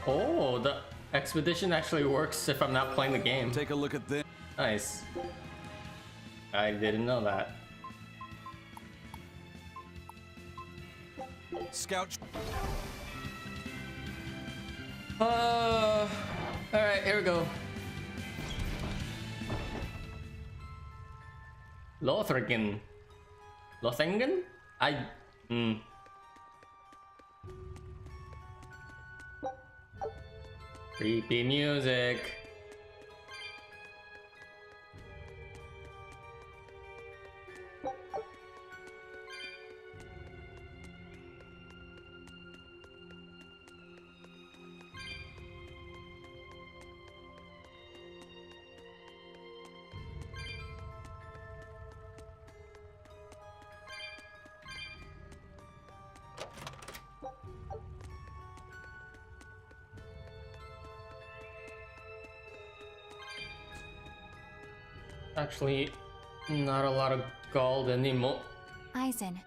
Oh, the expedition actually works if I'm not playing the game. Take a look at this. Nice. I didn't know that. Scout. Alright, here we go. Lothringen. Lothringen? Creepy music. Actually, not a lot of gold anymore. Eisen,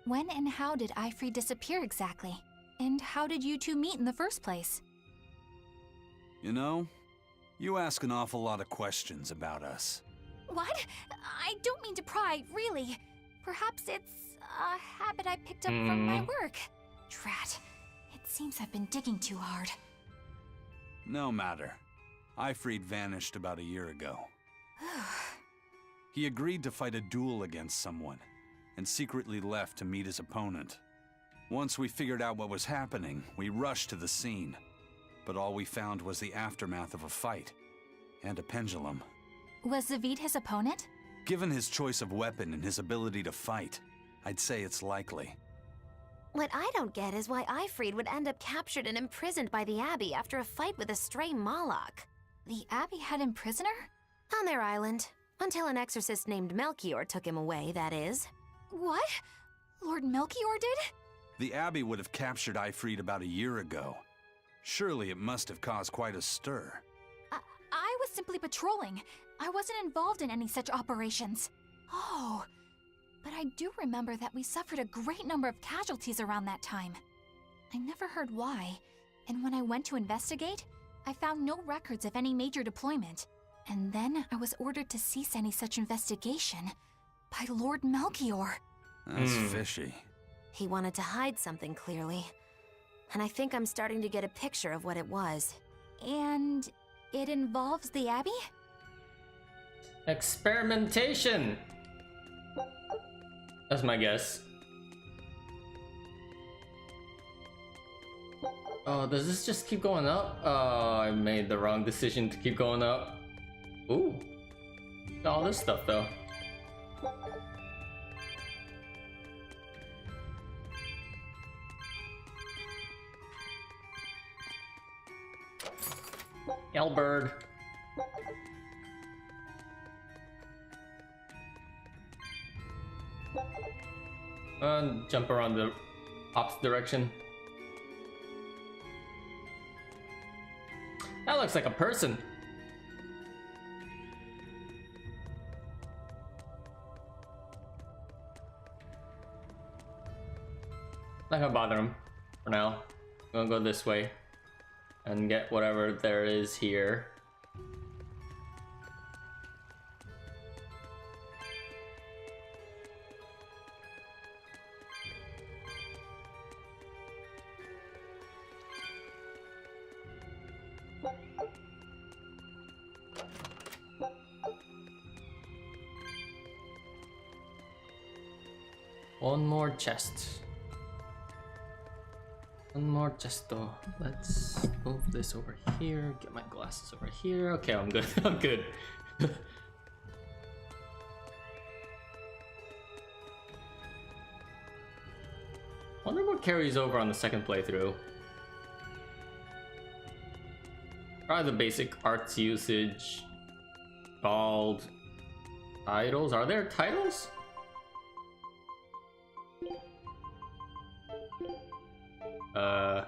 when and how did Eifried disappear exactly? And how did you two meet in the first place? You know, you ask an awful lot of questions about us. What? I don't mean to pry, really. Perhaps it's a habit I picked up from my work. Drat. It seems I've been digging too hard. No matter. Eifried vanished about a year ago. He agreed to fight a duel against someone, and secretly left to meet his opponent. Once we figured out what was happening, we rushed to the scene. But all we found was the aftermath of a fight, and a pendulum. Was Zavid his opponent? Given his choice of weapon and his ability to fight, I'd say it's likely. What I don't get is why Eifried would end up captured and imprisoned by the Abbey after a fight with a stray Moloch. The Abbey had him prisoner? On their island. Until an exorcist named Melchior took him away, that is. What? Lord Melchior did? The Abbey would have captured Eifried about a year ago. Surely it must have caused quite a stir. I was simply patrolling. I wasn't involved in any such operations. Oh, but I do remember that we suffered a great number of casualties around that time. I never heard why, and when I went to investigate, I found no records of any major deployment. And then I was ordered to cease any such investigation by Lord Melchior. That's fishy. He wanted to hide something, clearly. And I think I'm starting to get a picture of what it was. And it involves the Abbey? Experimentation! That's my guess. Oh, does this just keep going up? Oh, I made the wrong decision to keep going up. Ooh. All this stuff, though. Yellbird. Jump around the opposite direction. That looks like a person. Not gonna bother him for now. I'm gonna go this way and get whatever there is here. One more chest. One more chest though. Let's move this over here. Get my glasses over here. Okay, I'm good. I'm good. Wonder what carries over on the second playthrough. Probably the basic arts usage. Bald. Titles? Are there titles? I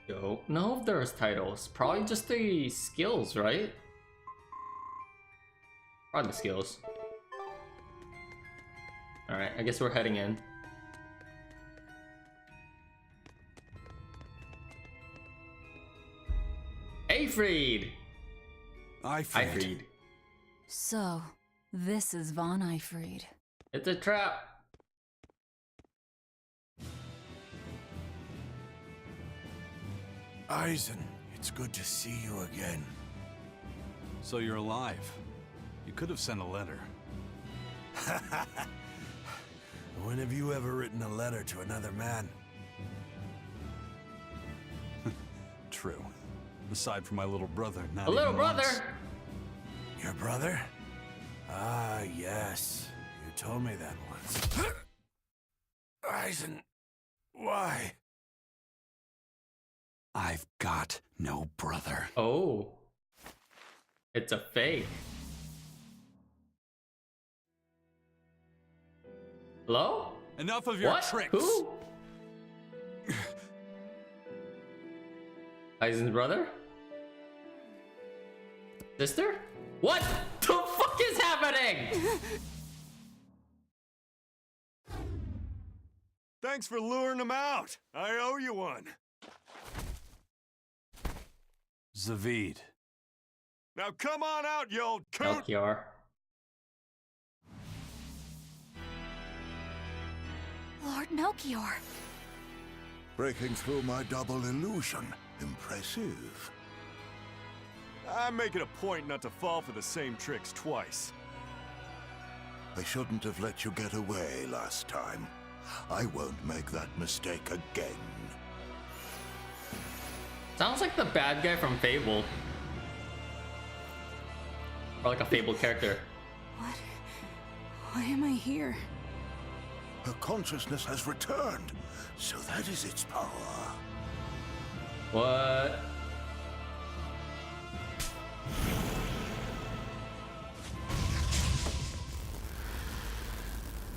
don't know if there's titles. Probably just the skills, right? Probably the skills. Alright, I guess we're heading in. Eyfried! Eyfried. So, this is Von Eyfried. It's a trap! Eisen, it's good to see you again. So you're alive. You could have sent a letter. When have you ever written a letter to another man? True. Aside from my little brother, not A little even brother! once. Your brother? Ah, yes. You told me that once. Eisen, why? I've got no brother. Oh. It's a fake. Hello? Enough of your What? tricks! Who? Eisen's brother? Sister? What the fuck is happening? Thanks for luring him out. I owe you one. Zavid. Now come on out, you old coot! Melchior. Lord Melchior. Breaking through my double illusion. Impressive. I make it a point not to fall for the same tricks twice. I shouldn't have let you get away last time. I won't make that mistake again. Sounds like the bad guy from Fable. Or like a Fable character. What? Why am I here? Her consciousness has returned, so that is its power. What?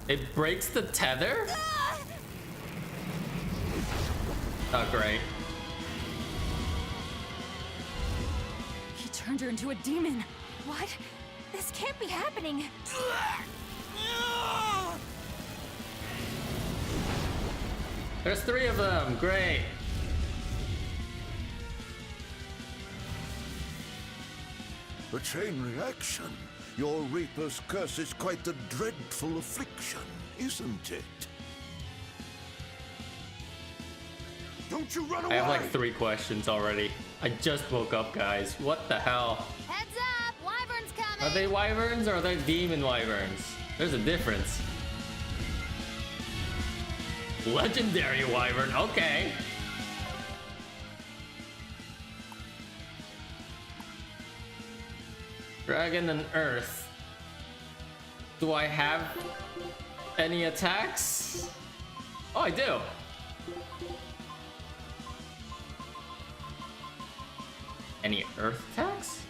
It breaks the tether? Oh, great. He turned her into a demon. What? This can't be happening. There's 3 of them. Great. A chain reaction. Your Reaper's curse is quite a dreadful affliction, isn't it? Don't you run away! I have like 3 questions already. I just woke up, guys. What the hell? Heads up! Wyvern's coming! Are they wyverns or are they demon wyverns? There's a difference. Legendary wyvern, okay. Dragon and Earth. Do I have any attacks? Oh, I do. Any Earth attacks?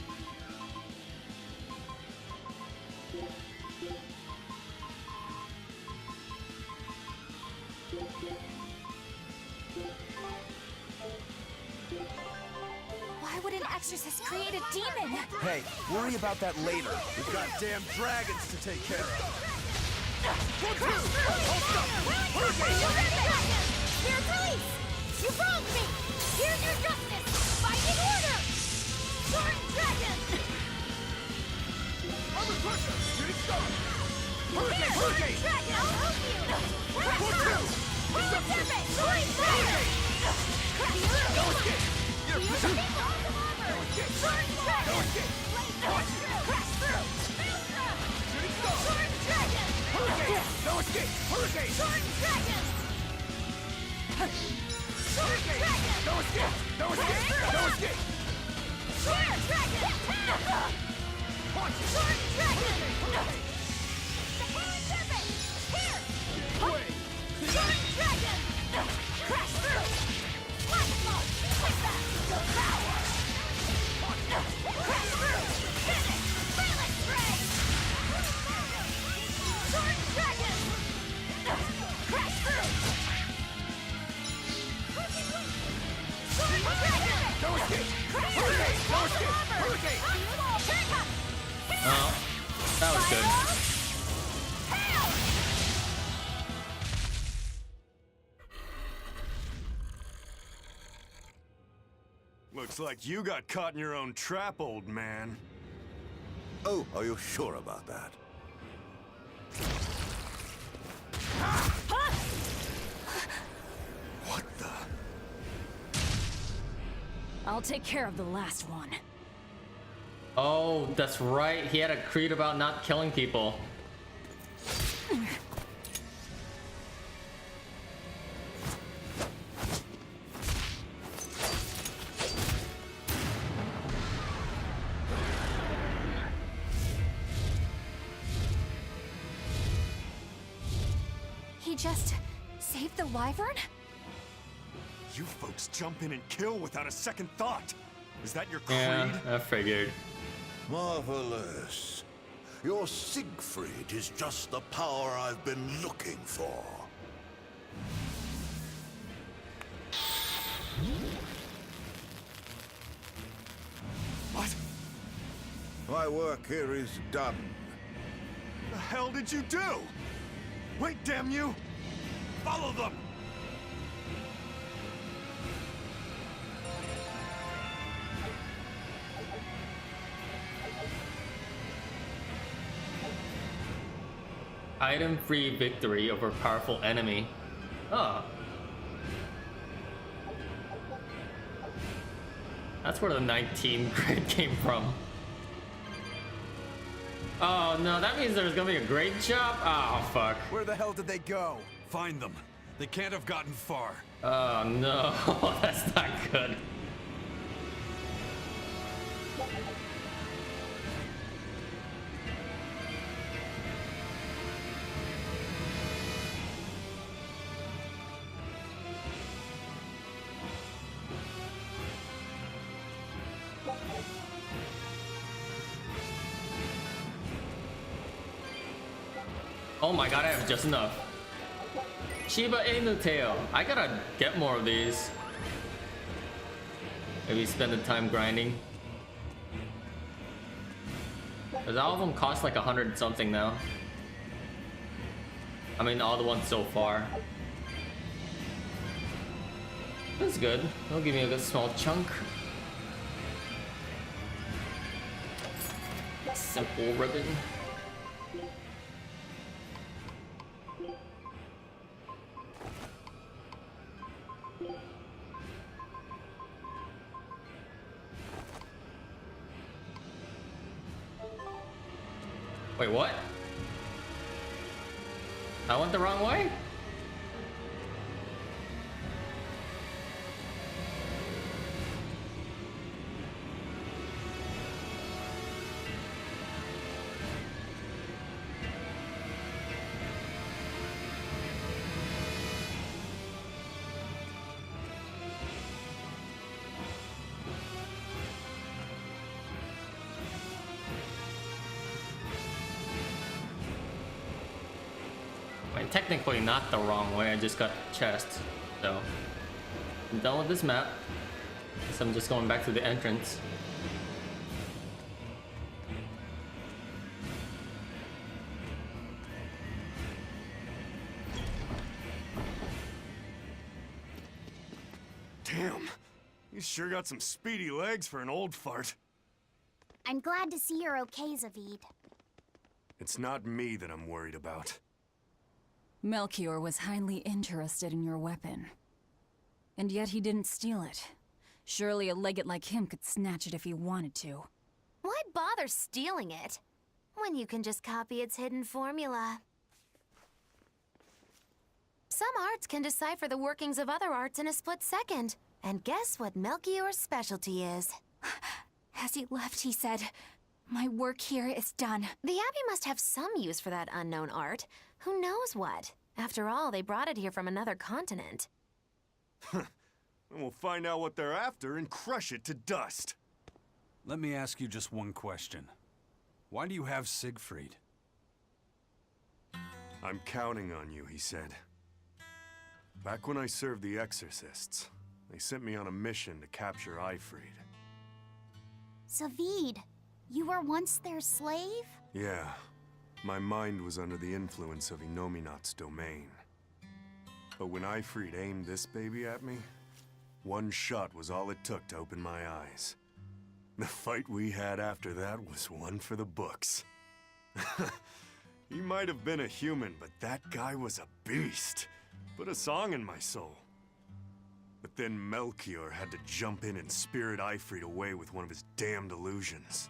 Why would an exorcist create a demon? Hey, worry about that later. We've got damn dragons to take care of. Spirit release! You wronged me! Here's your justice! Fighting order! Sword dragon! Armor crusher! Shooting star! Hurricane! Hurricane! Dragon, I'll help you! Report two! Roll tempest! Sword dragon! Crash through! No escape! You're Use the awesome armor! Sword dragon! No escape! Crash through! Maelstrom! Shooting star! Sword dragon! Hurricane! No escape! Hurricane! Sword dragon! Sword dragon! No escape! No escape! No escape! Sword dragon! Punch! Sword dragon! Sapphire tempest! Here! Away! Sword dragon! Crash through! Wonderful! Take that! Devour! Crash through! Finish! Phalanx ray! Sword dragon! Oh, that was good. Looks like you got caught in your own trap, old man. Oh, are you sure about that? What the? I'll take care of the last one. Oh, that's right. He had a creed about not killing people. He just saved the wyvern? You folks jump in and kill without a second thought. Is that your creed? Yeah, I figured. Marvelous. Your Siegfried is just the power I've been looking for. What? My work here is done. The hell did you do? Wait, damn you! Follow them! Item-free victory over powerful enemy. Oh. That's where the 19 grid came from. Oh no, that means there's gonna be a grade shop? Oh fuck. Where the hell did they go? Find them. They can't have gotten far. Oh no, that's not good. Oh my god, I have just enough. Shiba Inu tail. I gotta get more of these. Maybe spend the time grinding. Cause all of them cost like 100 something now. I mean, all the ones so far. That's good. It'll give me a good small chunk. Simple ribbon. Wait, what? I went the wrong way? Technically not the wrong way, I just got chest, so I'm done with this map. Guess I'm just going back to the entrance. Damn, you sure got some speedy legs for an old fart. I'm glad to see you're okay, Zavid. It's not me that I'm worried about. Melchior was highly interested in your weapon. And yet he didn't steal it. Surely a legate like him could snatch it if he wanted to. Why bother stealing it when you can just copy its hidden formula? Some arts can decipher the workings of other arts in a split second. And guess what Melchior's specialty is? As he left, he said, "My work here is done." The Abbey must have some use for that unknown art. Who knows what? After all, they brought it here from another continent. And we'll find out what they're after and crush it to dust. Let me ask you just one question. Why do you have Siegfried? I'm counting on you, he said. Back when I served the Exorcists, they sent me on a mission to capture Eifried. Zavid, You were once their slave? Yeah. My mind was under the influence of Inominat's domain. But when Ifrit aimed this baby at me, one shot was all it took to open my eyes. The fight we had after that was one for the books. He might have been a human, but that guy was a beast. Put a song in my soul. But then Melchior had to jump in and spirit Ifrit away with one of his damned illusions.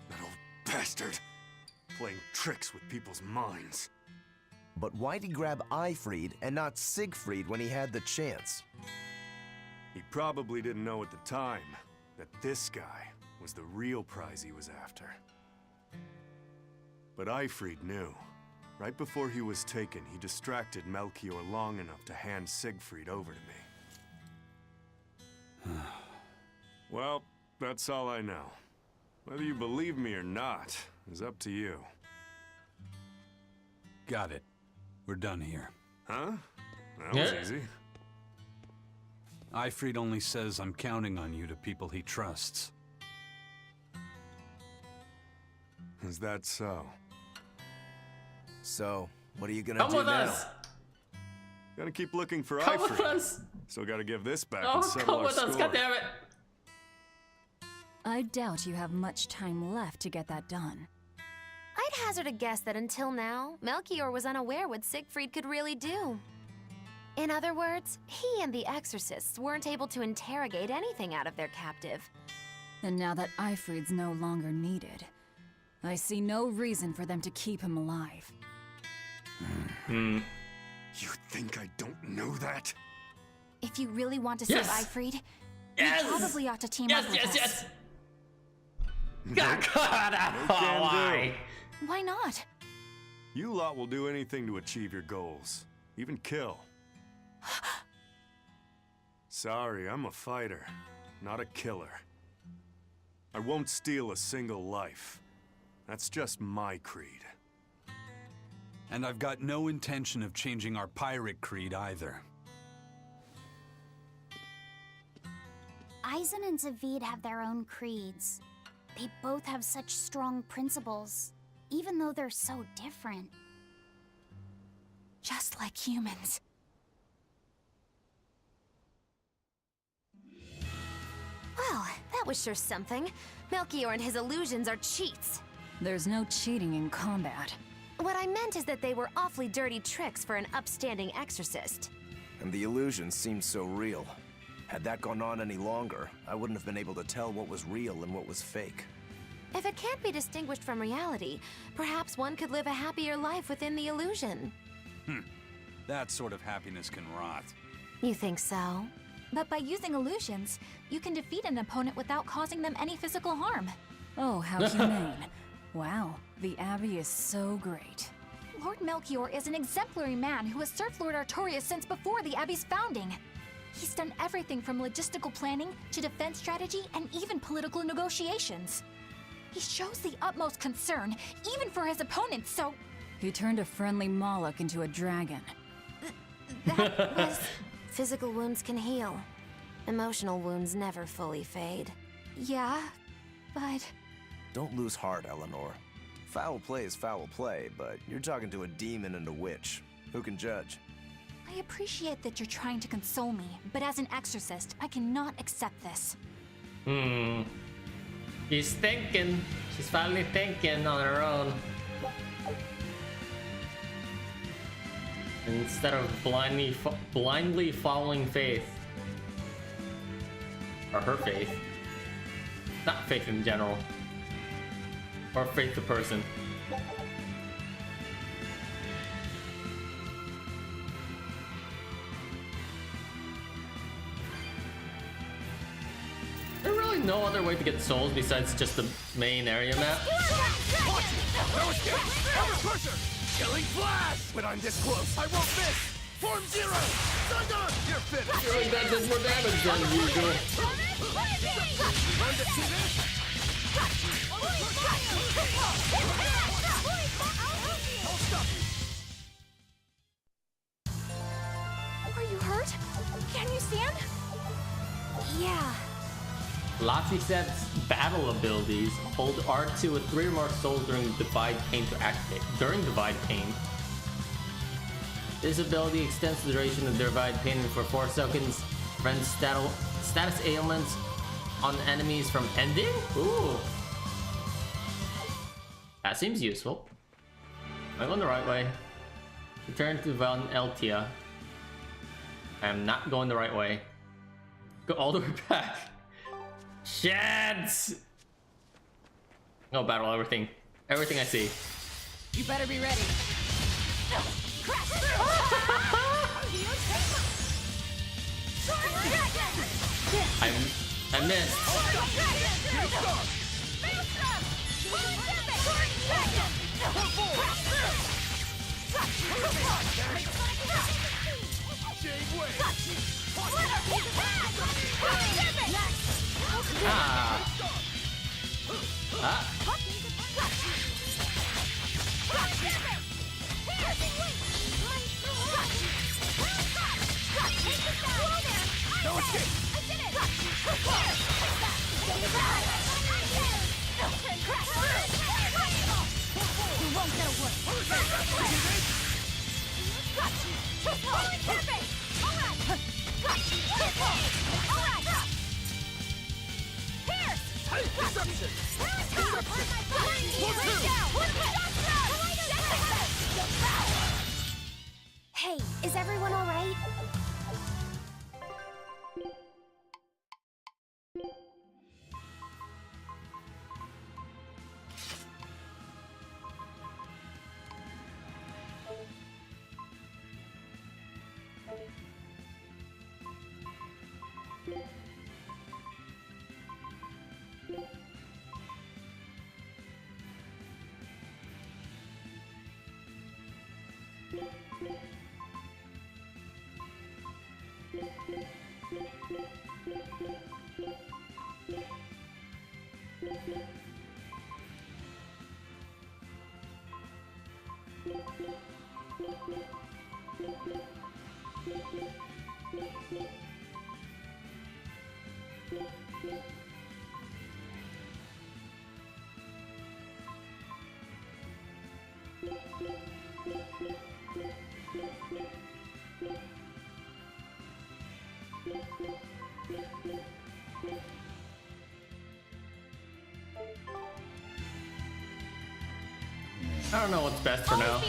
That old bastard, playing tricks with people's minds. But why'd he grab Ifrit and not Siegfried when he had the chance? He probably didn't know at the time that this guy was the real prize he was after. But Ifrit knew. Right before he was taken, he distracted Melchior long enough to hand Siegfried over to me. Well, that's all I know. Whether you believe me or not is up to you. Got it. We're done here. Huh? That was easy. Ifrit only says I'm counting on you to people he trusts. Is that so? So, what are you gonna Come do with now? us. Gotta keep looking for Come with Ifrit. us. Still gotta give this back Oh, and settle come our with score. us. God damn it. I doubt you have much time left to get that done. I'd hazard a guess that until now, Melchior was unaware what Siegfried could really do. In other words, he and the exorcists weren't able to interrogate anything out of their captive. And now that Ifrit's no longer needed, I see no reason for them to keep him alive. You think I don't know that? If you really want to Yes. save Ifrit, Yes. you probably ought to team Yes, up with yes, us. yes. God, why? Why not? You lot will do anything to achieve your goals. Even kill. Sorry, I'm a fighter, not a killer. I won't steal a single life. That's just my creed. And I've got no intention of changing our pirate creed either. Eisen and Zavid have their own creeds. They both have such strong principles, even though they're so different. Just like humans. Well, that was sure something. Melchior and his illusions are cheats. There's no cheating in combat. What I meant is that they were awfully dirty tricks for an upstanding exorcist. And the illusion seemed so real. Had that gone on any longer, I wouldn't have been able to tell what was real and what was fake. If it can't be distinguished from reality, perhaps one could live a happier life within the illusion. That sort of happiness can rot. You think so? But by using illusions, you can defeat an opponent without causing them any physical harm. Oh, how humane. Wow, the Abbey is so great. Lord Melchior is an exemplary man who has served Lord Artorias since before the Abbey's founding. He's done everything from logistical planning to defense strategy and even political negotiations. He shows the utmost concern, even for his opponents, so... He turned a friendly Moloch into a dragon. That was... Physical wounds can heal. Emotional wounds never fully fade. Yeah, but... Don't lose heart, Eleanor. Foul play is foul play, but you're talking to a demon and a witch. Who can judge? I appreciate that you're trying to console me, but as an exorcist, I cannot accept this. She's thinking. She's finally thinking on her own. Instead of blindly following faith. Or her faith. Not faith in general. Or faith the person. There's really no other way to get souls besides just the main area map. Killing flash! When I'm this close, I won't miss! Form zero! Thunder! You're finished! Really, that does more damage than usual. Are you hurt? Can you stand? Yeah. Laffyset's battle abilities hold R2 with 3 or more souls during Divide Pain to activate. During Divide Pain, this ability extends the duration of Divide Pain for 4 seconds. Prevents status ailments on enemies from ending? Ooh. That seems useful. Am I going the right way? Return to Van Eltia. I'm not going the right way. Go all the way back. Shit! Go battle everything. Everything I see. You better be ready. I missed. Ah. Ah. No escape! I did it! You won't get away! Hey, is everyone all right? I don't know what's best for now.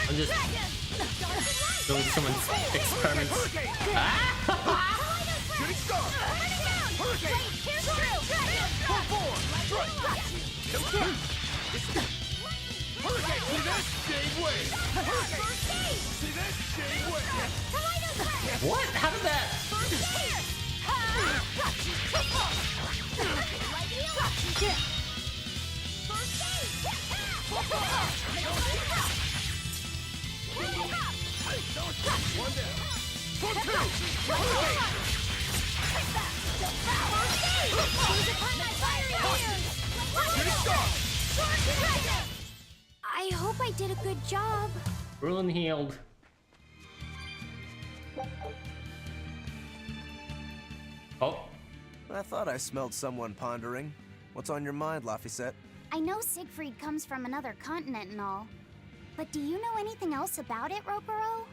I'm just doing someone's experiments. What? How did that? I hope I did a good job. Ruin healed. Oh. I thought I smelled someone pondering. What's on your mind, Laffyset? I know Siegfried comes from another continent and all, but do you know anything else about it, Ropero?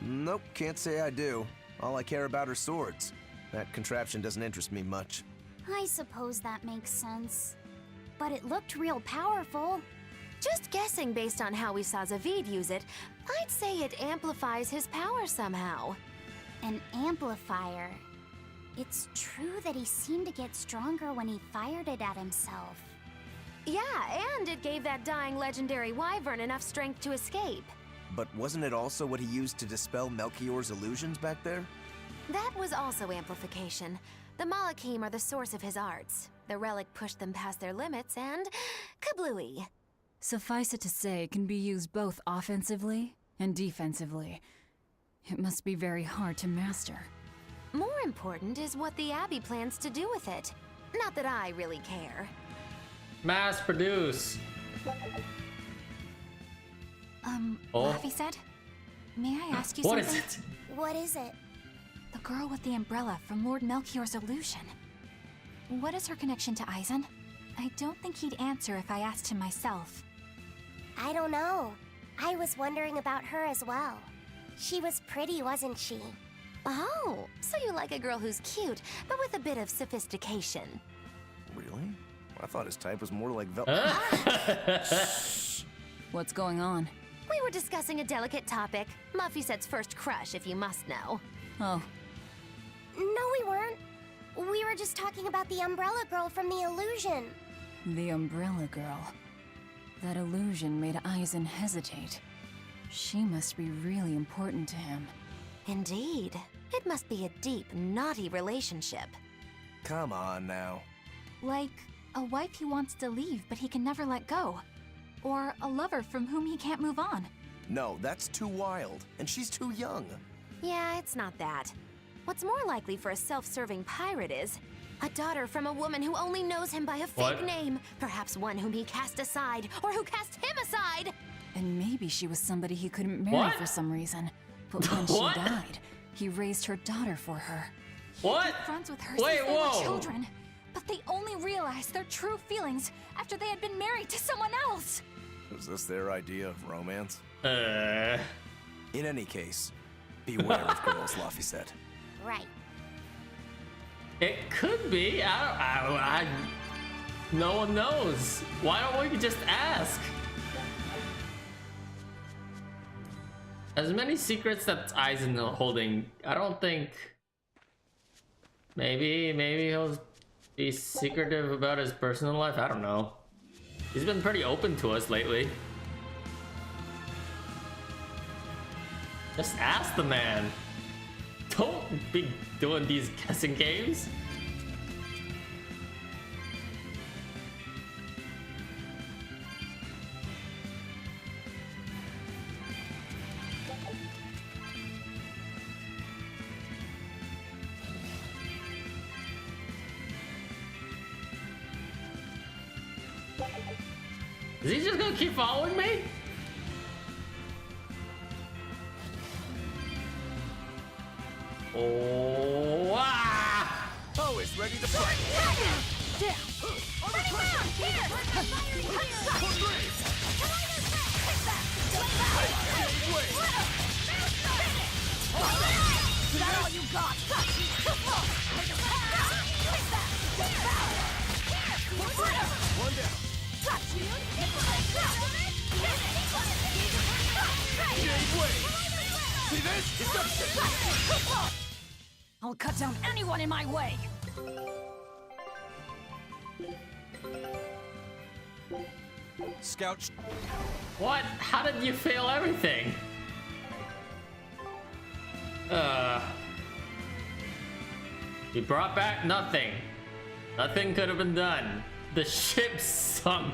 Nope, can't say I do. All I care about are swords. That contraption doesn't interest me much. I suppose that makes sense. But it looked real powerful. Just guessing based on how we saw Zavid use it, I'd say it amplifies his power somehow. An amplifier. It's true that he seemed to get stronger when he fired it at himself. Yeah, and it gave that dying legendary wyvern enough strength to escape. But wasn't it also what he used to dispel Melchior's illusions back there? That was also amplification. The Malachim are the source of his arts. The relic pushed them past their limits and... kablooey. Suffice it to say, it can be used both offensively and defensively. It must be very hard to master. More important is what the Abbey plans to do with it. Not that I really care. Mass produce. Laffyset, may I ask you What something? is it? What is it? The girl with the umbrella from Lord Melchior's illusion. what is her connection to Aizen? I don't think he'd answer if I asked him myself. I don't know. I was wondering about her as well. She was pretty, wasn't she? Oh, so you like a girl who's cute, but with a bit of sophistication. Really? I thought his type was more like What's going on? We were discussing a delicate topic. Muffyset's first crush, if you must know. Oh, No, we weren't. We were just talking about the umbrella girl from the illusion. the umbrella girl. That illusion made Aizen hesitate. She must be really important to him. Indeed. It must be a deep, naughty relationship. Come on now. Like a wife he wants to leave but he can never let go. Or a lover from whom he can't move on. No, that's too wild, and she's too young. Yeah, it's not that. What's more likely for a self-serving pirate is a daughter from a woman who only knows him by a fake What? name, perhaps one whom he cast aside, or who cast him aside. And maybe she was somebody he couldn't marry What? for some reason. But when What? she died, he raised her daughter for her. What? He'd been friends with her Wait, since they whoa. were children. But they only realized their true feelings after they had been married to someone else. Is this their idea of romance? Uh, In any case, beware of girls, Luffy said. Right. it could be. No one knows. Why don't we just ask? As many secrets that Aizen holding, I don't think. Maybe he'll be secretive about his personal life. I don't know. He's been pretty open to us lately. Just ask the man. Don't be doing these guessing games. Is he just gonna keep following me? Oh, ah! Always ready to fight. One down. See this? It's up. I'll cut down anyone in my way! Scout. What? How did you fail everything? You brought back nothing. Nothing could have been done. The ship sunk.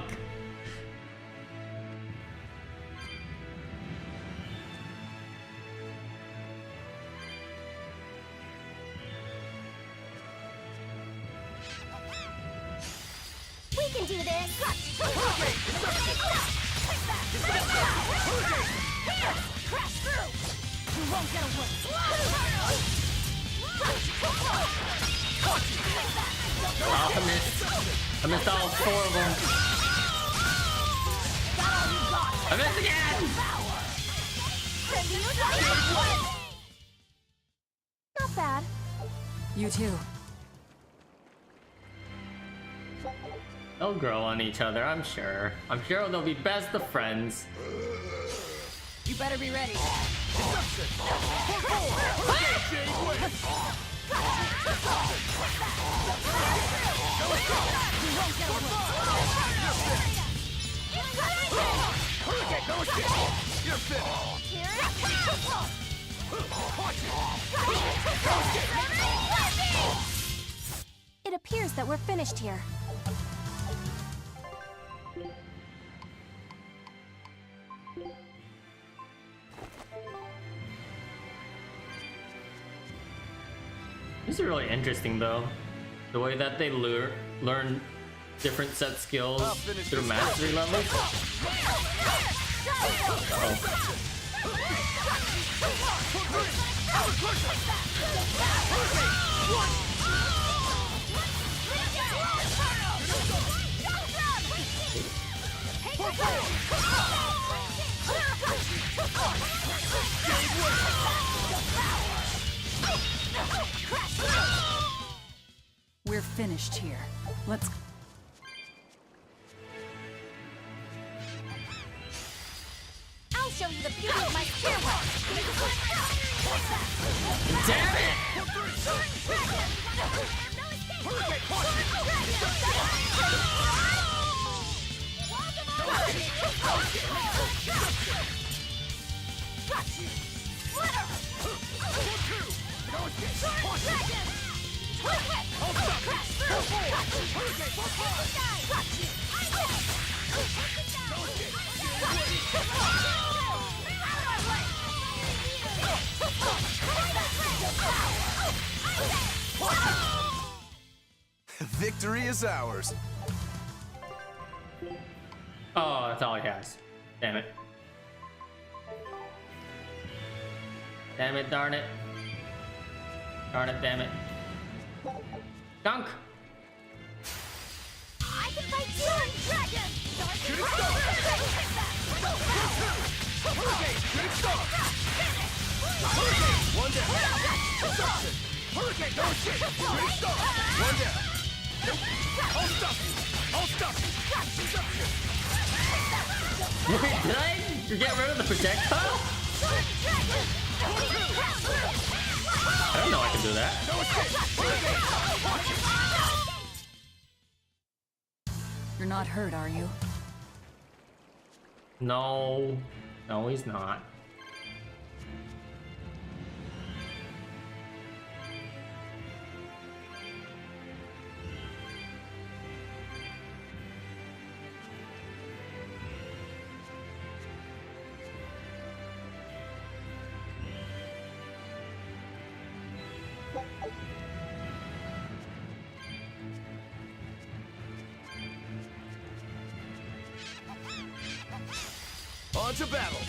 We can do this! Crash through! You won't get away! Oh, I missed all four of them. I missed again! Not bad. You too. They'll grow on each other, I'm sure. I'm sure they'll be best of friends. You better be ready. It appears that we're finished here. This is really interesting though. The way that they learn different set skills through mastery levels. We're finished here. Let's... I'll show you the beauty of my stairwell. Damn it! Victory is ours. Oh, that's all he has. Damn it. Damn it, darn it. Darn it, damn it. Gunk! I can fight you, dragon! One down. Hurricane, no shit. One down. I'll stop you. I'll stop you. Wait, did I get rid of the projectile? I don't know I can do that. You're not hurt, are you? No. No, he's not. On to battle.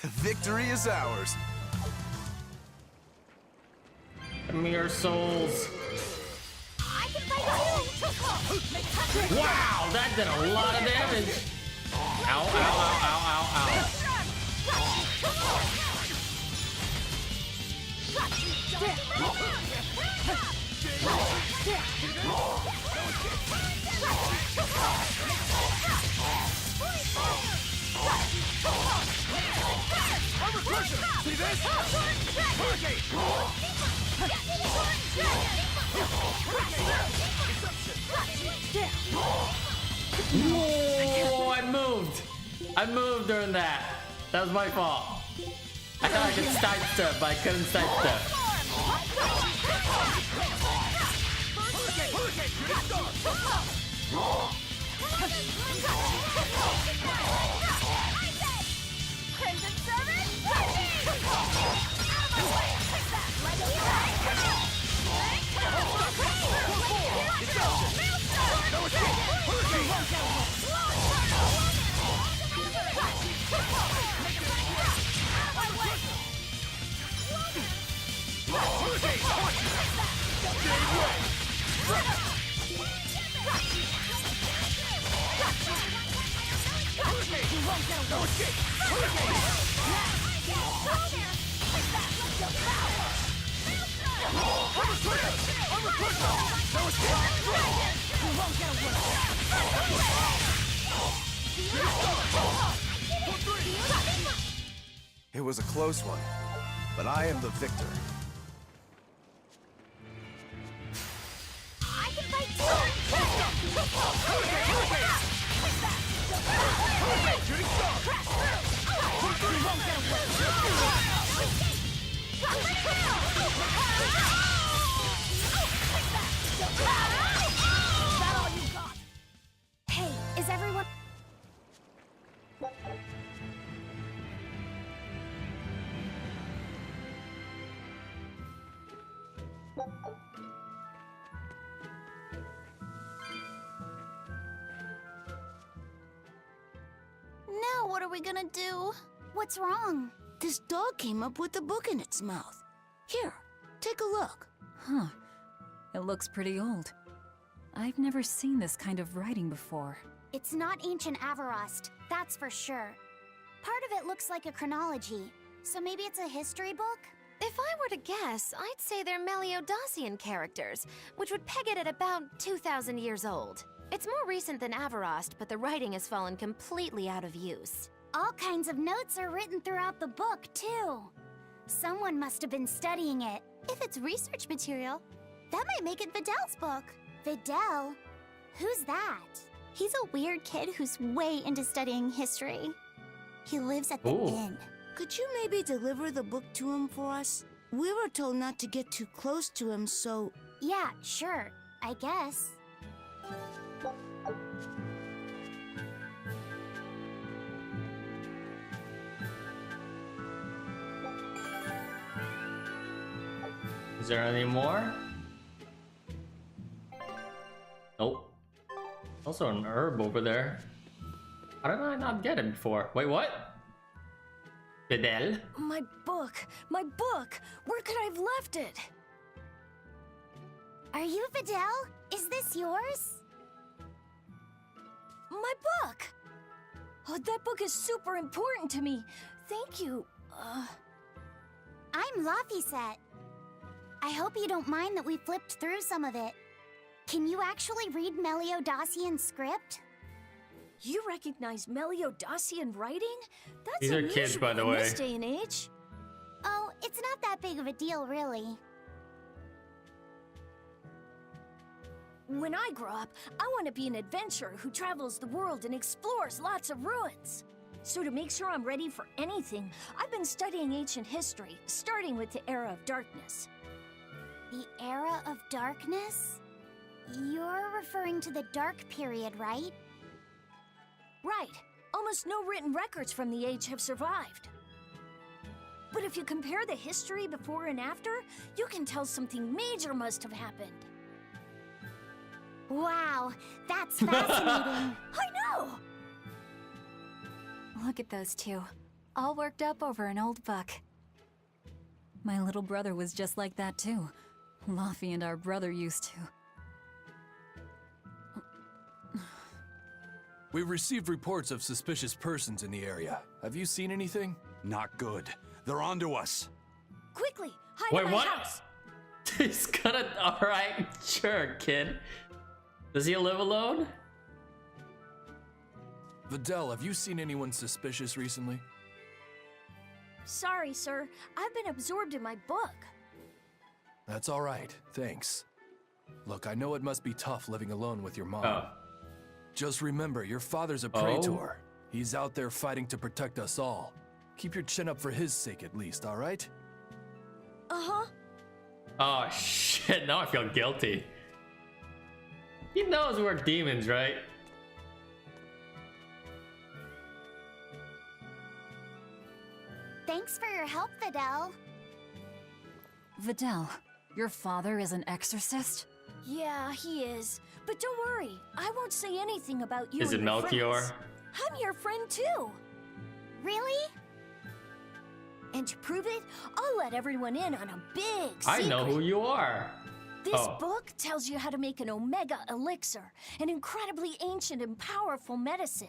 Victory is ours. Give me your souls. Wow, that did a lot of damage. Ow, ow, ow, ow, ow, ow. See this? Whoa, I moved. I moved during that. That was my fault. I thought I could sidestep, but I couldn't sidestep. Crimson Servant, It was a close one, but I am the victor. I can fight Hey, is everyone... Now what are we gonna do? What's wrong? This dog came up with a book in its mouth. Here, take a look. Huh. It looks pretty old. I've never seen this kind of writing before. It's not ancient Avarost, that's for sure. Part of it looks like a chronology, so maybe it's a history book? If I were to guess, I'd say they're Meliodosian characters, which would peg it at about 2,000 years old. It's more recent than Avarost, but the writing has fallen completely out of use. All kinds of notes are written throughout the book, too. Someone must have been studying it. If it's research material, that might make it Videl's book. Videl? Who's that? He's a weird kid who's way into studying history. He lives at the inn. Could you maybe deliver the book to him for us? We were told not to get too close to him, so... Yeah, sure. I guess. Is there any more? Nope. Also an herb over there. How did I not get it before? Wait, what? Videl? My book! My book! Where could I have left it? Are you Videl? Is this yours? My book! Oh, that book is super important to me. Thank you. I'm Laphicet. I hope you don't mind that we flipped through some of it. Can you actually read Meliodosian script? You recognize Meliodosian writing? That's These are kids, by the unusual in way. this day and age. Oh, it's not that big of a deal, really. When I grow up, I want to be an adventurer who travels the world and explores lots of ruins. So to make sure I'm ready for anything, I've been studying ancient history, starting with the Era of Darkness. The Era of Darkness? You're referring to the Dark Period, right? Right. Almost no written records from the age have survived. But if you compare the history before and after, you can tell something major must have happened. Wow, that's fascinating. I know! Look at those two, all worked up over an old book. My little brother was just like that too. Laffy and our brother used to. We received reports of suspicious persons in the area. Have you seen anything? Not good. They're onto us. Quickly, hide Wait, in my what? house! He's gonna. Alright, sure, kid. Does he live alone? Videl, have you seen anyone suspicious recently? Sorry, sir. I've been absorbed in my book. That's all right, thanks. Look, I know it must be tough living alone with your mom. Oh. Just remember, your father's a praetor. He's out there fighting to protect us all. Keep your chin up for his sake at least, all right? Uh-huh. Oh shit, now I feel guilty. He knows we're demons, right? Thanks for your help, Videl. Videl, your father is an exorcist? Yeah, he is. But don't worry, I won't say anything about you Is it and your Melchior? friends. I'm your friend too. Really? And to prove it, I'll let everyone in on a big secret. I know who you are. This book tells you how to make an Omega Elixir, an incredibly ancient and powerful medicine.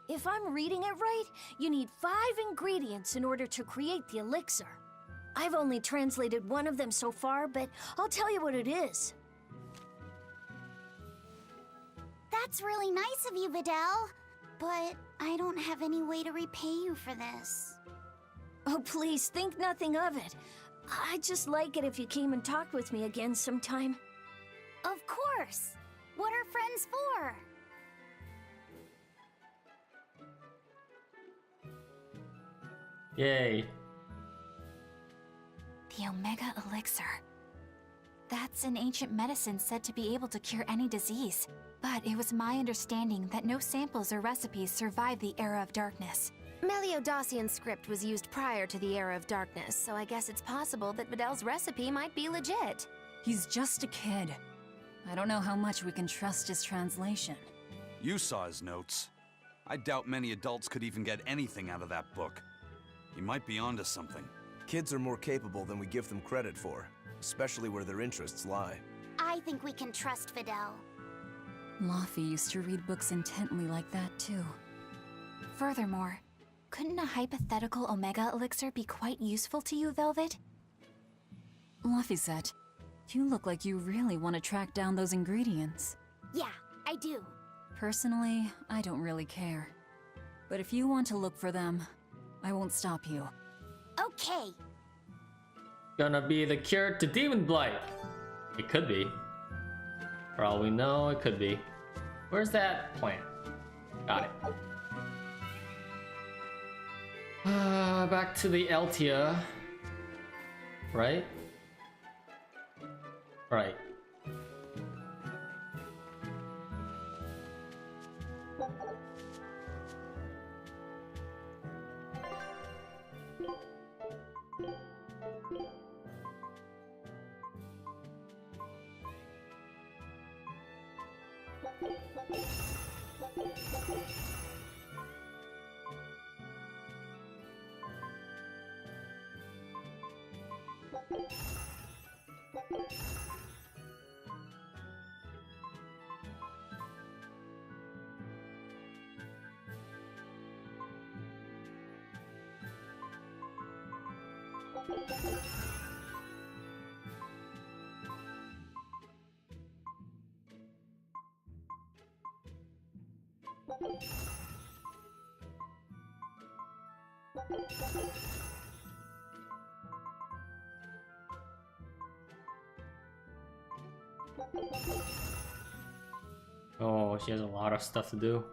If I'm reading it right, you need 5 ingredients in order to create the elixir. I've only translated one of them so far, but I'll tell you what it is. That's really nice of you, Videl. But I don't have any way to repay you for this. Oh, please, think nothing of it. I'd just like it if you came and talked with me again sometime. Of course. What are friends for? Yay. The Omega Elixir. That's an ancient medicine said to be able to cure any disease. But it was my understanding that no samples or recipes survived the Era of Darkness. Meliodosian script was used prior to the Era of Darkness, so I guess it's possible that Videl's recipe might be legit. He's just a kid. I don't know how much we can trust his translation. You saw his notes. I doubt many adults could even get anything out of that book. He might be onto something. Kids are more capable than we give them credit for, especially where their interests lie. I think we can trust Videl. Laufey used to read books intently like that, too. Furthermore, couldn't a hypothetical Omega Elixir be quite useful to you, Velvet? Laufey, you look like you really want to track down those ingredients. Yeah, I do. Personally, I don't really care. But if you want to look for them, I won't stop you. Okay. Gonna be the cure to Demon Blight. It could be. For all we know, it could be. Where's that plant? Got it. Back to the Altia. Right? Right. Oh, she has a lot of stuff to do.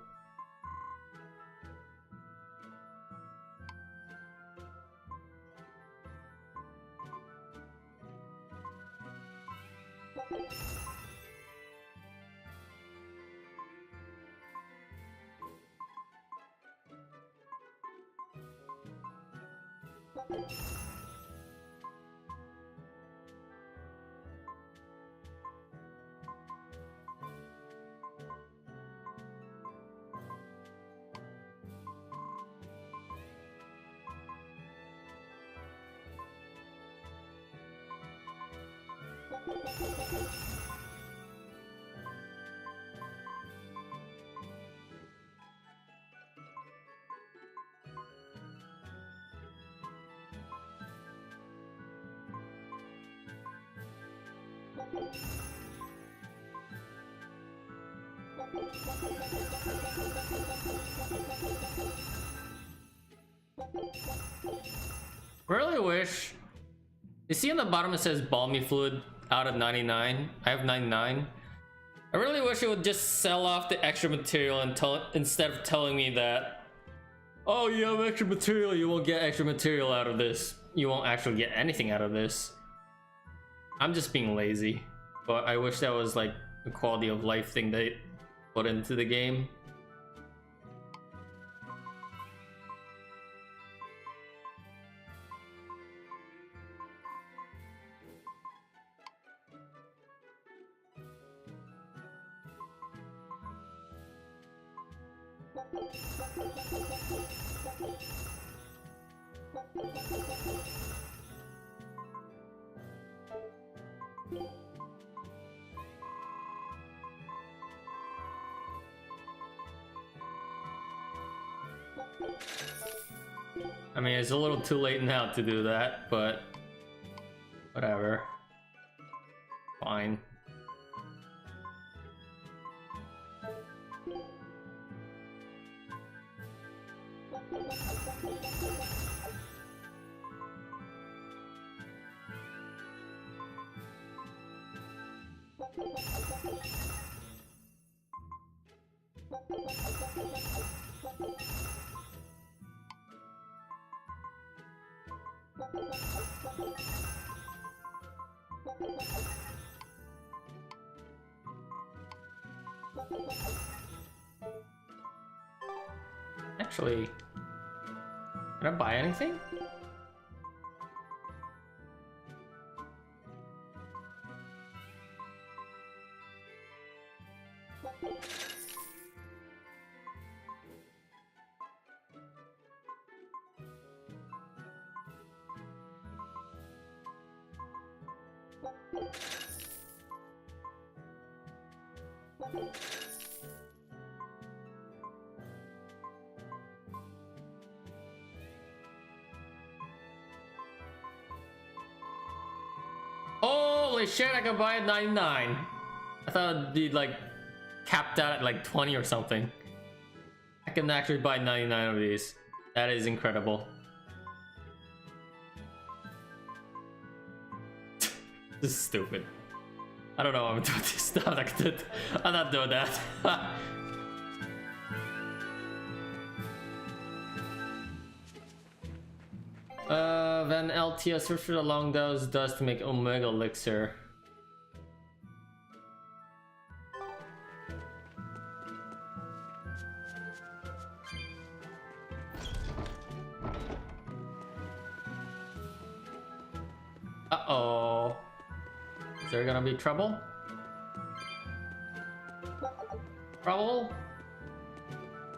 Really wish. You see on the bottom it says balmy fluid out of 99. I have 99. I really wish it would just sell off the extra material and instead of telling me that, oh, you have extra material, you won't get extra material out of this. You won't actually get anything out of this. I'm just being lazy, but I wish that was like the quality of life thing they put into the game. I mean, it's a little too late now to do that, but whatever. Fine. Actually, Can I buy anything? Holy shit, I can buy it 99. I thought it'd be like capped out at like 20 or something. I can actually buy 99 of these. That is incredible. This is stupid. I don't know why I'm doing this. I'm not doing that. Van LT search for the long dose dust to make Omega Elixir. Uh-oh. Is there gonna be trouble? Trouble?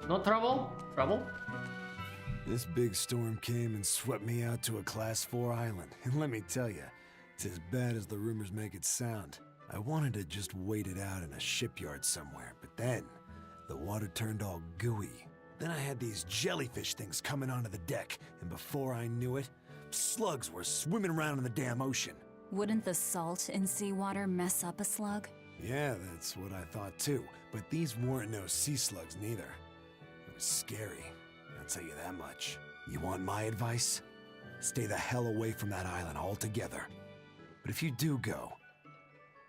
No trouble? Trouble? This big storm came and swept me out to a Class 4 island, and let me tell you, it's as bad as the rumors make it sound. I wanted to just wait it out in a shipyard somewhere, but then the water turned all gooey. Then I had these jellyfish things coming onto the deck, and before I knew it, slugs were swimming around in the damn ocean. Wouldn't the salt in seawater mess up a slug? Yeah, that's what I thought too, but these weren't no sea slugs neither. It was scary. I'll tell you that much. You want my advice? Stay the hell away from that island altogether. But if you do go,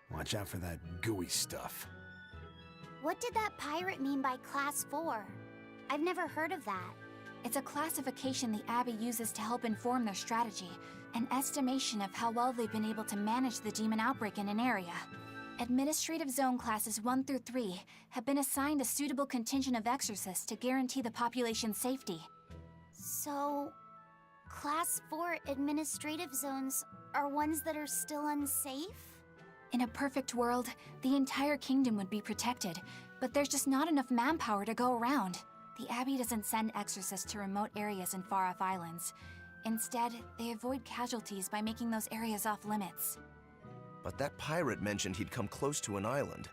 watch out for that gooey stuff. What did that pirate mean by Class 4? I've never heard of that. It's a classification the Abbey uses to help inform their strategy, an estimation of how well they've been able to manage the demon outbreak in an area. Administrative Zone Classes 1 through 3 have been assigned a suitable contingent of exorcists to guarantee the population's safety. So, Class 4 administrative zones are ones that are still unsafe? In a perfect world, the entire kingdom would be protected, but there's just not enough manpower to go around. The Abbey doesn't send exorcists to remote areas and far-off islands. Instead, they avoid casualties by making those areas off-limits. But that pirate mentioned he'd come close to an island.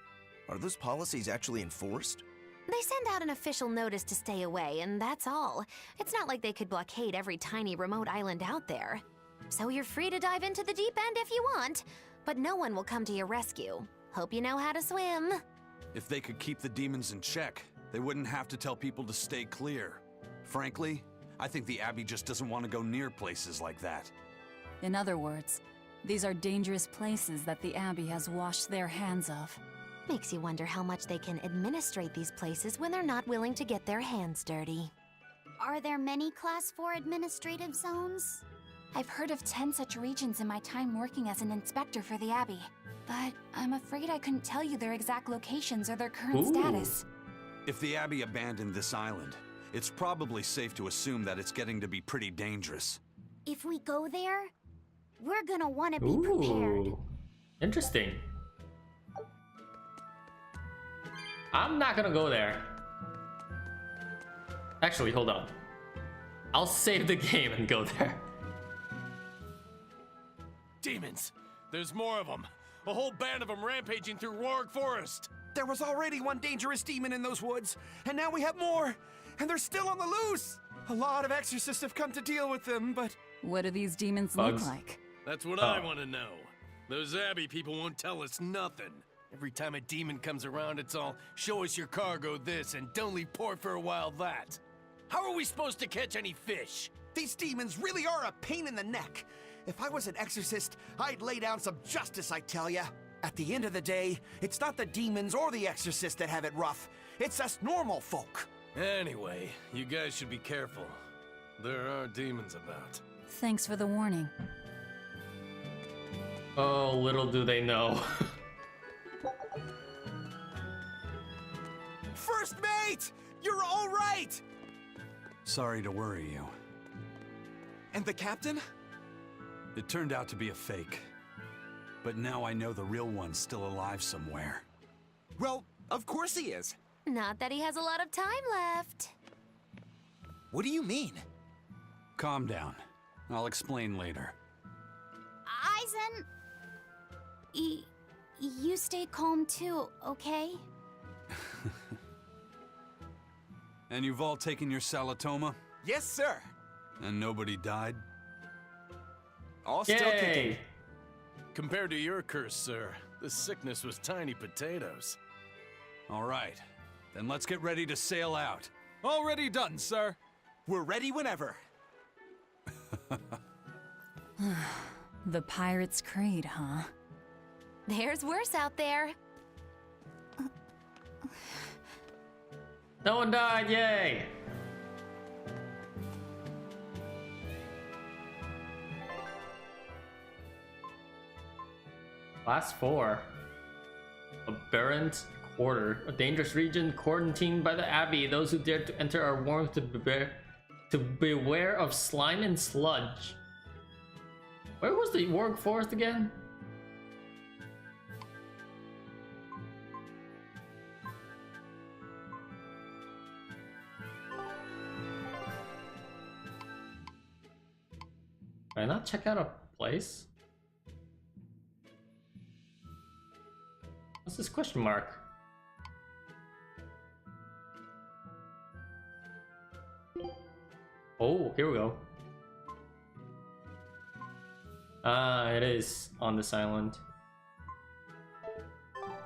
Are those policies actually enforced? They send out an official notice to stay away, and that's all. It's not like they could blockade every tiny remote island out there. So you're free to dive into the deep end if you want, but no one will come to your rescue. Hope you know how to swim. If they could keep the demons in check, they wouldn't have to tell people to stay clear. Frankly, I think the Abbey just doesn't want to go near places like that. In other words, these are dangerous places that the Abbey has washed their hands of. Makes you wonder how much they can administrate these places when they're not willing to get their hands dirty. Are there many Class 4 administrative zones? I've heard of 10 such regions in my time working as an inspector for the Abbey, but I'm afraid I couldn't tell you their exact locations or their current status. If the Abbey abandoned this island, it's probably safe to assume that it's getting to be pretty dangerous. If we go there, we're gonna want to be prepared. Interesting. I'm not gonna go there. Actually, hold on. I'll save the game and go there. Demons! There's more of them. A whole band of them rampaging through Roark Forest. There was already one dangerous demon in those woods, and now we have more, and they're still on the loose. A lot of exorcists have come to deal with them, but... What do these demons Bugs. look like? That's what I want to know. Those Abbey people won't tell us nothing. Every time a demon comes around, it's all, show us your cargo this, and don't leave port for a while that. How are we supposed to catch any fish? These demons really are a pain in the neck. If I was an exorcist, I'd lay down some justice, I tell ya. At the end of the day, it's not the demons or the exorcists that have it rough. It's us normal folk. Anyway, you guys should be careful. There are demons about. Thanks for the warning. Oh, little do they know. First mate! You're all right! Sorry to worry you. And the captain? It turned out to be a fake. But now I know the real one's still alive somewhere. Well, of course he is. Not that he has a lot of time left. What do you mean? Calm down. I'll explain later. Eisen... you stay calm too, okay? And you've all taken your Salatoma? Yes, sir. And nobody died? All still kicking. Compared to your curse, sir, this sickness was tiny potatoes. All right. Then let's get ready to sail out. Already done, sir. We're ready whenever. The Pirate's Creed, huh? There's worse out there. No one died, yay! Class 4. Aberrant Quarter. A dangerous region quarantined by the Abbey. Those who dare to enter are warned to beware of slime and sludge. Where was the Warg Forest again? Can I not check out a place? What's this question mark? Oh, here we go. Ah, it is on this island.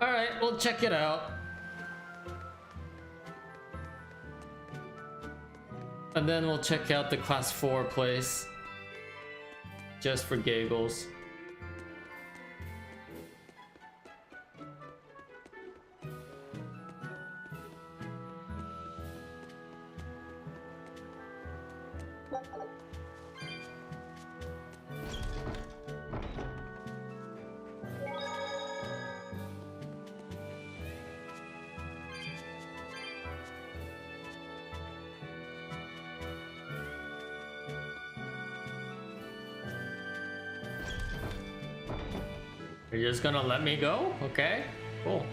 Alright, we'll check it out. And then we'll check out the class 4 place. Just for giggles. You're just gonna let me go? Okay, cool.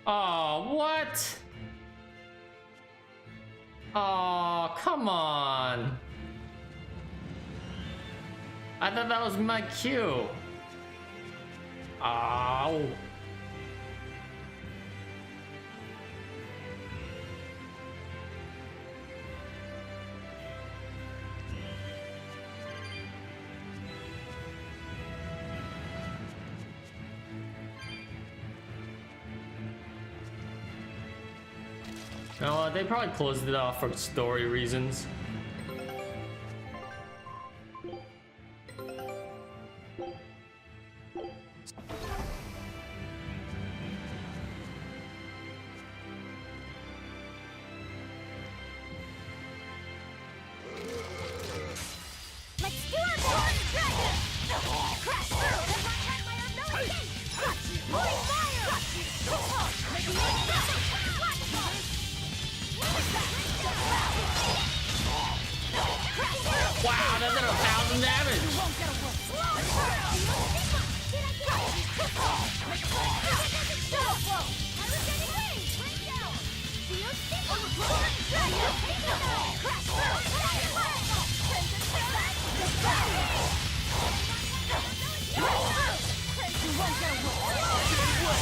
Oh, what? Oh, come on. I thought that was my cue. Ow. No, they probably closed it off for story reasons. Let's do our Born Dragon! Crash through the right hand fire ability! Holy Wow, that did 1,000 damage!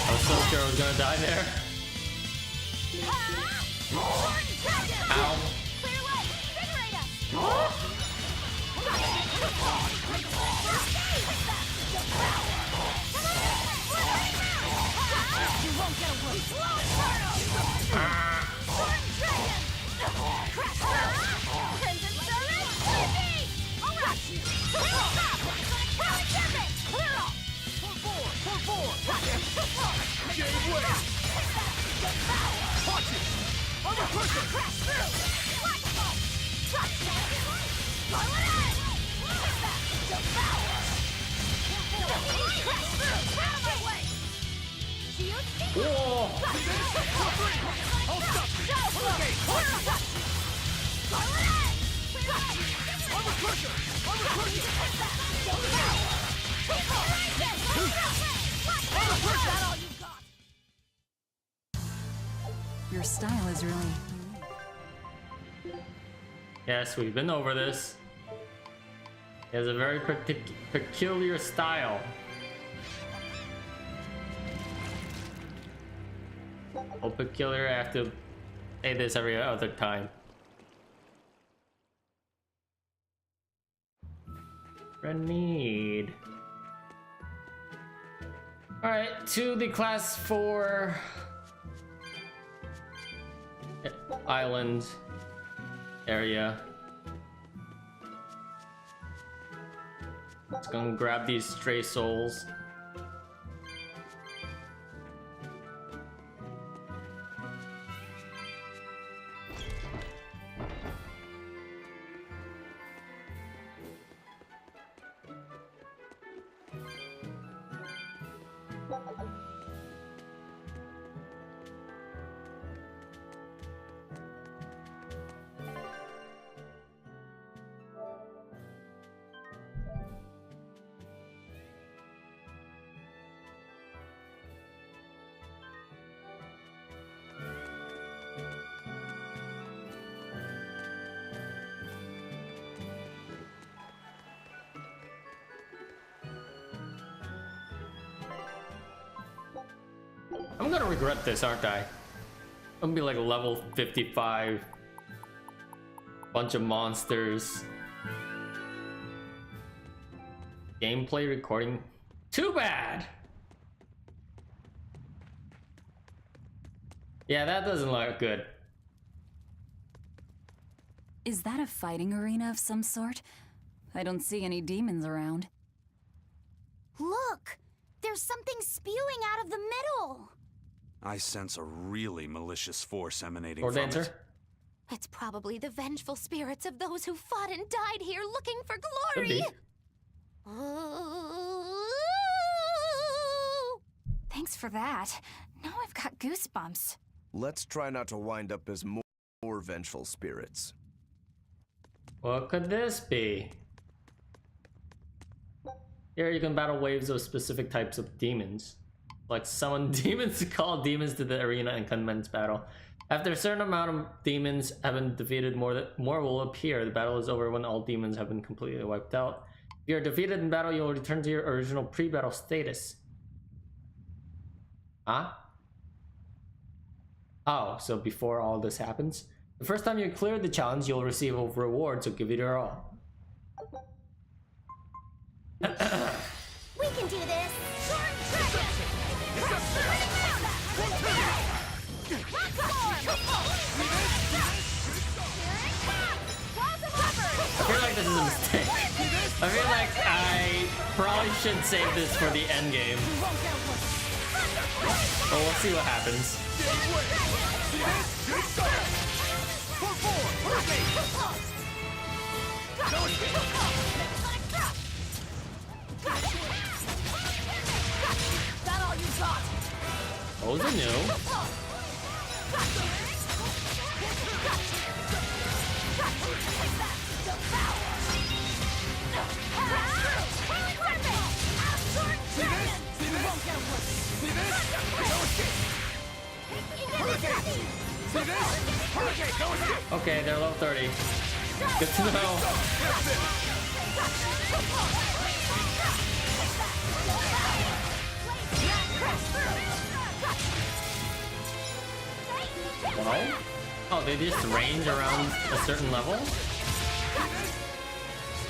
I was so sure I was gonna die there. Ow. Your style is really Yes, we've been over this. He has a very peculiar style. Oh, peculiar, I have to say this every other time. Grenade. Alright, to the class 4 island area. Let's go grab these stray souls. I'm gonna regret this, aren't I? I'm gonna be like level 55. Bunch of monsters. Gameplay recording. Too bad! Yeah, that doesn't look good. Is that a fighting arena of some sort? I don't see any demons around. Look! There's something spewing out of the middle! I sense a really malicious force emanating Or from dancer? it. It's probably the vengeful spirits of those who fought and died here looking for Could glory. be. Thanks for that. Now I've got goosebumps. Let's try not to wind up as more vengeful spirits. What could this be? Here you can battle waves of specific types of demons. Like summon demons to call demons to the arena and commence battle. After a certain amount of demons have been defeated, more will appear. The battle is over when all demons have been completely wiped out. If you are defeated in battle, you will return to your original pre-battle status. Huh? Oh, so before all this happens? The first time you clear the challenge, you'll receive a reward, so give it your all. We can do this! I feel like this is a mistake. I feel like I probably should save this for the end game. But we'll see what happens. Those are new. Okay, they're level 30. Good to know. know. Oh, they just range around a certain level?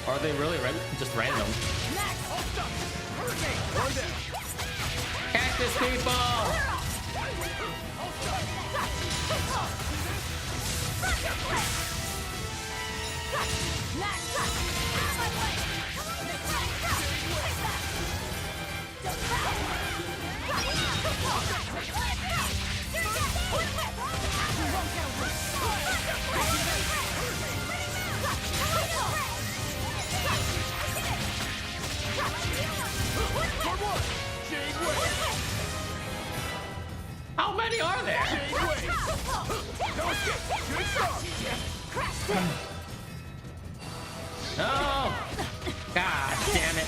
Or are they really just random? Cactus people! How many are there? No! God damn it.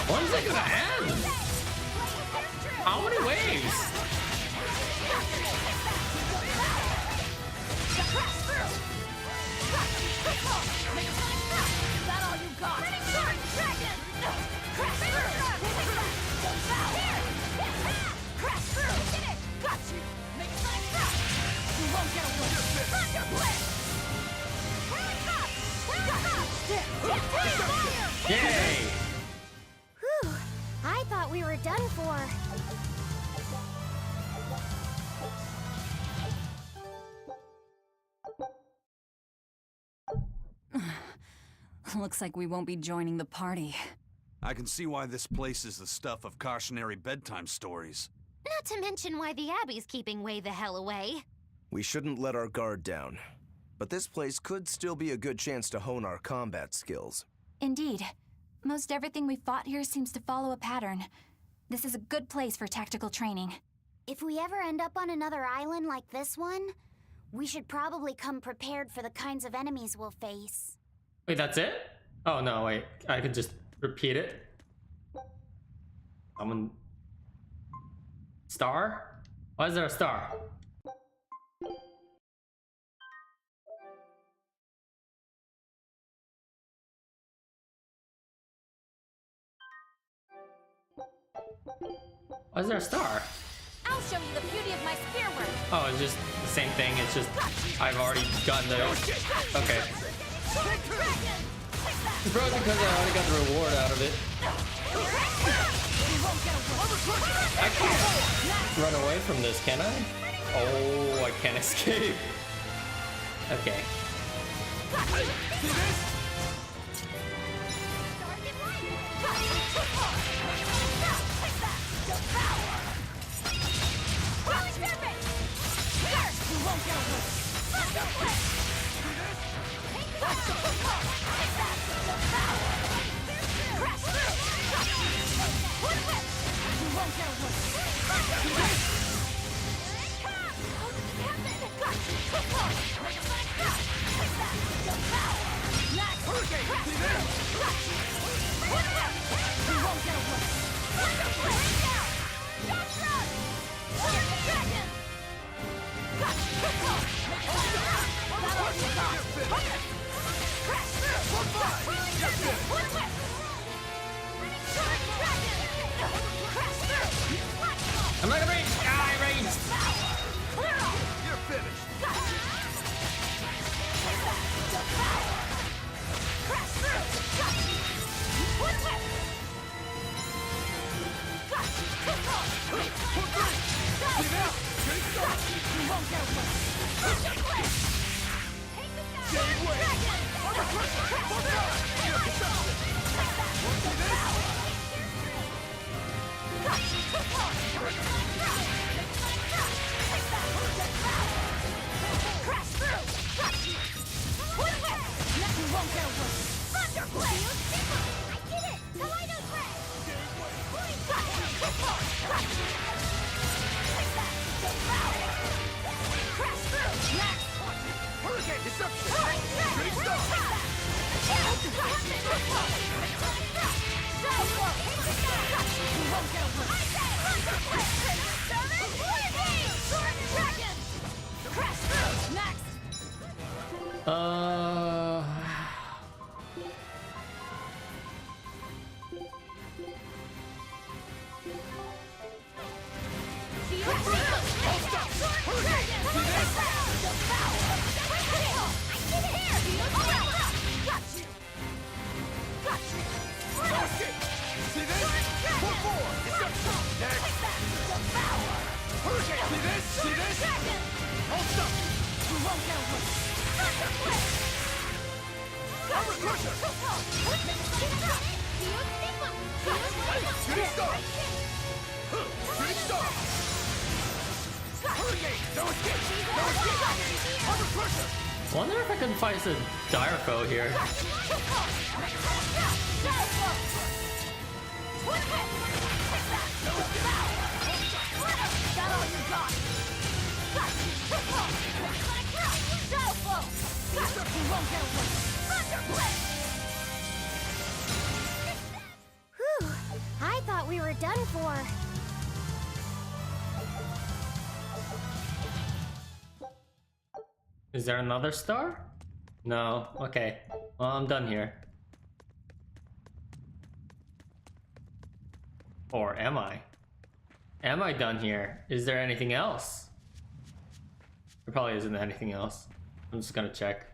When's it gonna end? How many waves? Yay! Whew. I thought we were done for. Looks like we won't be joining the party. I can see why this place is the stuff of cautionary bedtime stories. Not to mention why the Abbey's keeping way the hell away. We shouldn't let our guard down. But this place could still be a good chance to hone our combat skills. Indeed. Most everything we fought here seems to follow a pattern. This is a good place for tactical training. If we ever end up on another island like this one, we should probably come prepared for the kinds of enemies we'll face. Wait, that's it? Oh no, wait. I could just repeat it. Someone... Star? Why is there a star? Why is there a star? I'll show you the beauty of my spear work. Oh, it's just the same thing. It's just I've already gotten the... Okay. It's probably because I already got the reward out of it. I can't run away from this, can I? Oh, I can't escape. Okay. I'm not gonna range! Ah, I ranged! You're finished. Wonder if I can find some dire foe here. Whew, I thought we were done for. Is there another star? No. Okay. Well, I'm done here. Or am I? Am I done here? Is there anything else? There probably isn't anything else. I'm just gonna check.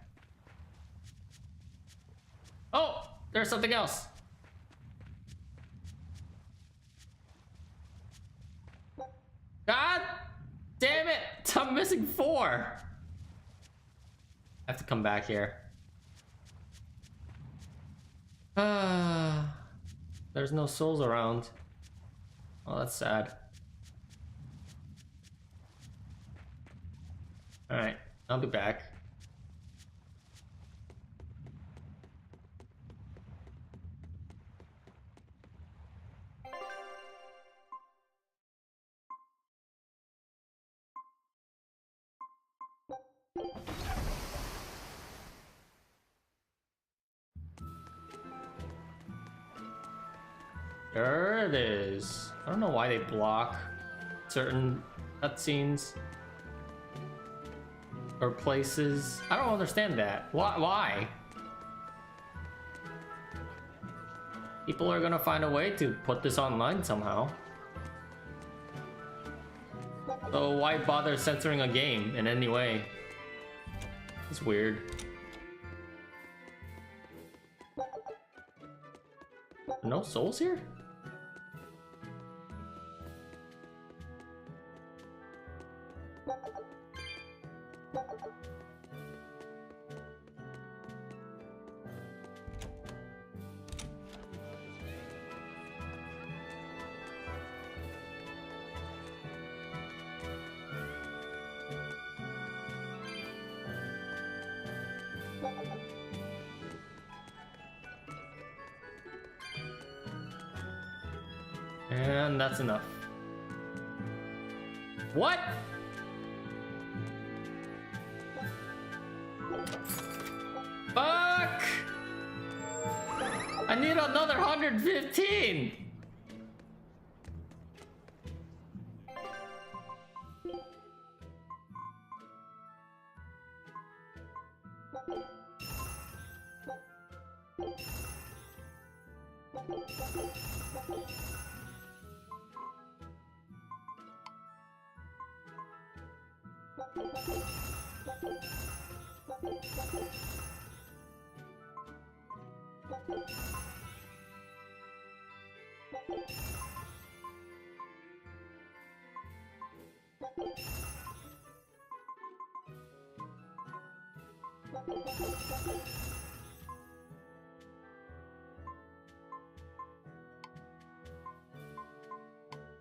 Oh! There's something else! God damn it! I'm missing 4! I have to come back here. There's no souls around. Oh, that's sad. Alright, I'll be back. There it is. I don't know why they block certain cutscenes or places. I don't understand that. Why? People are gonna find a way to put this online somehow. So why bother censoring a game in any way? It's weird. No souls here? And that's enough. What? Fuck! I need another 115!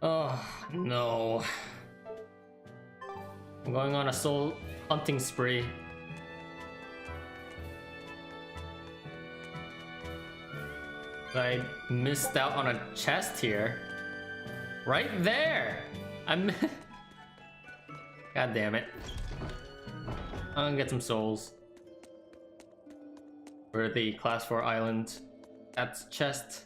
Oh, no. I'm going on a soul hunting spree. I missed out on a chest here. Right there! God damn it. I'm gonna get some souls. For the class 4 island. That's chest.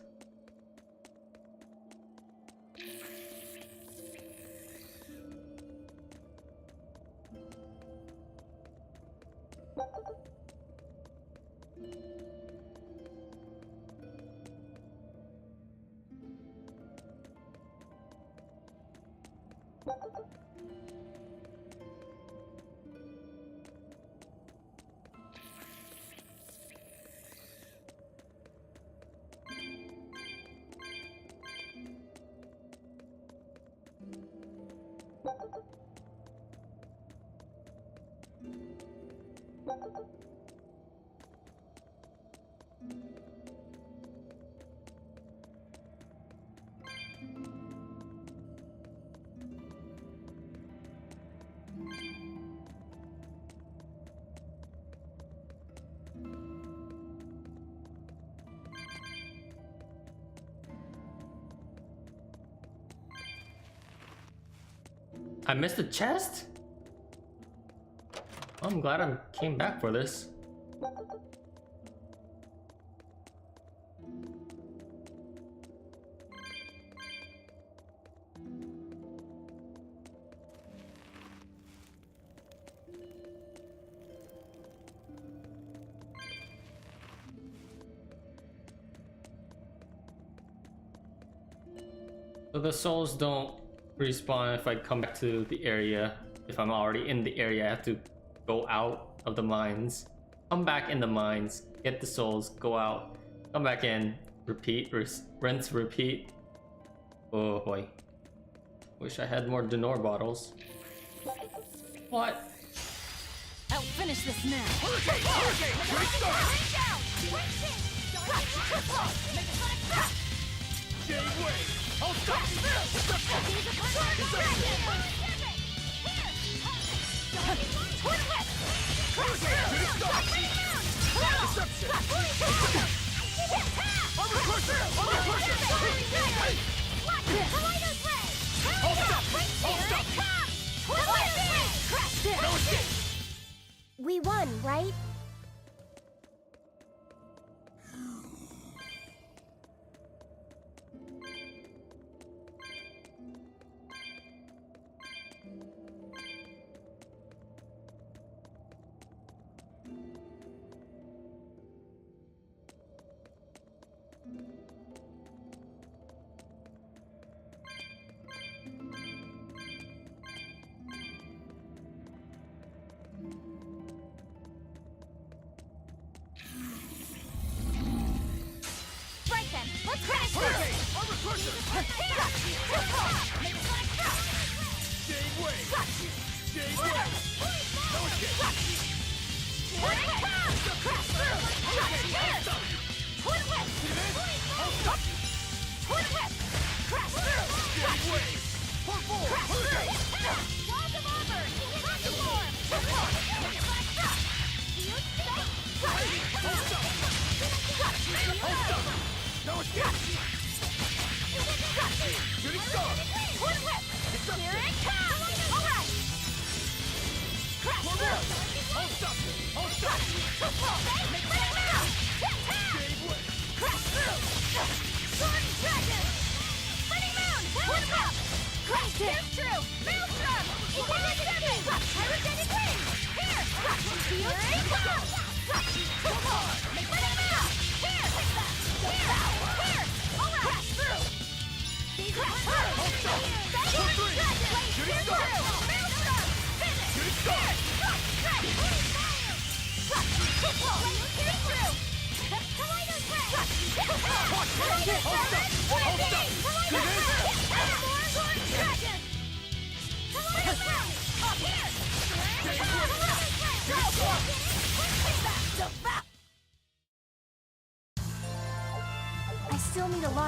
I missed the chest? I'm glad I came back for this. So the souls don't respawn if I come back to the area. If I'm already in the area, I have to go out of the mines, come back in the mines, get the souls, go out, come back in, repeat, rinse, repeat. Oh boy. Wish I had more Denor bottles. What? I'll finish this now. I'll stop you! We won, right?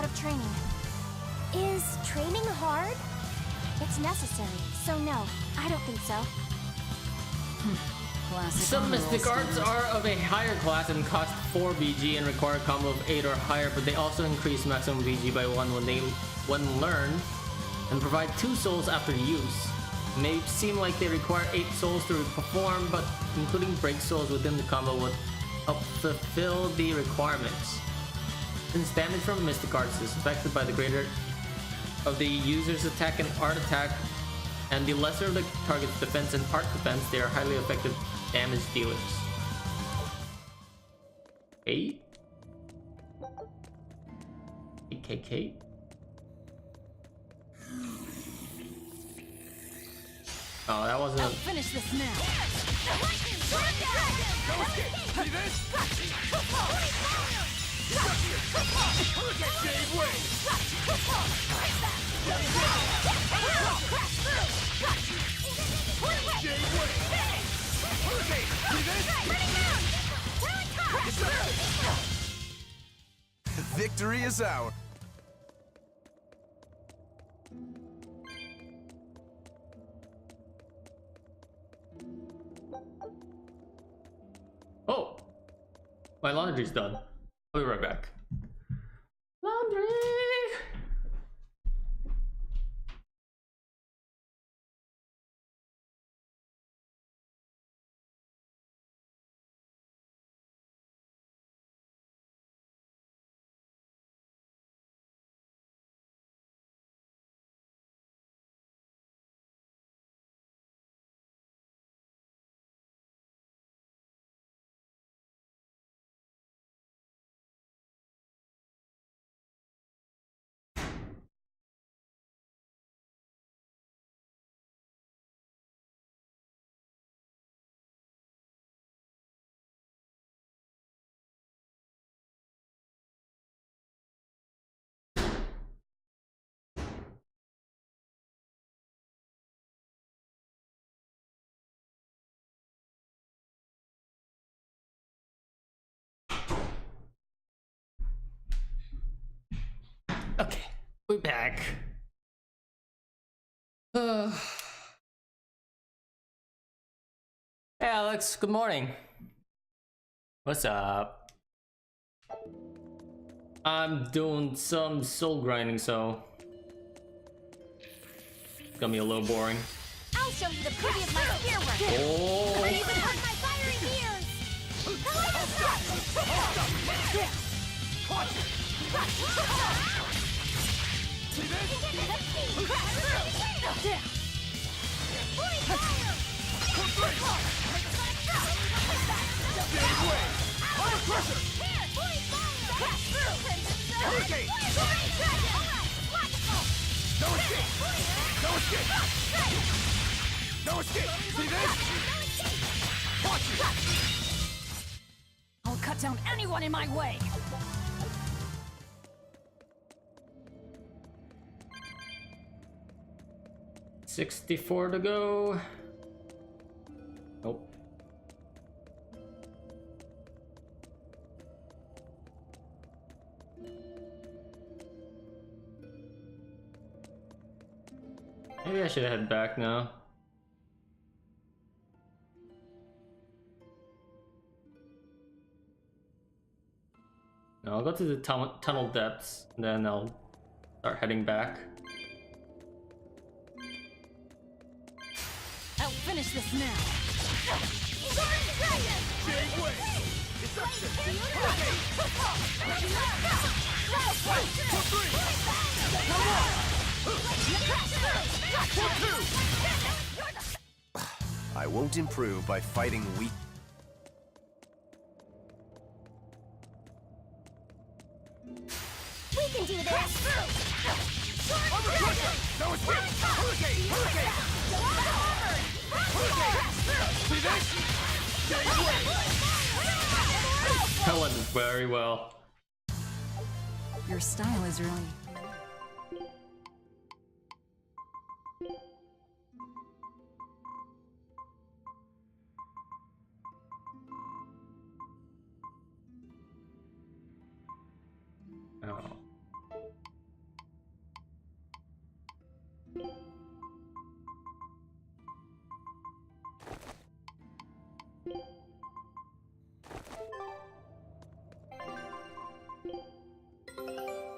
lot of training. Is training hard? It's necessary, so no, I don't think so. Classic Some honor roll mystic arts standard. are of a higher class and cost 4 VG and require a combo of 8 or higher, but they also increase maximum VG by 1 when learned and provide 2 souls after use. It may seem like they require 8 souls to perform, but including break souls within the combo would help fulfill the requirements. Since damage from mystic arts is affected by the greater of the user's attack and art attack, and the lesser of the target's defense and art defense, they are highly effective damage dealers. 8? KK? Oh, that wasn't. Finish this now. Victory is ours. Oh! My laundry's done. I'll be right back. Laundry! Okay, we're back. Hey Alex, good morning. What's up? I'm doing some soul grinding, so it's gonna be a little boring. I'll show you the beauty of my spear work. Oh! Even hurt my fiery ears. No escape! See this? Watch it! I'll cut down anyone in my way. 64 to go. Nope. Maybe I should head back now. No, I'll go to the tunnel depths, and then I'll start heading back. I'll finish this now. I won't improve by fighting weak. We can do this. No escape! Hurricane! Hurricane! See this? That went very well. Your style is really... Oh.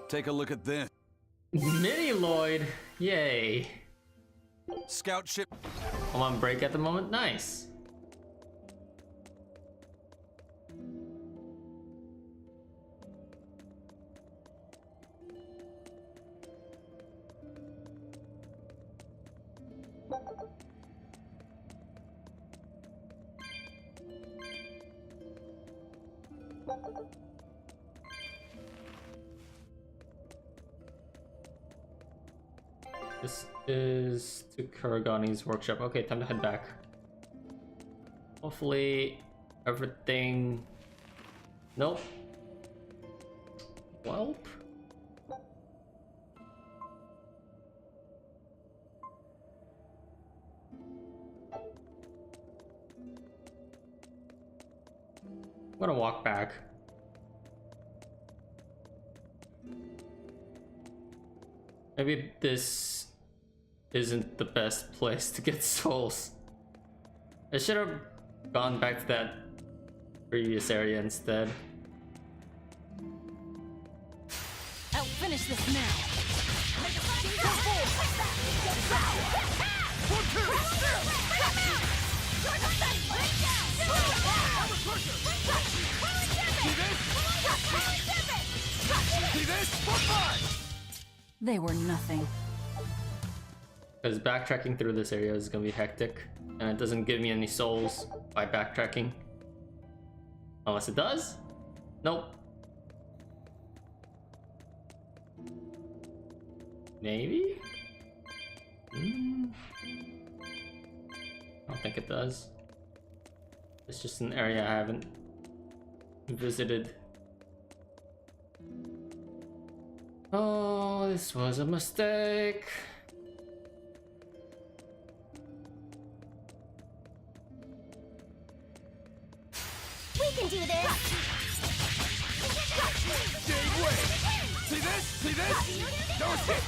Take a look at this. Mini Lloyd, yay. Scout ship. I'm on break at the moment, nice. This is to Karagani's workshop. Okay, time to head back. Hopefully everything... Nope. Welp. I'm gonna walk back. Maybe this isn't the best place to get souls. I should have gone back to that previous area instead. I'll finish this now. They were nothing. Because backtracking through this area is gonna be hectic, and it doesn't give me any souls by backtracking. Unless it does? Nope. Maybe? I don't think it does. It's just an area I haven't visited. Oh, this was a mistake. We can do this! See this? See this? Don't hit!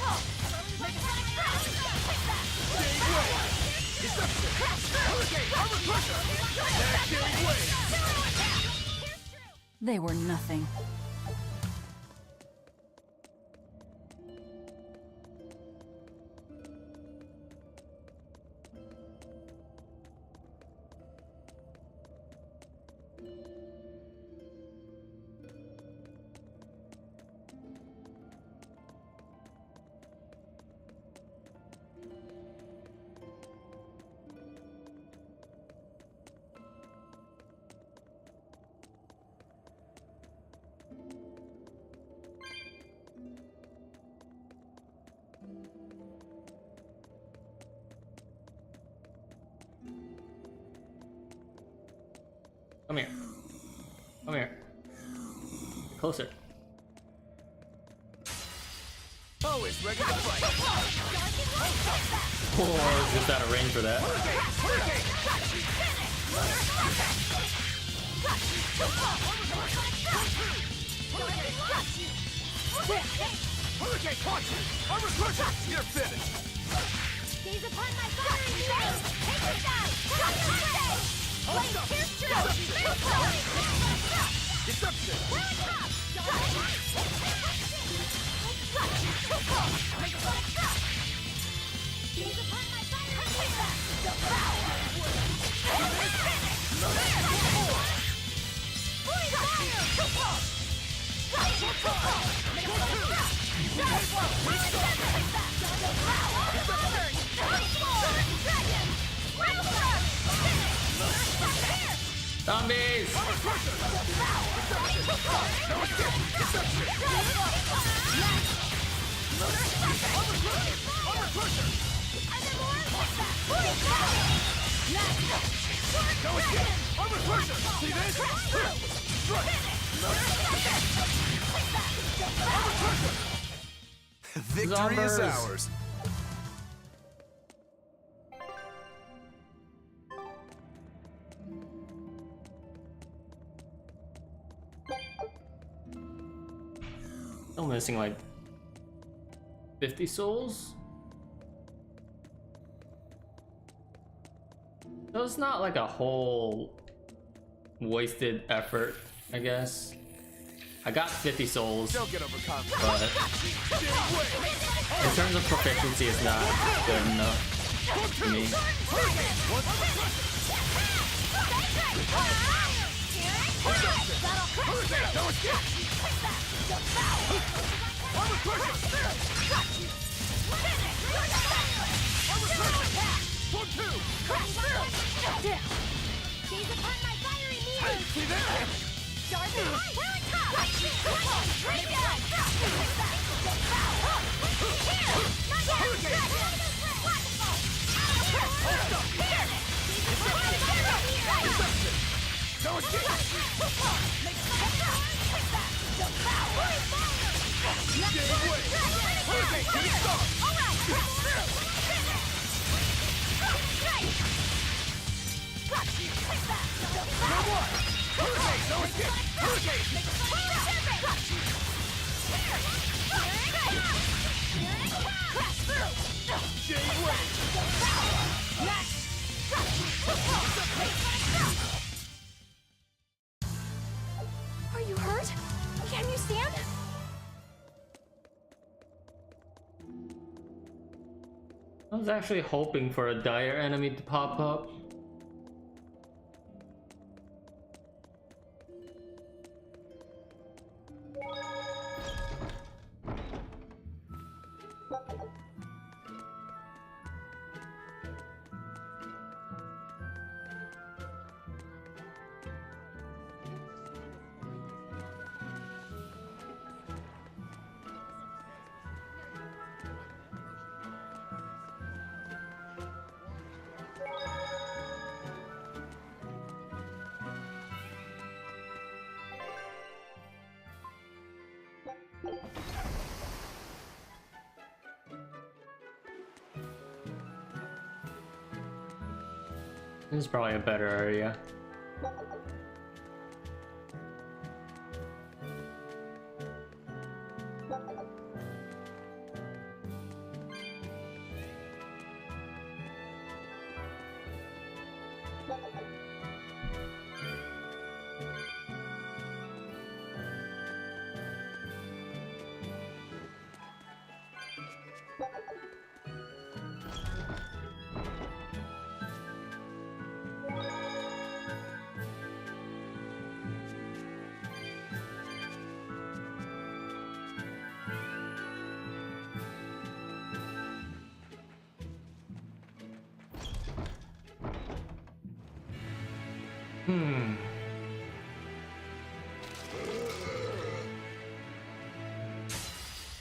They were nothing. Come here. Come here. Closer. Always ready to fight. Oh, just out of range for that. You're finished. Gaze upon my fiery blade! Take the shot! Blade pierce through! Deception. Gaze upon my fiery Zombies! See this? Victory is Zombers. ours. Still missing like 50 souls? So it's not like a whole wasted effort, I guess. I got 50 souls, but in terms of proficiency, it's not good enough for me. Gaze upon my fiery mirror! Dark and light! Here it comes! Bring it on! Here! Not yet! Here! Gaze upon my fiery mirror! Don't escape! Give way! Okay, get it started! Alright! No more! Hurricane! No escape! Hurricane! Jade Wave! Are you hurt? Can you stand? I was actually hoping for a dire enemy to pop up. This is probably a better area.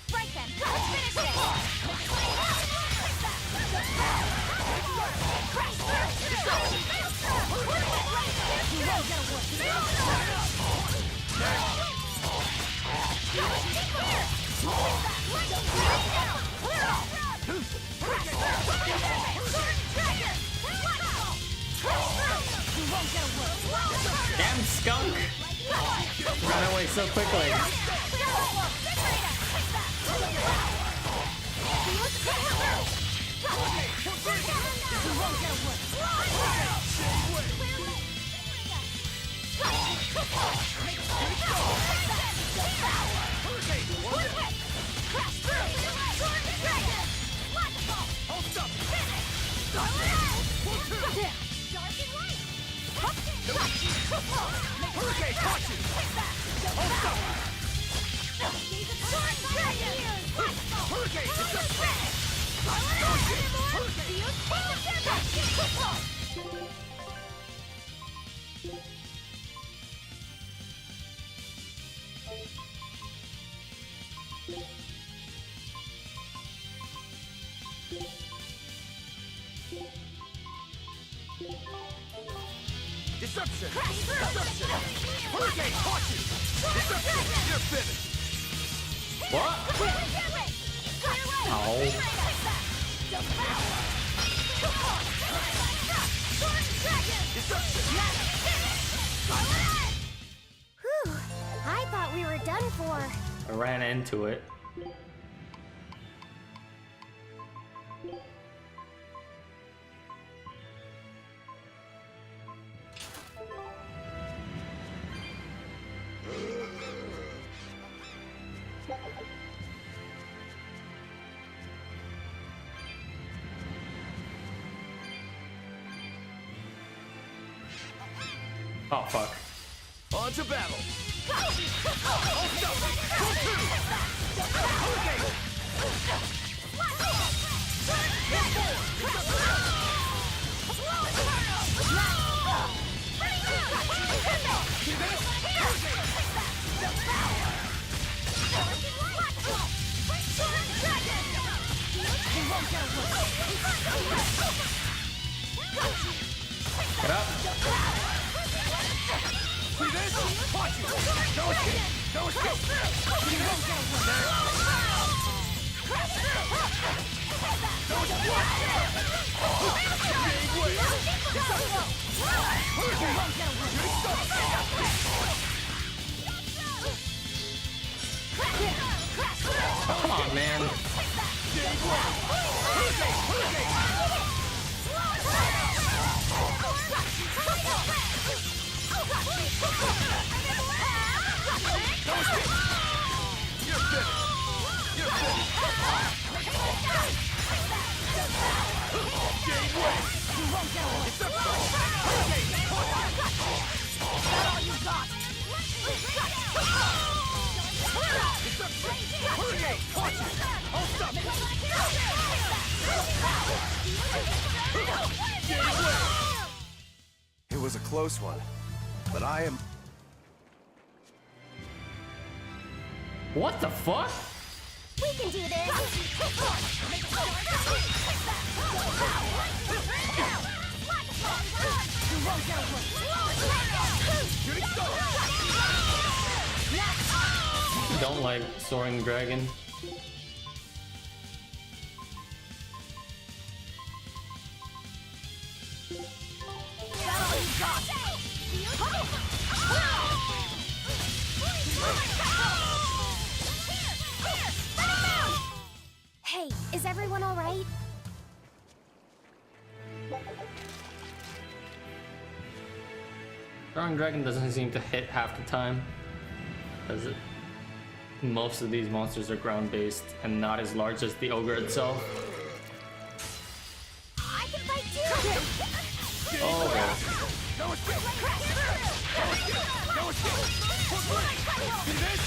Break them! Let's finish this! Damn skunk! Ran away so quickly. Deception! Deception! Hurricane, caught you! Deception! You're finished! What? Ow. Whew! I thought we were done for. I ran into it. Oh fuck. On to battle. Get up. See this? Watch it. No escape. No escape. See this? No escape. Come on, man. It was a close one, but I am... What the fuck? We can do this! Don't like soaring dragon. Hey, is everyone all right? Soaring dragon doesn't seem to hit half the time. Does it? Most of these monsters are ground-based and not as large as the ogre itself. I can fight too! Oh, okay. No escape. No escape. See this?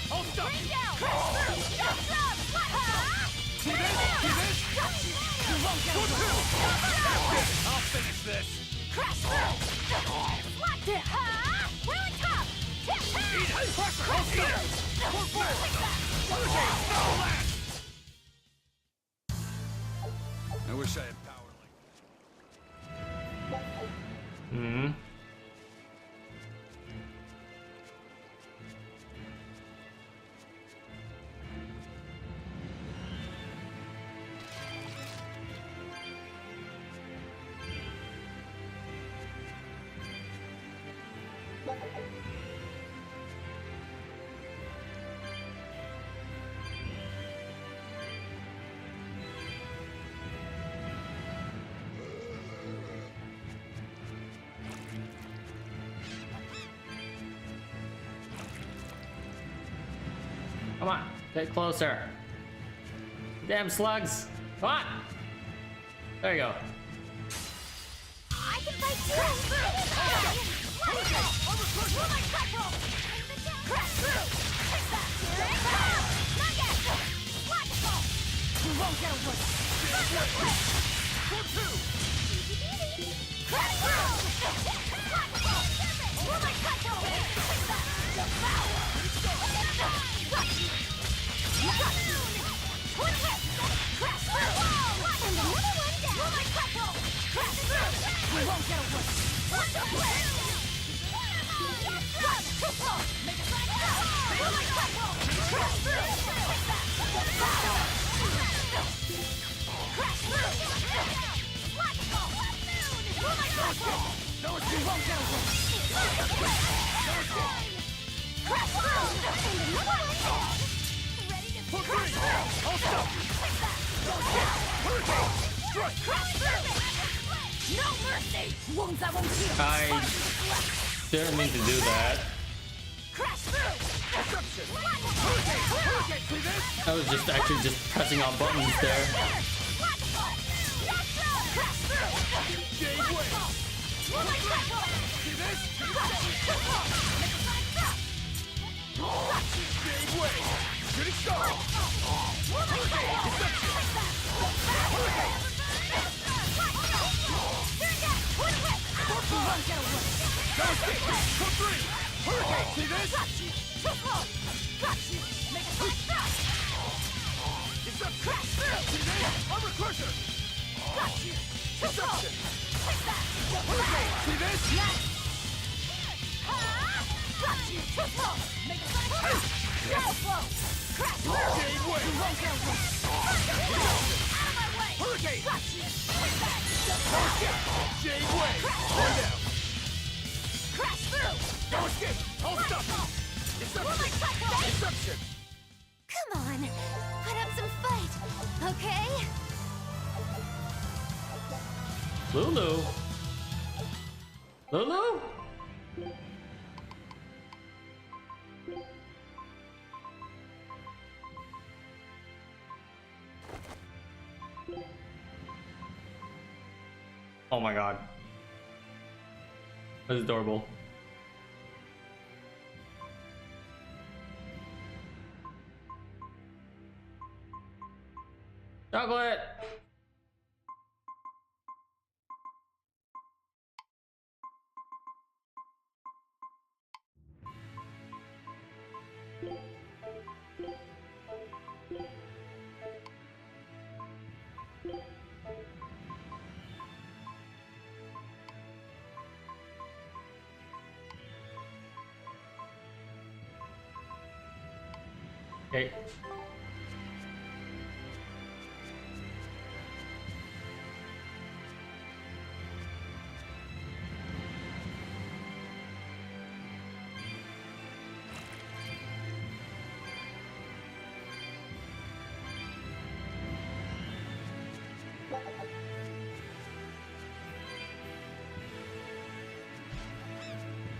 I'll stop you. See this? I'll finish this. I wish I had power like Hmm. Come on, get closer. Damn slugs. Come on. There you go. I can fight too! I didn't mean to do that. I was just actually just pressing on buttons there. Come on, put up some fight, okay? Lulu? Lulu? Oh my god. That's adorable. Chocolate! Okay.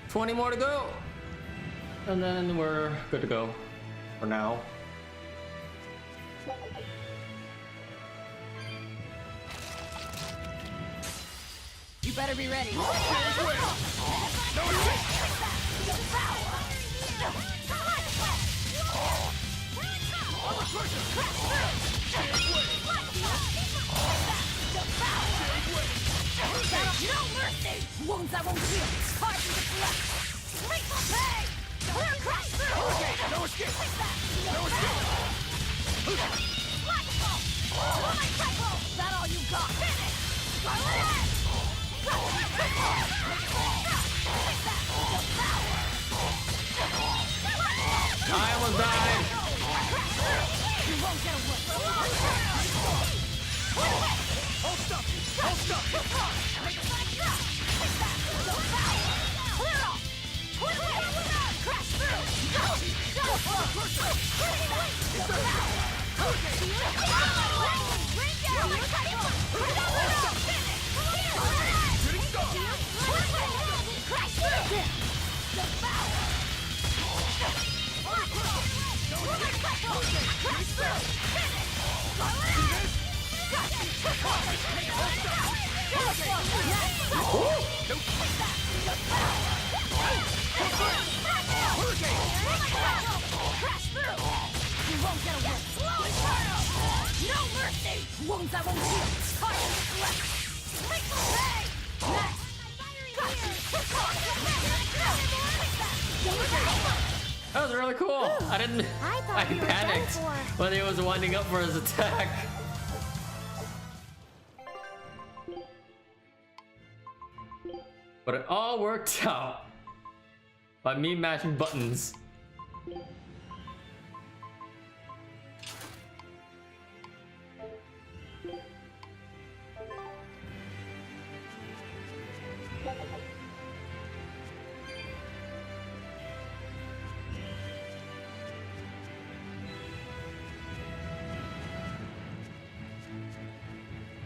$20 more to go, and then we're good to go for now. You better be ready. No mercy! Wounds I won't heal! Hard to deflect! Grateful pay! Crash through! No escape! No escape! Is that all you got? Finish! I almost died! You won't get away! Hold stuff! Hold stuff! Clear off! Crash through! Wounds I won't heal! Hard to deflect! Grateful pay! Next! That was really cool. I didn't. I thought we were done panicked for. when he was winding up for his attack. But it all worked out by me mashing buttons.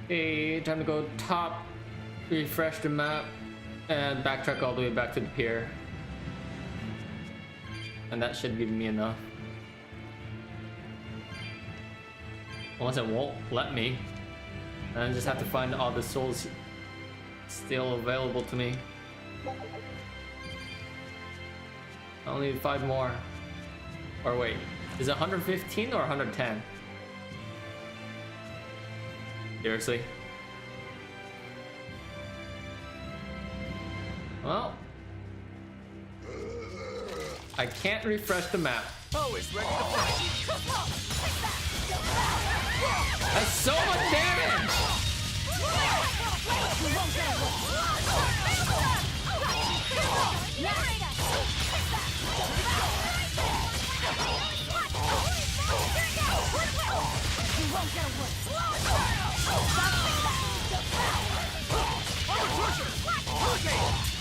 Okay, time to go top, refresh the map, and backtrack all the way back to the pier. And that should give me enough. Unless it won't let me. And I just have to find all the souls still available to me. I only need 5 more. Or wait, is it 115 or 110? Seriously? Well, I can't refresh the map. Oh, it's ready to fight. That's so much damage!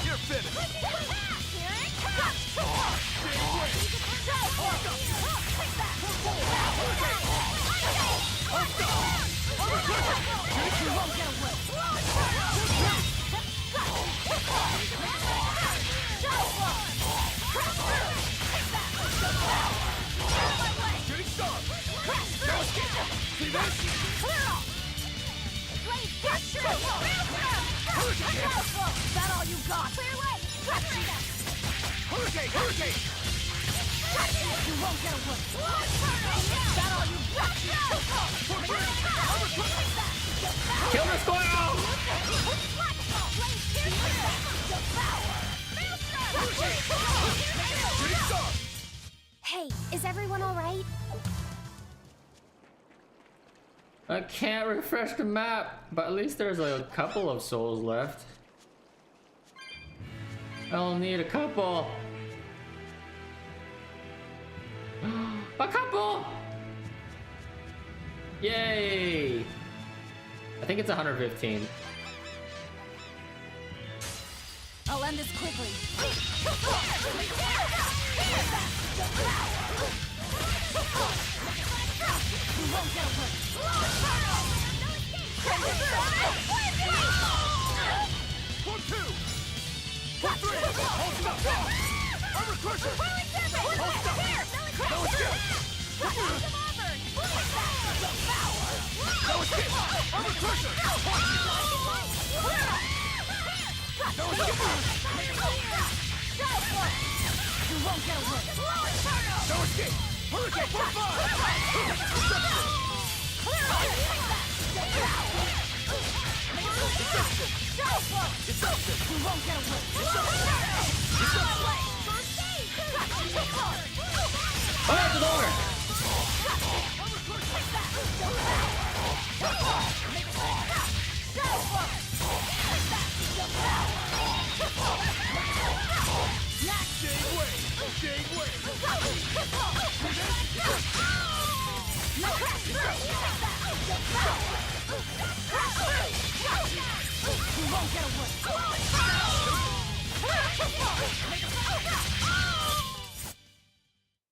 You're finished. That all you got? Clear way! Hurricane! Hurricane! You won't get away! That all you got? Kill the squirrel! Hey, is everyone alright? I can't refresh the map, but at least there's like a couple of souls left. I'll need a couple. A couple! Yay! I think it's 115. I'll end this quickly. Oh, it's over!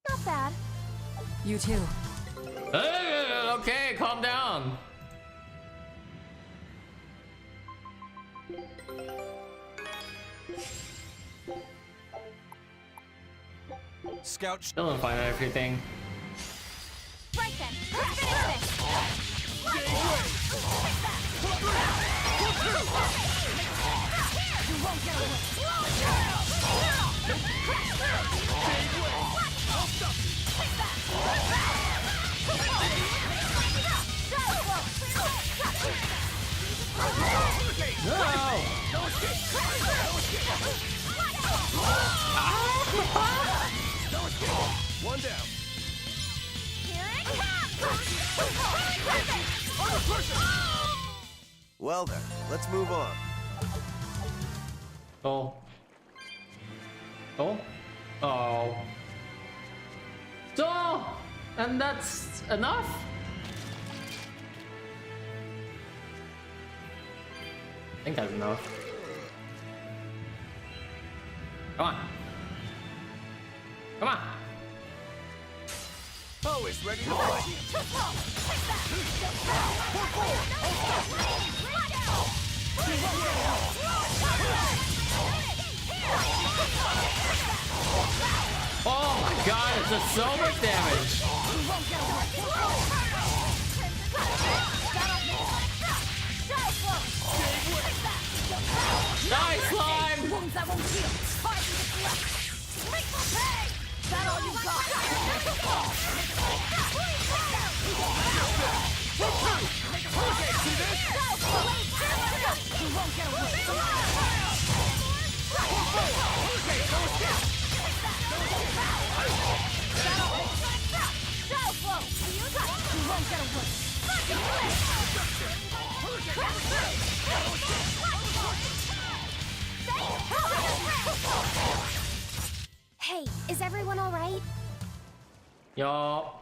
Not bad. You too. Okay, calm down. Scout. Still don't find everything. Right then, let's finish this! You won't get away! No! Well then, let's move on. Oh. Oh. Oh. So, and that's enough? I think that's enough. Come on. Come on. Always ready to fight. Oh my god, it's just so much damage. Nice slime! Hey, is everyone all right? Yo.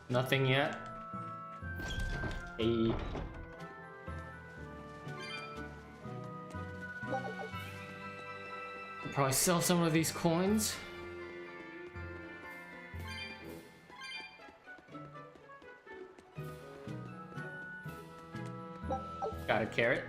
Nothing yet. Hey. I'll probably sell some of these coins. Got a carrot.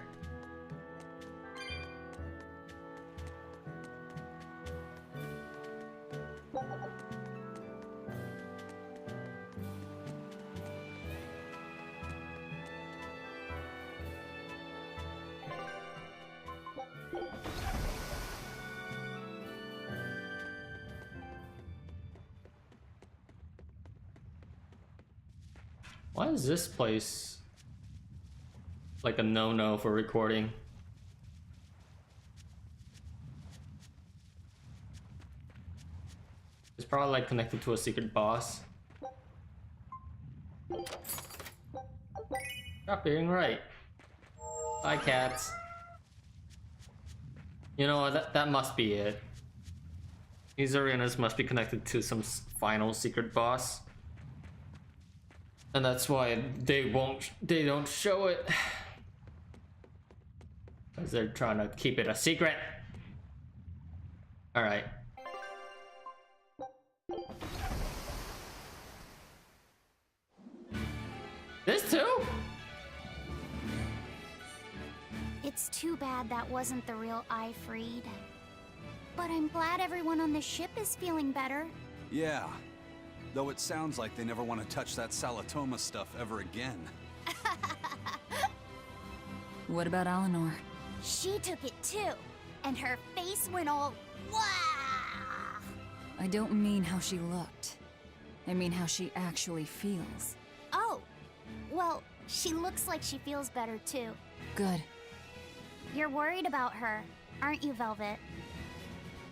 Why is this place like a no-no for recording? It's probably like connected to a secret boss. Stop being right. Bye, cats. You know what? That must be it. These arenas must be connected to some final secret boss. And that's why they don't show it. Because they're trying to keep it a secret. Alright. This too? It's too bad that wasn't the real I freed. But I'm glad everyone on the ship is feeling better. Yeah. Though it sounds like they never want to touch that Salatoma stuff ever again. What about Eleanor? She took it too, and her face went all wah! I don't mean how she looked. I mean how she actually feels. Oh, well, she looks like she feels better too. Good. You're worried about her, aren't you, Velvet?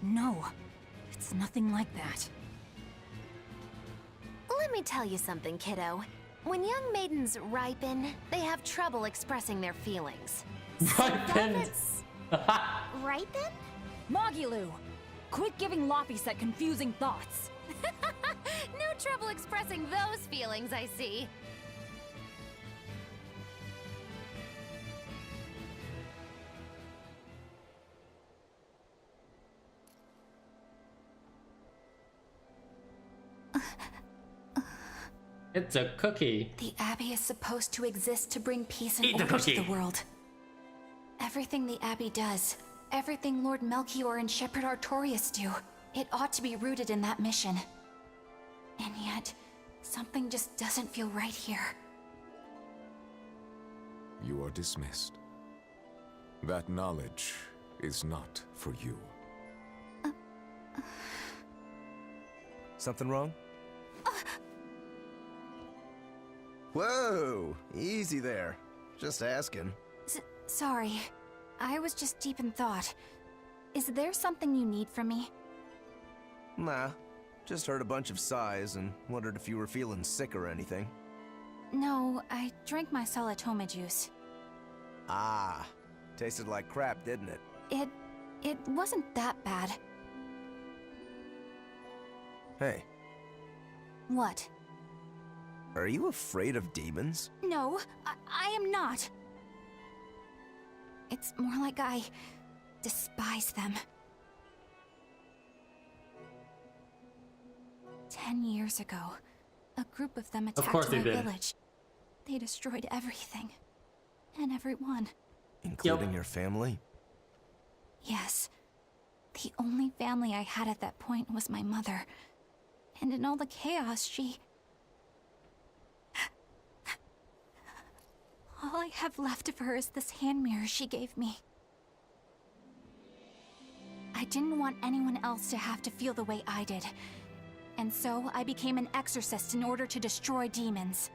No, it's nothing like that. Let me tell you something, kiddo. When young maidens ripen, they have trouble expressing their feelings. Ripen? Right then? Magilu! Quit giving Laphicet confusing thoughts! No trouble expressing those feelings, I see. It's a cookie. The Abbey is supposed to exist to bring peace and Eat the order to cookie. the world. Everything the Abbey does, everything Lord Melchior and Shepherd Artorias do, it ought to be rooted in that mission. And yet, something just doesn't feel right here. You are dismissed. That knowledge is not for you. Something wrong? Whoa! Easy there. Just asking. Sorry. I was just deep in thought. Is there something you need from me? Nah. Just heard a bunch of sighs and wondered if you were feeling sick or anything. No, I drank my Salatoma juice. Ah. Tasted like crap, didn't it? It wasn't that bad. Hey, What? are you afraid of demons? No, I am not. It's more like I despise them. 10 years ago, a group of them attacked course my they did. village. They destroyed everything. And everyone. Including your family? Yes. The only family I had at that point was my mother. And in all the chaos, she... All I have left of her is this hand mirror she gave me. I didn't want anyone else to have to feel the way I did. And so I became an exorcist in order to destroy demons.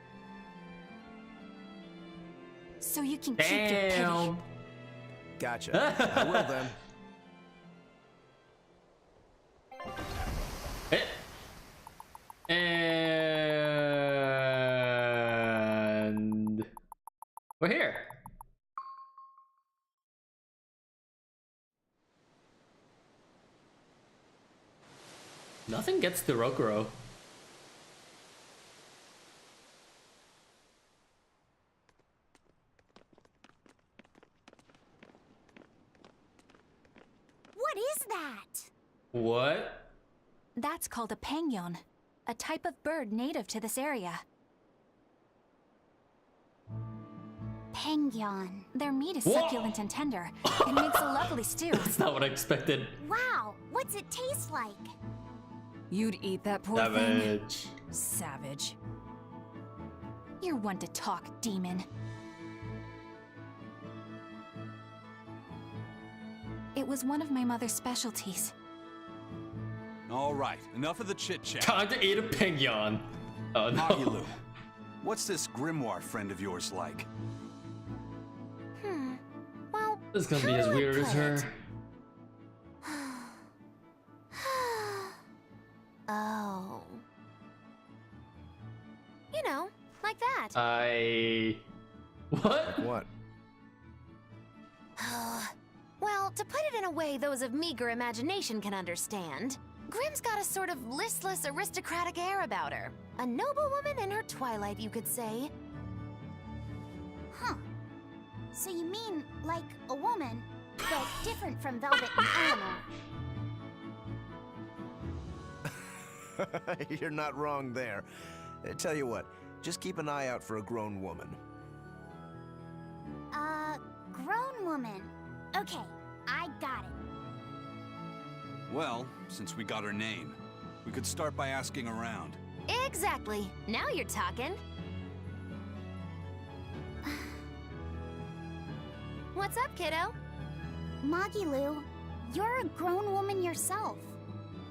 So you can keep your pity. Damn. Gotcha. I will then. And we're here. Nothing gets to Rokuro. What is that? What? That's called a Pengyon, a type of bird native to this area. Pengyons. Their meat is Whoa. succulent and tender. It makes a lovely stew. That's not what I expected. Wow, what's it taste like? You'd eat that poor thing? Savage. Savage. You're one to talk, demon. It was one of my mother's specialties. All right, enough of the chit-chat. Time to eat a Pengyon. Oh no. Magilu, what's this grimoire friend of yours like? Well, This is gonna be how as do I weird as put her. it? Oh. You know, like that. What? What? Well, to put it in a way those of meager imagination can understand, Grimm's got a sort of listless, aristocratic air about her. A noble woman in her twilight, you could say. Huh. So you mean like a woman, but different from Velvet and Eleanor. You're not wrong there. Tell you what, just keep an eye out for a grown woman. Grown woman. Okay, I got it. Well, since we got her name, we could start by asking around. Exactly. Now you're talking. What's up, kiddo? Magilu, you're a grown woman yourself.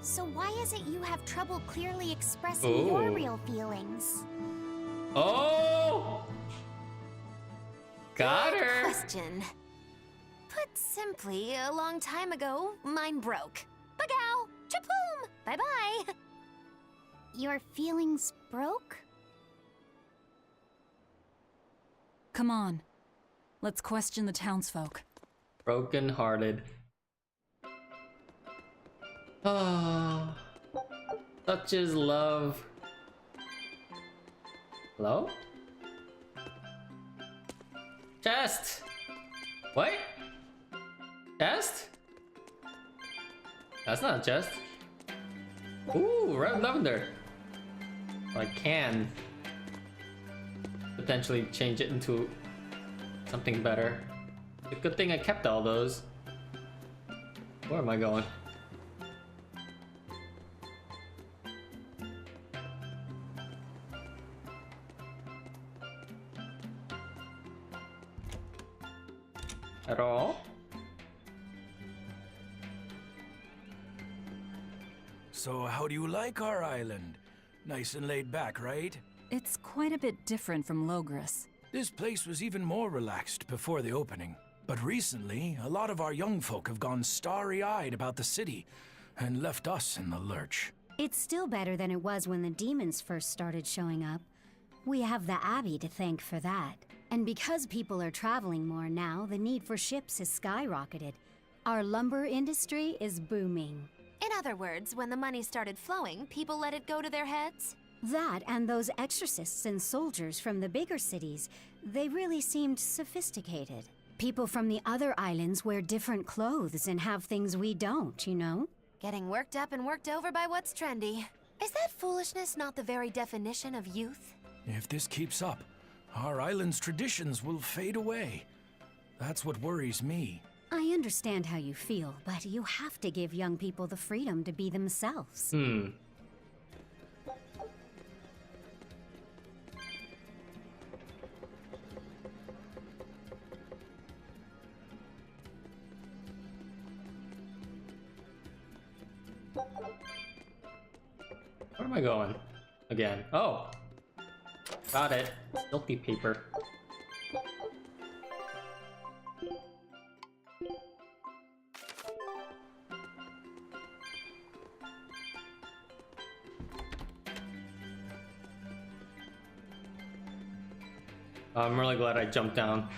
So why is it you have trouble clearly expressing your Oh. real feelings? Oh! Got Good her. question. Put simply, a long time ago, mine broke. Bagow! Chapoom! Bye-bye! Your feelings broke? Come on. Let's question the townsfolk. Broken hearted. Ah, such is love. Hello? Chest! Wait! Chest? That's not a chest. Ooh, red lavender. I can. potentially change it into something better. A good thing I kept all those. Where am I going? At all? So how do you like our island? Nice and laid back, right? It's quite a bit different from Logris. This place was even more relaxed before the opening. But recently, a lot of our young folk have gone starry-eyed about the city and left us in the lurch. It's still better than it was when the demons first started showing up. We have the Abbey to thank for that. And because people are traveling more now, the need for ships has skyrocketed. Our lumber industry is booming. In other words, when the money started flowing, people let it go to their heads? That and those exorcists and soldiers from the bigger cities, they really seemed sophisticated. People from the other islands wear different clothes and have things we don't, you know? Getting worked up and worked over by what's trendy. Is that foolishness not the very definition of youth? If this keeps up, our island's traditions will fade away. That's what worries me. I understand how you feel, but you have to give young people the freedom to be themselves. Where am I going? Again. Oh! Got it. Silky paper. I'm really glad I jumped down.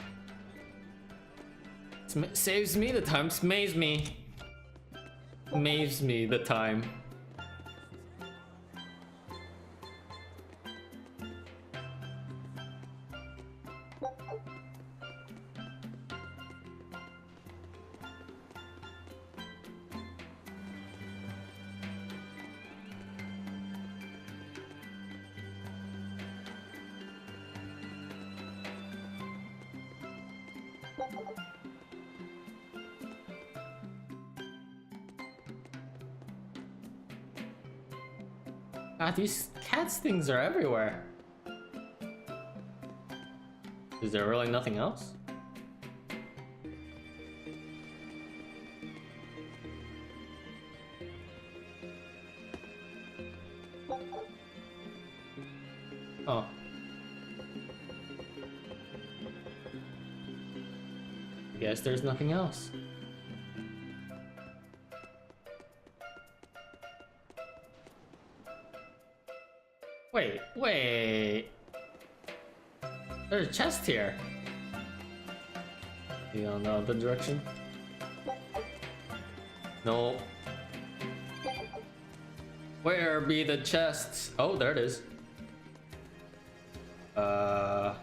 Saves me the time. Smaves me. Maves me the time. God, these cats things are everywhere. Is there really nothing else? Oh. I guess there's nothing else. Wait. There's a chest here. You don't know the direction? No. Where be the chests? Oh, there it is. On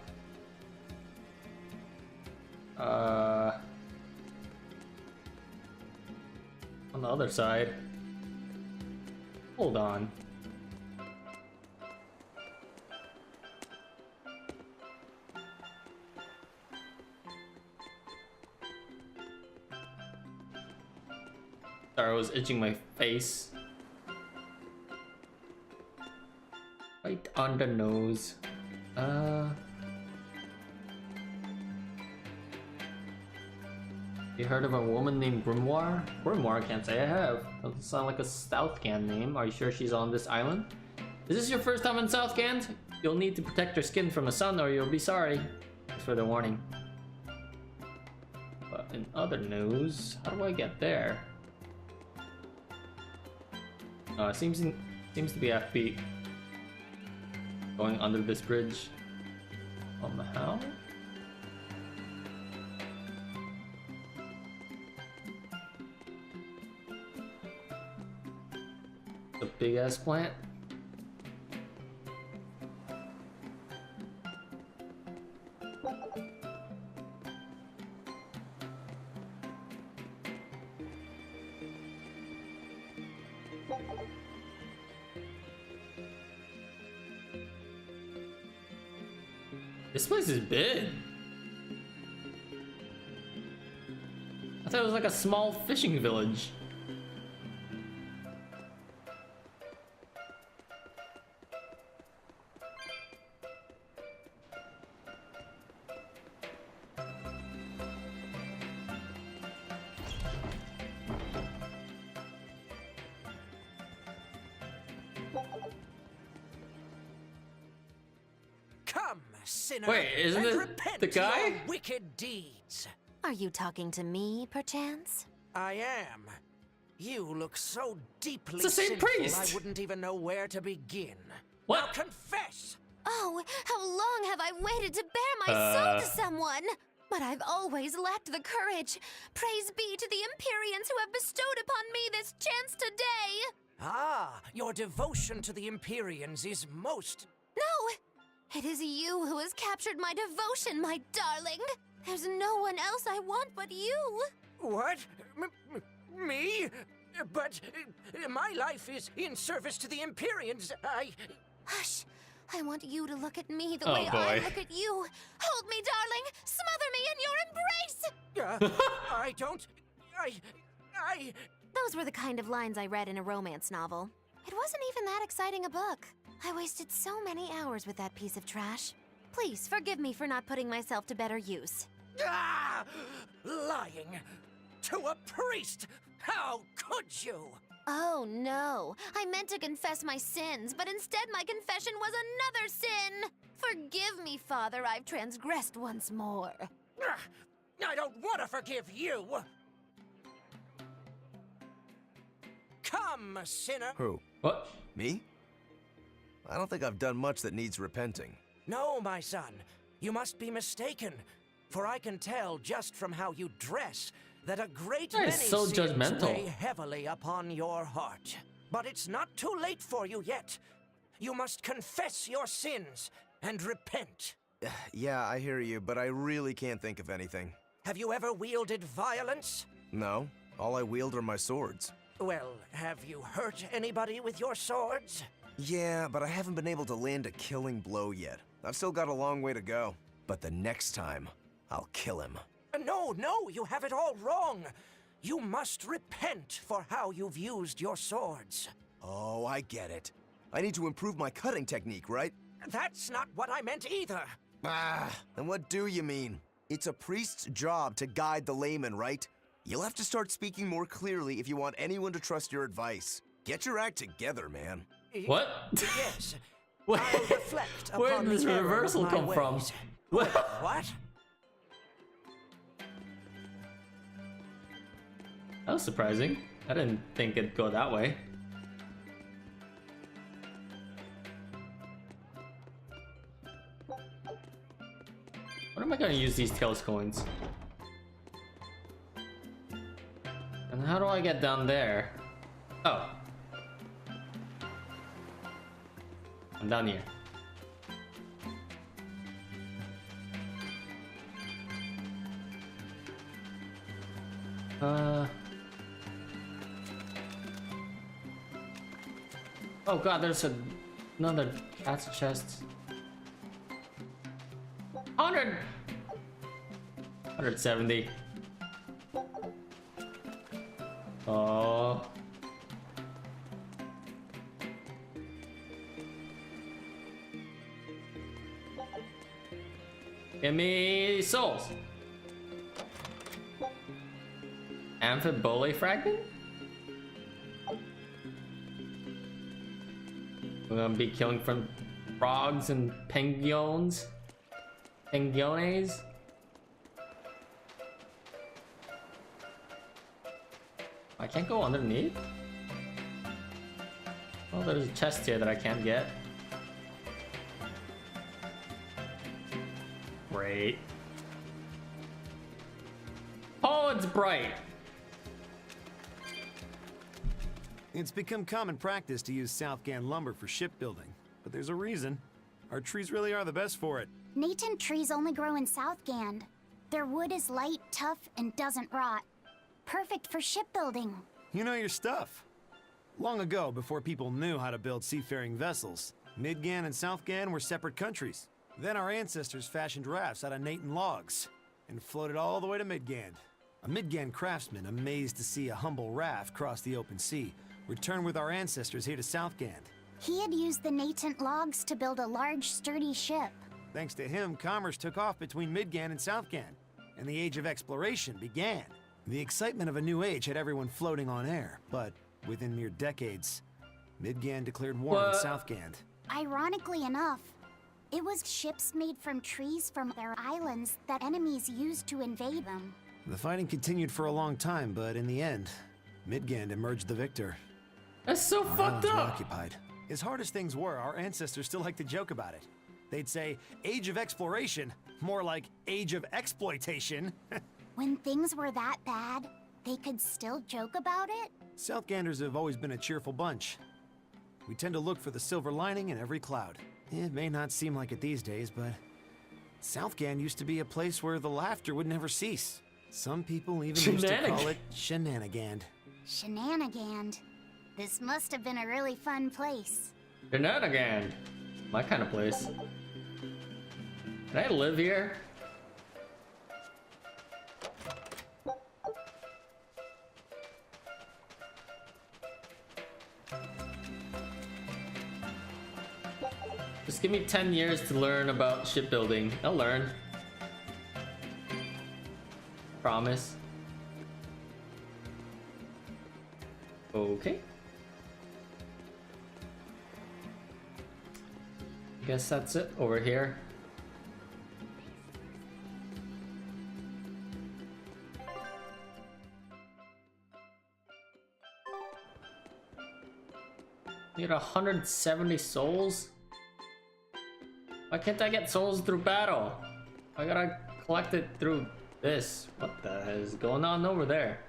the other side. Hold on. Sorry, I was itching my face. Right on the nose. You heard of a woman named Grimoire? Grimoire, I can't say I have. Doesn't sound like a Southgand name. Are you sure she's on this island? Is this your first time in Southgand? You'll need to protect your skin from the sun or you'll be sorry. Thanks for the warning. But in other news, how do I get there? It seems to be FB. Going under this bridge. How? The big ass plant. This place is big. I thought it was like a small fishing village. Come, sinner, Wait, isn't and it repent the guy? your wicked deeds. Are you talking to me, perchance? I am. You look so deeply It's the same sinful, priest. I wouldn't even know where to begin. What? Now confess! Oh, how long have I waited to bare my soul to someone? But I've always lacked the courage. Praise be to the Empyreans who have bestowed upon me this chance today. Ah, your devotion to the Empyreans is most... No! It is you who has captured my devotion, my darling. There's no one else I want but you. What? Me? But my life is in service to the Empyreans. Hush. I want you to look at me the Oh, way I boy. look at you. Hold me, darling. Smother me in your embrace. I don't... I... Those were the kind of lines I read in a romance novel. It wasn't even that exciting a book. I wasted so many hours with that piece of trash. Please forgive me for not putting myself to better use. Ah! Lying! To a priest! How could you? Oh no, I meant to confess my sins, but instead my confession was another sin. Forgive me, Father, I've transgressed once more. I don't want to forgive you! Come, sinner! Who? What? Me? I don't think I've done much that needs repenting. No, my son, you must be mistaken. For I can tell just from how you dress that a great That many is so sins judgmental. weigh heavily upon your heart. But it's not too late for you yet. You must confess your sins and repent. Yeah, I hear you, but I really can't think of anything. Have you ever wielded violence? No, all I wield are my swords. Well, have you hurt anybody with your swords? Yeah, but I haven't been able to land a killing blow yet. I've still got a long way to go. But the next time, I'll kill him. No, you have it all wrong. You must repent for how you've used your swords. Oh, I get it. I need to improve my cutting technique, right? That's not what I meant either. Ah, then what do you mean? It's a priest's job to guide the layman, right? You'll have to start speaking more clearly if you want anyone to trust your advice. Get your act together, man. What? Yes. Wait, I'll reflect where upon did this the error of reversal my come from? ways. What? What? That was surprising. I didn't think it'd go that way. What am I gonna use these tails coins? And how do I get down there? Oh. I'm down here. Oh god, there's another cat's chest. 170. Oh. Give me souls. Amphibole fragment? We're gonna be killing from frogs and pengyons. Pengyones. I can't go underneath? Oh, there's a chest here that I can't get. Great. Oh, it's bright. It's become common practice to use Southgan lumber for shipbuilding, but there's a reason. Our trees really are the best for it. Natant trees only grow in Southgand. Their wood is light, tough, and doesn't rot. Perfect for shipbuilding. You know your stuff. Long ago, before people knew how to build seafaring vessels, Midgan and Southgan were separate countries. Then our ancestors fashioned rafts out of Nathan logs and floated all the way to Midgand. A Midgand craftsman, amazed to see a humble raft cross the open sea, returned with our ancestors here to Southgand. He had used the natant logs to build a large, sturdy ship. Thanks to him, commerce took off between Midgand and Southgand, and the Age of Exploration began. The excitement of a new age had everyone floating on air, but within mere decades, Midgand declared war on Southgand. Ironically enough, it was ships made from trees from their islands that enemies used to invade them. The fighting continued for a long time, but in the end, Midgand emerged the victor. That's so Our fucked islands were up. occupied. As hard as things were, our ancestors still like to joke about it. They'd say, Age of Exploration, more like Age of Exploitation. When things were that bad, they could still joke about it? Southganders have always been a cheerful bunch. We tend to look for the silver lining in every cloud. It may not seem like it these days, but Southgand used to be a place where the laughter would never cease. Some people even used to call it Shenanigand. Shenanigand. This must have been a really fun place. Shenanigans. My kind of place. Can I live here? Just give me 10 years to learn about shipbuilding. I'll learn. Promise. Okay. Guess that's it over here. Need 170 souls? Why can't I get souls through battle? I gotta collect it through this. What the hell is going on over there?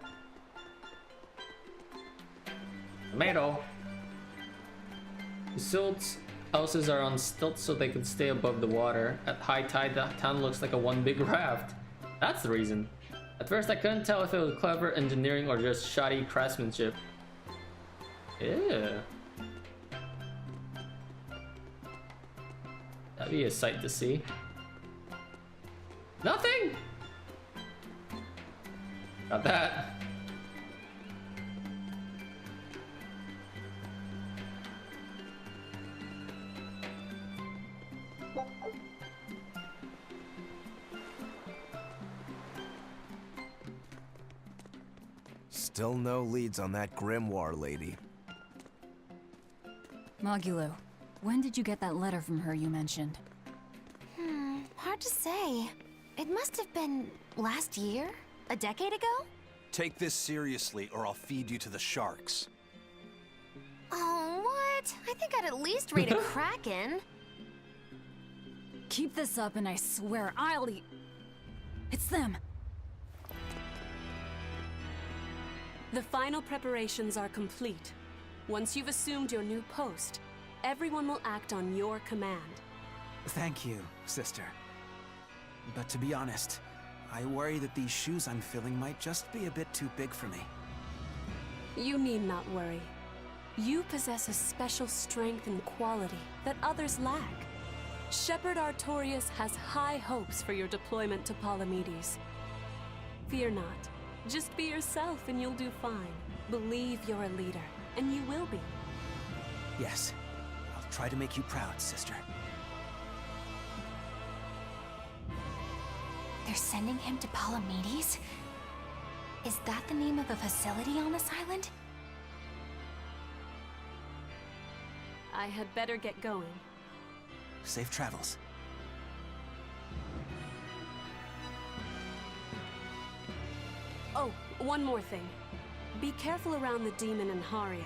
Tomato. The silts houses are on stilts so they can stay above the water. At high tide, the town looks like a one big raft. That's the reason. At first, I couldn't tell if it was clever engineering or just shoddy craftsmanship. Ew. That'd be a sight to see. Nothing! Got that. Still no leads on that grimoire lady. Mogulo, when did you get that letter from her you mentioned? Hard to say. It must have been last year? A decade ago? Take this seriously, or I'll feed you to the sharks. Oh, what? I think I'd at least read a kraken. Keep this up and I swear I'll eat... It's them! The final preparations are complete. Once you've assumed your new post, everyone will act on your command. Thank you, sister. But to be honest, I worry that these shoes I'm filling might just be a bit too big for me. You need not worry. You possess a special strength and quality that others lack. Shepherd Artorius has high hopes for your deployment to Palamedes. Fear not. Just be yourself and you'll do fine. Believe you're a leader, and you will be. Yes, I'll try to make you proud, sister. They're sending him to Palamedes? Is that the name of a facility on this island? I had better get going. Safe travels. Oh, one more thing. Be careful around the demon in Haria.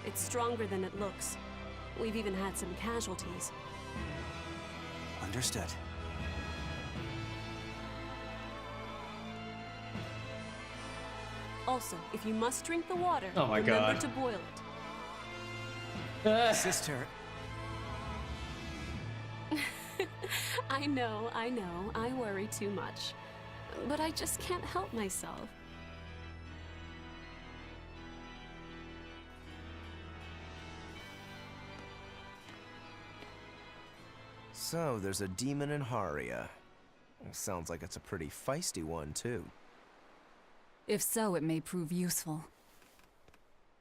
It's stronger than it looks. We've even had some casualties. Understood. Also, if you must drink the water, Oh my remember God. to boil it. Sister. I know, I worry too much. But I just can't help myself. So, there's a demon in Haria. Sounds like it's a pretty feisty one, too. If so, it may prove useful.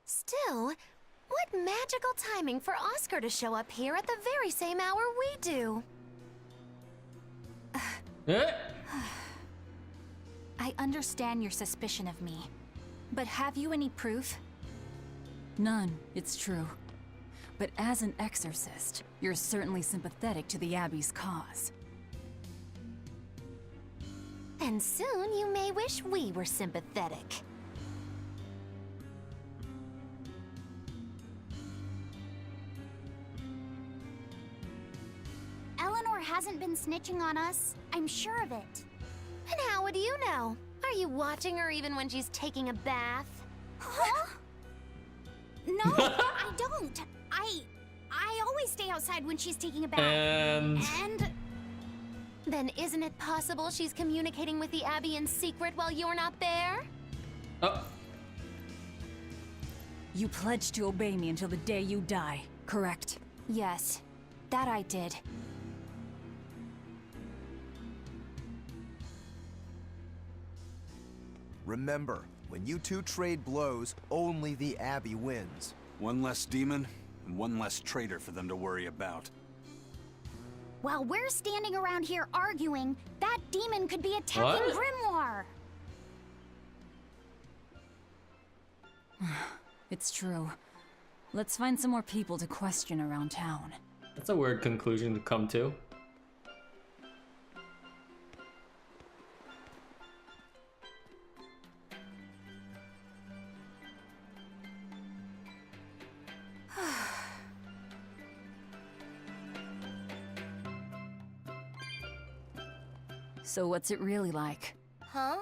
Still, what magical timing for Oscar to show up here at the very same hour we do. I understand your suspicion of me, but have you any proof? None, it's true. But as an exorcist, you're certainly sympathetic to the Abbey's cause. And soon you may wish we were sympathetic. Eleanor hasn't been snitching on us. I'm sure of it. And how would you know? Are you watching her even when she's taking a bath? Huh? No, I don't. I always stay outside when she's taking a bath. And... Then isn't it possible she's communicating with the Abbey in secret while you're not there? Oh. You pledged to obey me until the day you die, correct? Yes, that I did. Remember, when you two trade blows, only the Abbey wins. One less demon, and one less traitor for them to worry about. While we're standing around here arguing, that demon could be attacking What? Grimoire. It's true. Let's find some more people to question around town. That's a weird conclusion to come to. So what's it really like? Huh?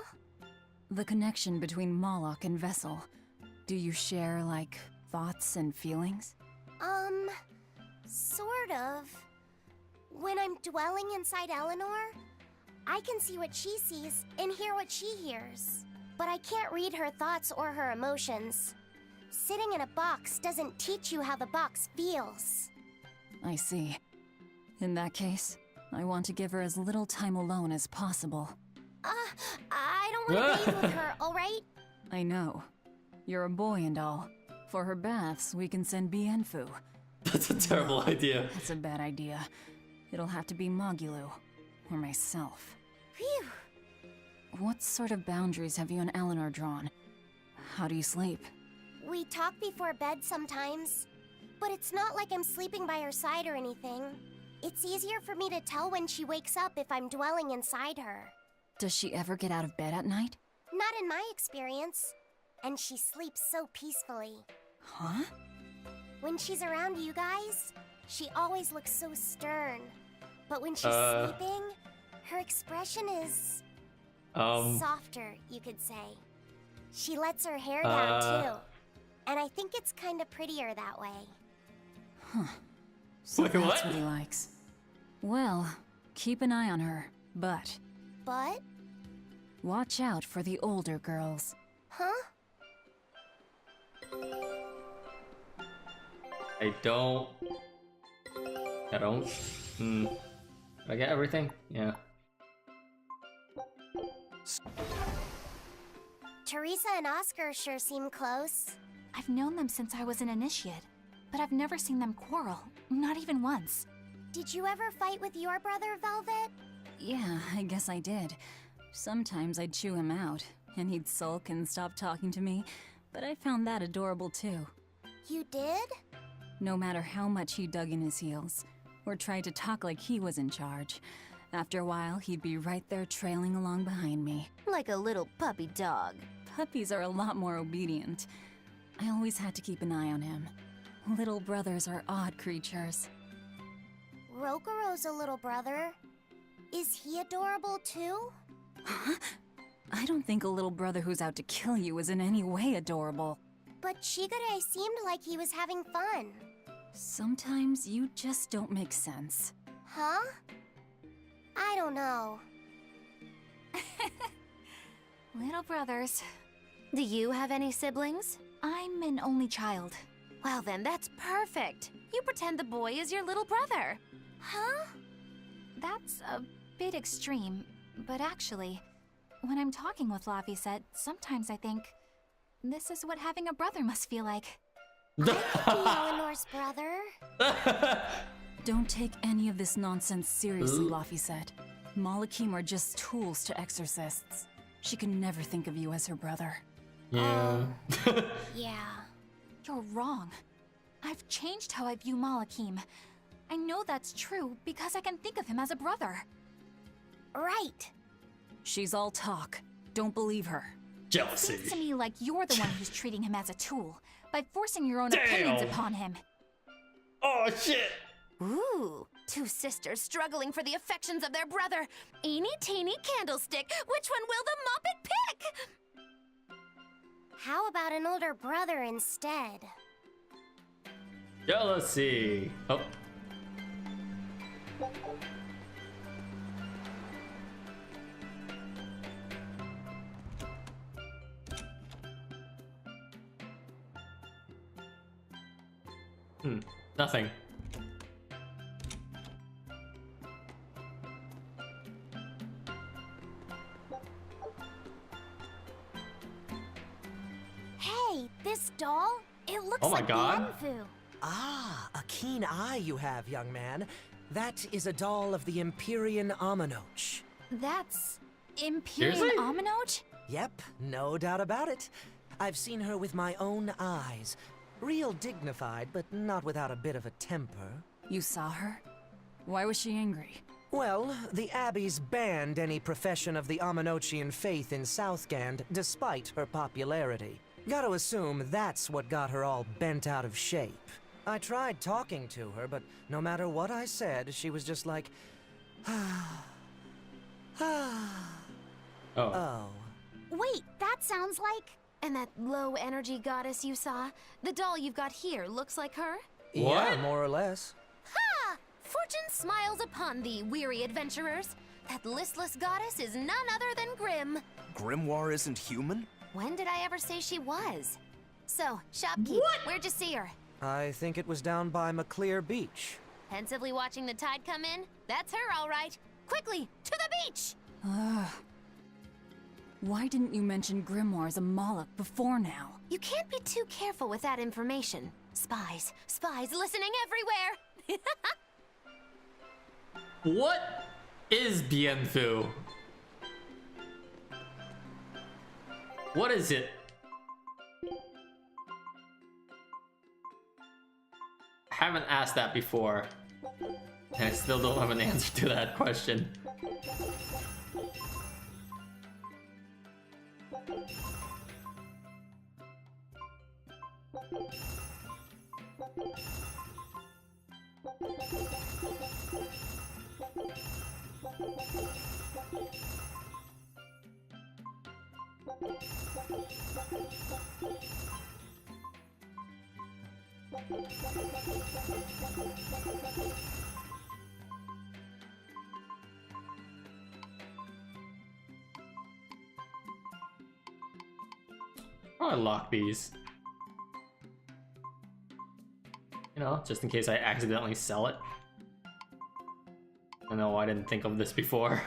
The connection between Moloch and Vessel. Do you share, like, thoughts and feelings? Sort of. When I'm dwelling inside Eleanor, I can see what she sees and hear what she hears. But I can't read her thoughts or her emotions. Sitting in a box doesn't teach you how the box feels. I see. In that case, I want to give her as little time alone as possible. I don't want to bathe with her, alright? I know. You're a boy and all. For her baths, we can send Bienfu. That's a terrible idea. That's a bad idea. It'll have to be Magulu. Or myself. Phew. What sort of boundaries have you and Eleanor drawn? How do you sleep? We talk before bed sometimes. But it's not like I'm sleeping by her side or anything. It's easier for me to tell when she wakes up if I'm dwelling inside her. Does she ever get out of bed at night? Not in my experience. And she sleeps so peacefully. Huh? When she's around you guys, she always looks so stern. But when she's sleeping, her expression is... softer, you could say. She lets her hair down, too. And I think it's kind of prettier that way. Huh. So Wait, that's what? what he likes. Well, keep an eye on her, but... But? Watch out for the older girls. Huh? I don't. Did I get everything? Yeah. Teresa and Oscar sure seem close. I've known them since I was an initiate, but I've never seen them quarrel, not even once. Did you ever fight with your brother, Velvet? Yeah, I guess I did. Sometimes I'd chew him out, and he'd sulk and stop talking to me, but I found that adorable too. You did? No matter how much he dug in his heels, or tried to talk like he was in charge, after a while he'd be right there trailing along behind me. Like a little puppy dog. Puppies are a lot more obedient. I always had to keep an eye on him. Little brothers are odd creatures. Rokuro's a little brother. Is he adorable too? Huh? I don't think a little brother who's out to kill you is in any way adorable. But Shigure seemed like he was having fun. Sometimes you just don't make sense. Huh? I don't know. Little brothers. Do you have any siblings? I'm an only child. Well then, that's perfect. You pretend the boy is your little brother. Huh? That's a bit extreme, but actually, when I'm talking with Laphicet, sometimes I think this is what having a brother must feel like. Eleanor's brother. Don't take any of this nonsense seriously, Laphicet. Malakim are just tools to exorcists. She can never think of you as her brother. Yeah. Yeah. You're wrong. I've changed how I view Malakim. I know that's true because I can think of him as a brother. Right. She's all talk. Don't believe her. Jealousy. Seems to me like you're the one who's treating him as a tool by forcing your own opinions upon him. Oh shit! Ooh, two sisters struggling for the affections of their brother. Eeny teeny candlestick, which one will the Muppet pick? How about an older brother instead? Jealousy. Oh. Nothing. Hey, this doll? It looks Oh my like God. Bienfu. Ah, a keen eye you have, young man. That is a doll of the Empyrean Aminoch. That's Imperial Seriously? Aminoch? Yep, no doubt about it. I've seen her with my own eyes. Real dignified, but not without a bit of a temper. You saw her? Why was she angry? Well, the Abbeys banned any profession of the Aminochian faith in Southgand, despite her popularity. Gotta assume that's what got her all bent out of shape. I tried talking to her, but no matter what I said, she was just like, Oh. Wait, that sounds like... And that low energy goddess you saw, the doll you've got here looks like her? Yeah, more or less. Ha! Fortune smiles upon thee, weary adventurers. That listless goddess is none other than Grim. Grimoire isn't human? When did I ever say she was? So, shopkeep, where'd you see her? I think it was down by McClear Beach. Pensively watching the tide come in? That's her, all right. Quickly, to the beach! Why didn't you mention Grimoire as a Moloch before now? You can't be too careful with that information. Spies, spies listening everywhere! What is Bienfu? What is it? I haven't asked that before. And I still don't have an answer to that question. Probably lock these. You know, just in case I accidentally sell it. I know I didn't think of this before.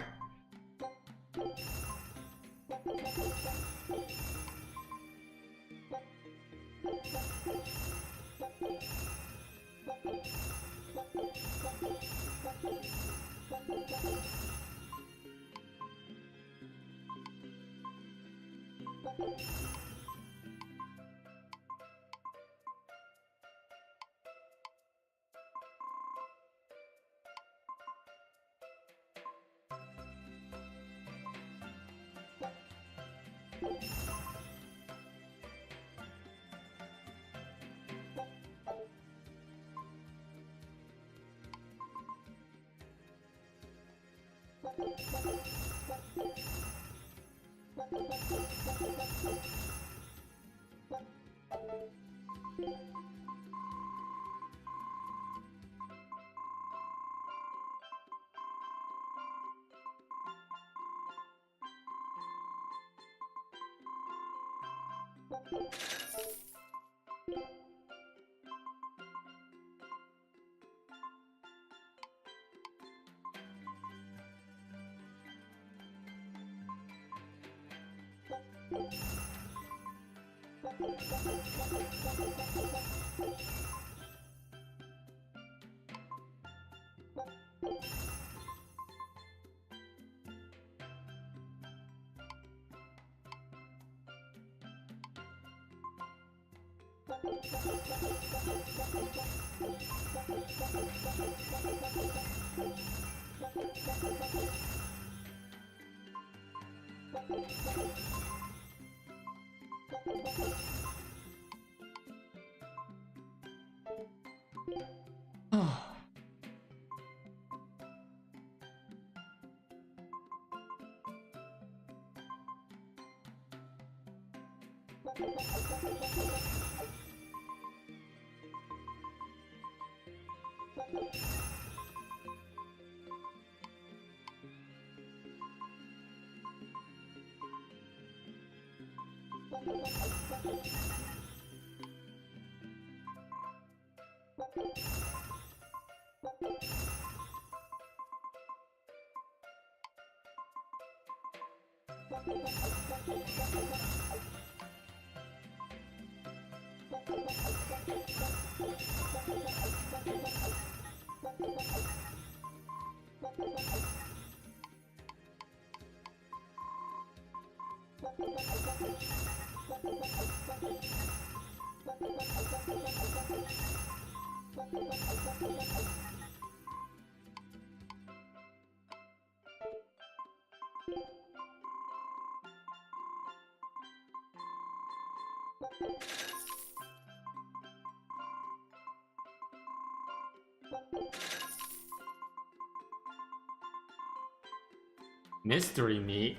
Mystery meat.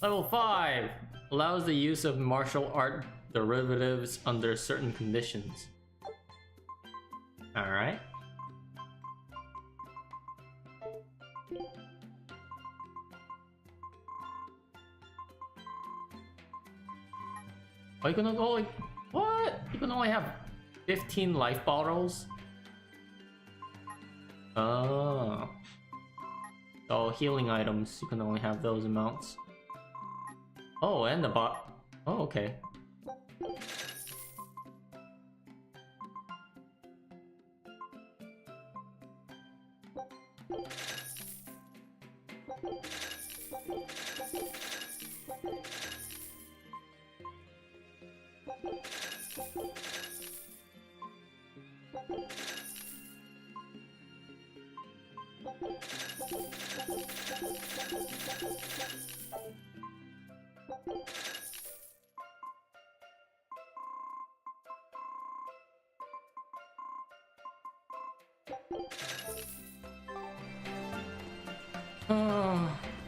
Level 5 allows the use of martial art derivatives under certain conditions. Alright. Oh, you can only... What? You can only have 15 life bottles? Oh. So healing items, you can only have those amounts. Oh, and the bot. Oh, okay.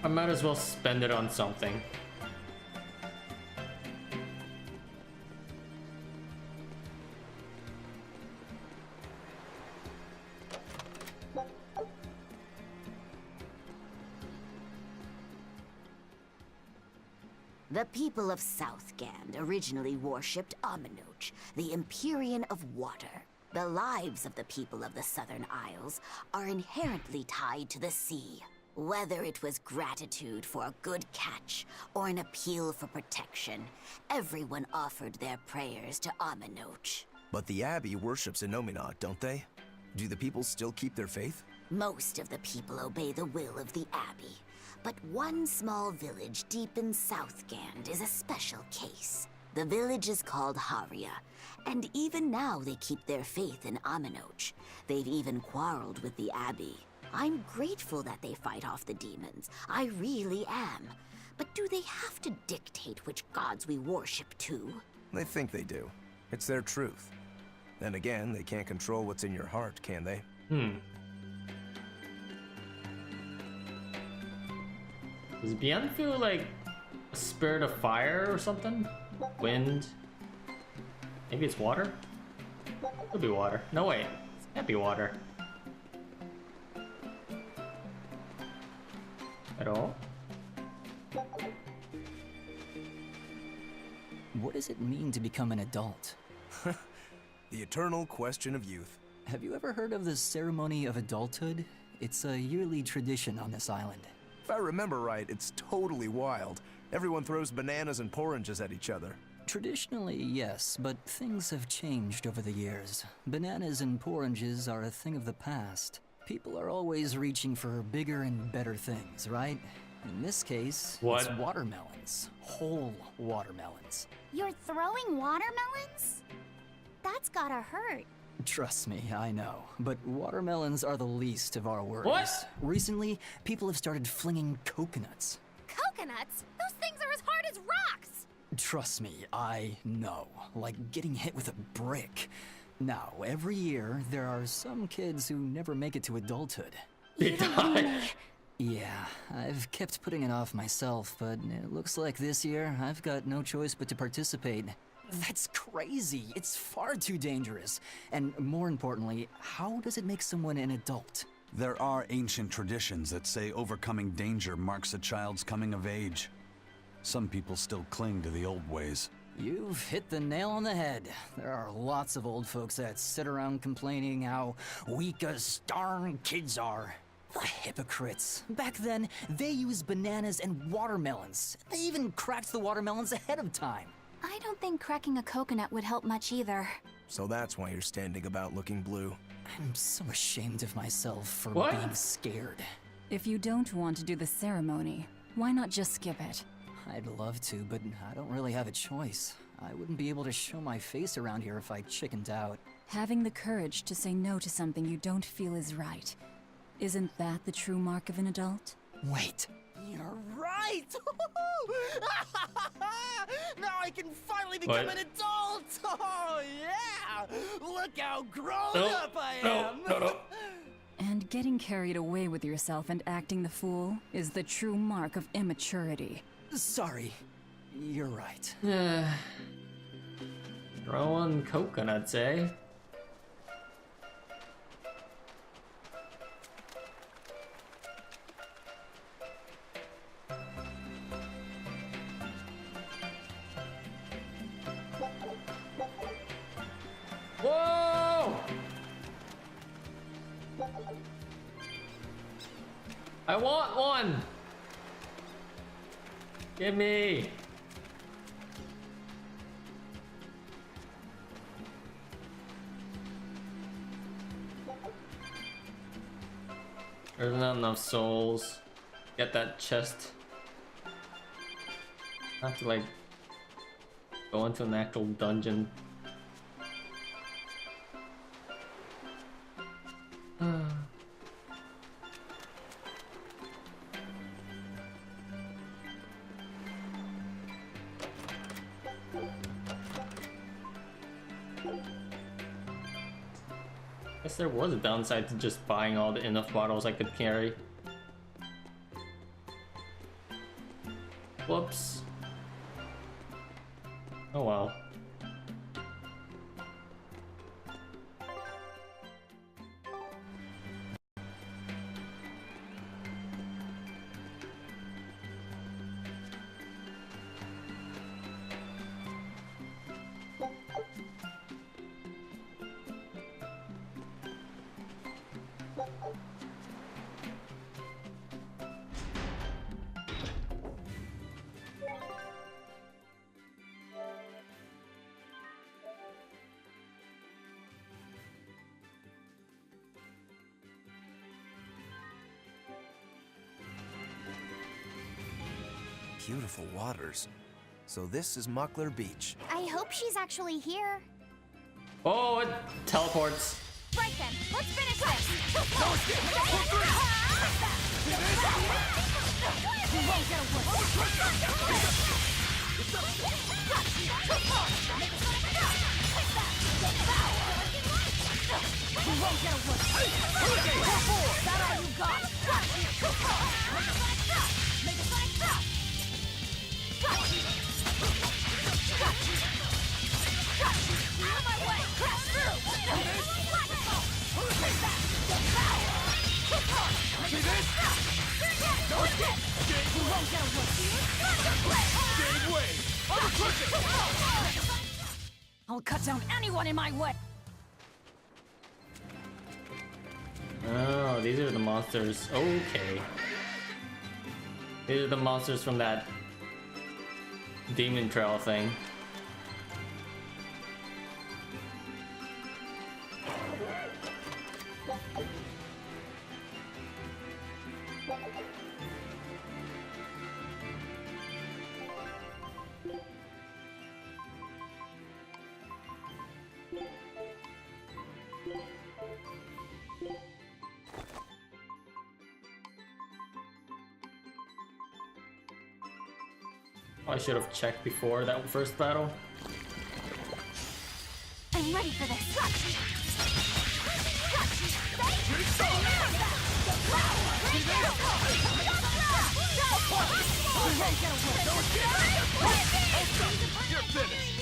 I might as well spend it on something. The people of Southgand originally worshipped Aminoch, the Empyrean of Water. The lives of the people of the Southern Isles are inherently tied to the sea. Whether it was gratitude for a good catch or an appeal for protection, everyone offered their prayers to Aminoch. But the Abbey worships Innominat, don't they? Do the people still keep their faith? Most of the people obey the will of the Abbey, but one small village deep in Southgand is a special case. The village is called Haria, and even now they keep their faith in Aminoch. They've even quarreled with the Abbey. I'm grateful that they fight off the demons. I really am. But do they have to dictate which gods we worship too? They think they do. It's their truth. Then again, they can't control what's in your heart, can they? Does Bien feel like a spirit of fire or something? Wind? Maybe it's water? Could be water. No, wait. It can't be water. At all? What does it mean to become an adult? The eternal question of youth. have you ever heard of the Ceremony of Adulthood? It's a yearly tradition on this island. If I remember right, it's totally wild. Everyone throws bananas and oranges at each other. Traditionally, yes, but things have changed over the years. Bananas and oranges are a thing of the past. People are always reaching for bigger and better things, right? In this case, what? It's watermelons. Whole watermelons. You're throwing watermelons? That's gotta hurt. Trust me, I know. But watermelons are the least of our worries. What? Recently, people have started flinging coconuts. Coconuts? Those things are as hard as rocks! Trust me, I know. Like getting hit with a brick. Now, every year, there are some kids who never make it to adulthood. They die. Yeah, I've kept putting it off myself, but it looks like this year I've got no choice but to participate. That's crazy. It's far too dangerous. And more importantly, how does it make someone an adult? There are ancient traditions that say overcoming danger marks a child's coming of age. Some people still cling to the old ways. You've hit the nail on the head. There are lots of old folks that sit around complaining how weak as darn kids are. The hypocrites. Back then, they used bananas and watermelons. They even cracked the watermelons ahead of time. I don't think cracking a coconut would help much either. So that's why you're standing about looking blue. I'm so ashamed of myself for What? being scared. If you don't want to do the ceremony, why not just skip it? I'd love to, but I don't really have a choice. I wouldn't be able to show my face around here if I chickened out. Having the courage to say no to something you don't feel is right. Isn't that the true mark of an adult? Wait. You're right! Now I can finally become What? an adult! Oh, yeah! Look how grown No, up I no, am! no. And getting carried away with yourself and acting the fool is the true mark of immaturity. Sorry. You're right. Throwing coconuts, eh? Whoa! I want one! Give me! There's not enough souls. Get that chest. I have to like go into an actual dungeon. Guess there was a downside to just buying all the enough bottles I could carry. Whoops. Oh well. Beautiful waters. So this is Muckler Beach. I hope she's actually here. Oh, it teleports. Right then, let's finish this! I'll cut down anyone in my way! Oh, these are the monsters. Okay. These are the monsters from that demon trail thing. I should have checked before that first battle. I'm ready for this. You're finished.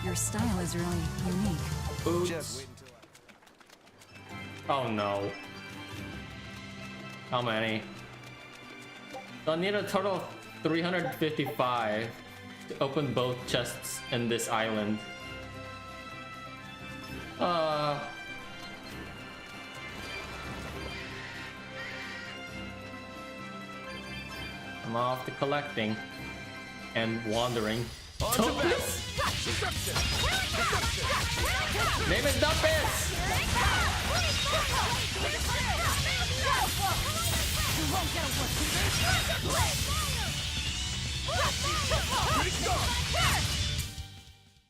Your style is really unique. Oops. Oh no. How many? So I need a total of 355 to open both chests in this island. I'm off to collecting and wandering. Dumpus? Name it Dumpus!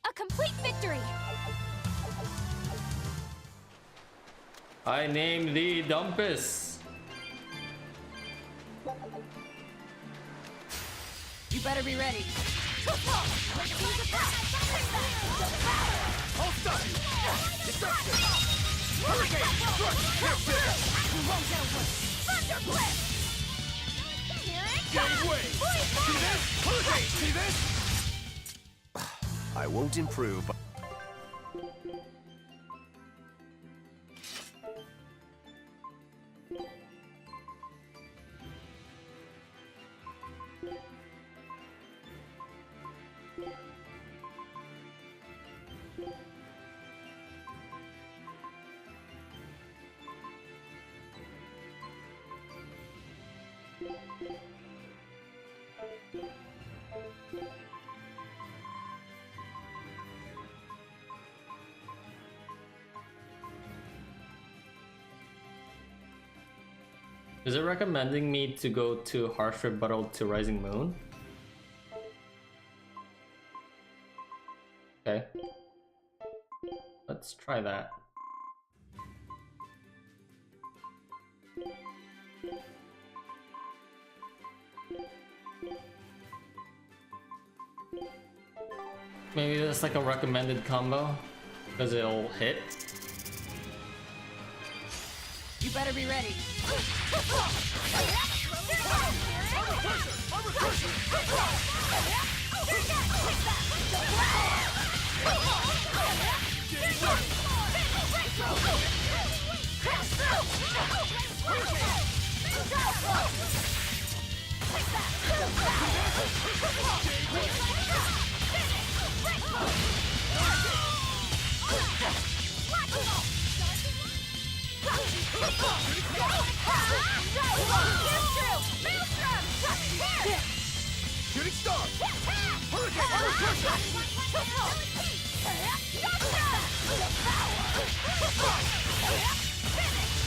A complete victory! I name thee Dumpus. You better be ready. I'll stop you! Destruction! Hurricane! You won't get away. Thunder Blitz! Here it Gave way! See this? Hurricane! See this? I won't improve. Is it recommending me to go to Harsh Rebuttal to Rising Moon? Okay. Let's try that. Maybe that's like a recommended combo because it'll hit. You better be ready. Shooting star! Hurricane!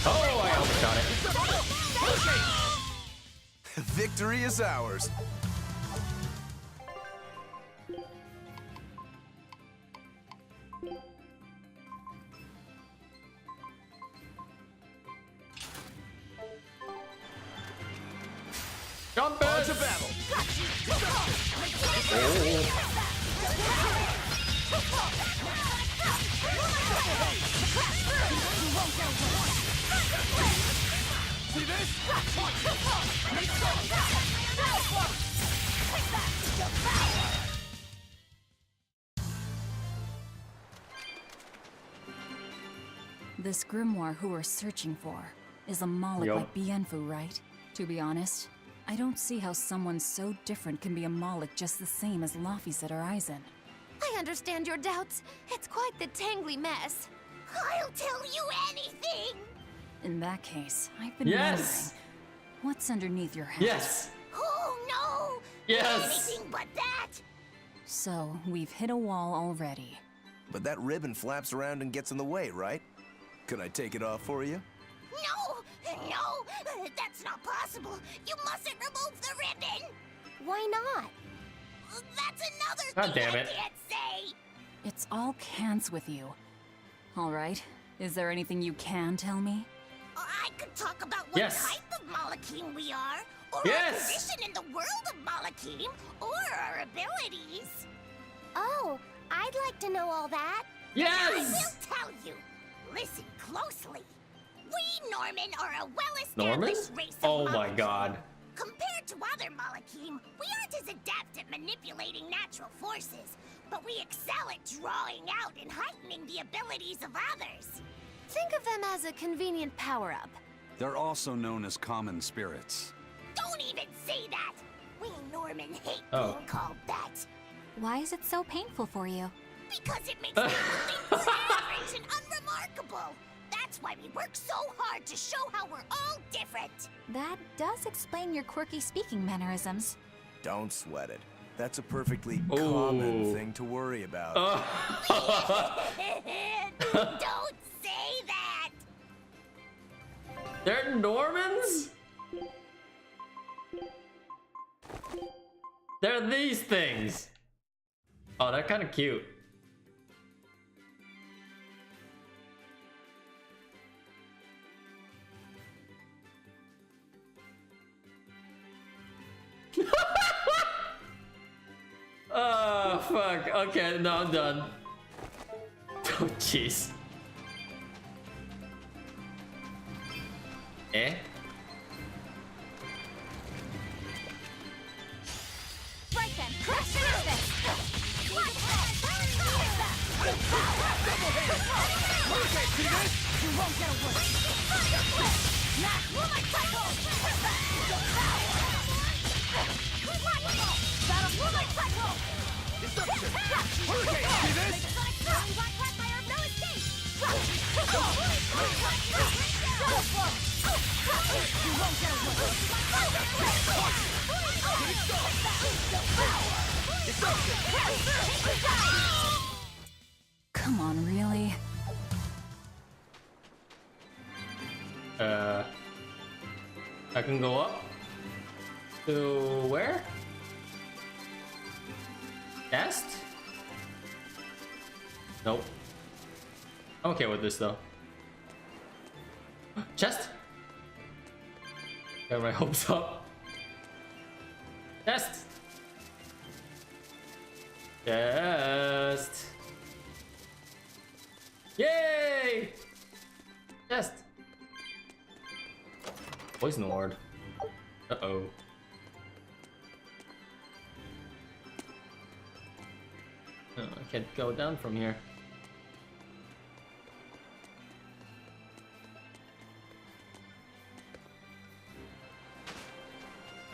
Oh, I almost got it. Victory is ours. Jump on to battle! See this? This grimoire who we're searching for is a Moloch Yup. like Bienfu, right? To be honest, I don't see how someone so different can be a Moloch just the same as Laphicet or Eisen. I understand your doubts. It's quite the tangly mess. I'll tell you anything! In that case, I've been Yes! wondering, what's underneath your hat? Yes! Oh no! Yes! Anything but that! So, we've hit a wall already. But that ribbon flaps around and gets in the way, right? Could I take it off for you? No, that's not possible. You mustn't remove the ribbon. Why not? That's another God thing damn I it. can't say. It's all cans with you. Alright, is there anything you can tell me? I could talk about what Yes. type of Malachim we are, or Yes. our position in the world of Malachim, or our abilities. Oh, I'd like to know all that. I Yes! will tell you. Listen closely. We Normin are a Normin? well-established race of Oh my Malachim. god. Compared to other Malachim, we aren't as adept at manipulating natural forces, but we excel at drawing out and heightening the abilities of others. Think of them as a convenient power-up. They're also known as common spirits. Don't even say that! We Normin hate Oh. being called that. Why is it so painful for you? Because it makes people think we're average and unremarkable. That's why we work so hard to show how we're all different. That does explain your quirky speaking mannerisms. Don't sweat it. That's a perfectly Ooh. common thing to worry about. Don't say that! They're Normans? They're these things. Oh, they're kind of cute. Oh, fuck. Okay, no, I'm done. Oh, jeez. Eh? Right then, let's finish this! You won't get away! Now, move my cycle! That'll move my cycle! Destruction! Hurricane! See this? Blackfire, no escape! You won't get Come on, really? I can go up to where? Chest? Nope. I'm okay with this though. Chest? Got my hopes up. Chest! Chest! Yay! Chest! Poison Lord. Uh-oh. Oh, I can't go down from here.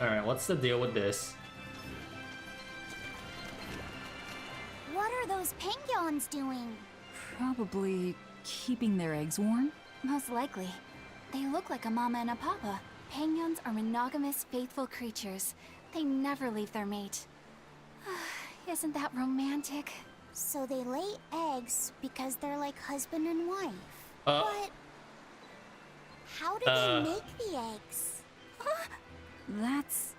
Alright, what's the deal with this? What are those Pengyons doing? Probably keeping their eggs warm? Most likely. They look like a mama and a papa. Pengyons are monogamous, faithful creatures. They never leave their mate. Isn't that romantic? So they lay eggs because they're like husband and wife. Uh. But how do they make the eggs? That's...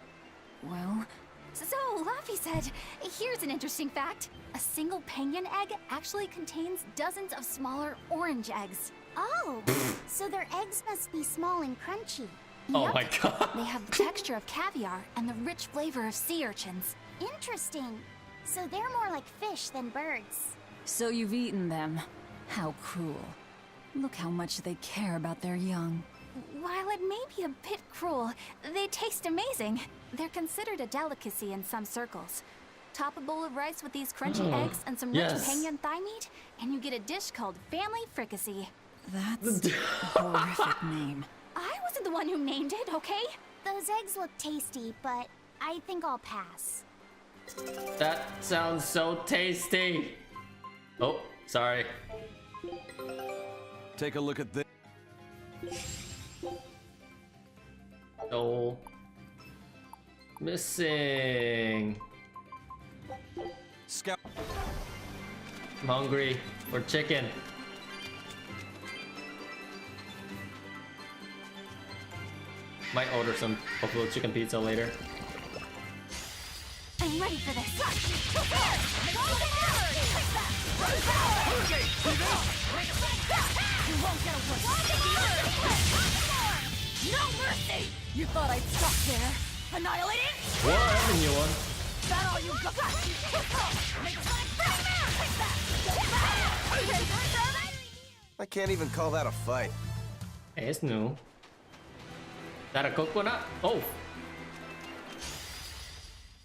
well... So, Laffy said, here's an interesting fact. A single Penguin egg actually contains dozens of smaller orange eggs. Oh, so their eggs must be small and crunchy. Oh Yep. my god. They have the texture of caviar and the rich flavor of sea urchins. Interesting. So they're more like fish than birds. So you've eaten them. How cruel. Look how much they care about their young. While it may be a bit cruel, they taste amazing. They're considered a delicacy in some circles. Top a bowl of rice with these crunchy eggs and some rich Yes. Penguin thigh meat, and you get a dish called family fricassee. That's a horrific name. I wasn't the one who named it, okay? Those eggs look tasty, but I think I'll pass. That sounds so tasty. Oh, sorry. Take a look at this. Oh. Missing. Scout. I'm hungry for chicken. Might order some buffalo chicken pizza later. I'm ready for this. You won't get away. No mercy! You thought I'd stop there? Annihilating? What happened, you one? That all you got? I can't even call that a fight. Hey, it's new. That a coconut? Oh.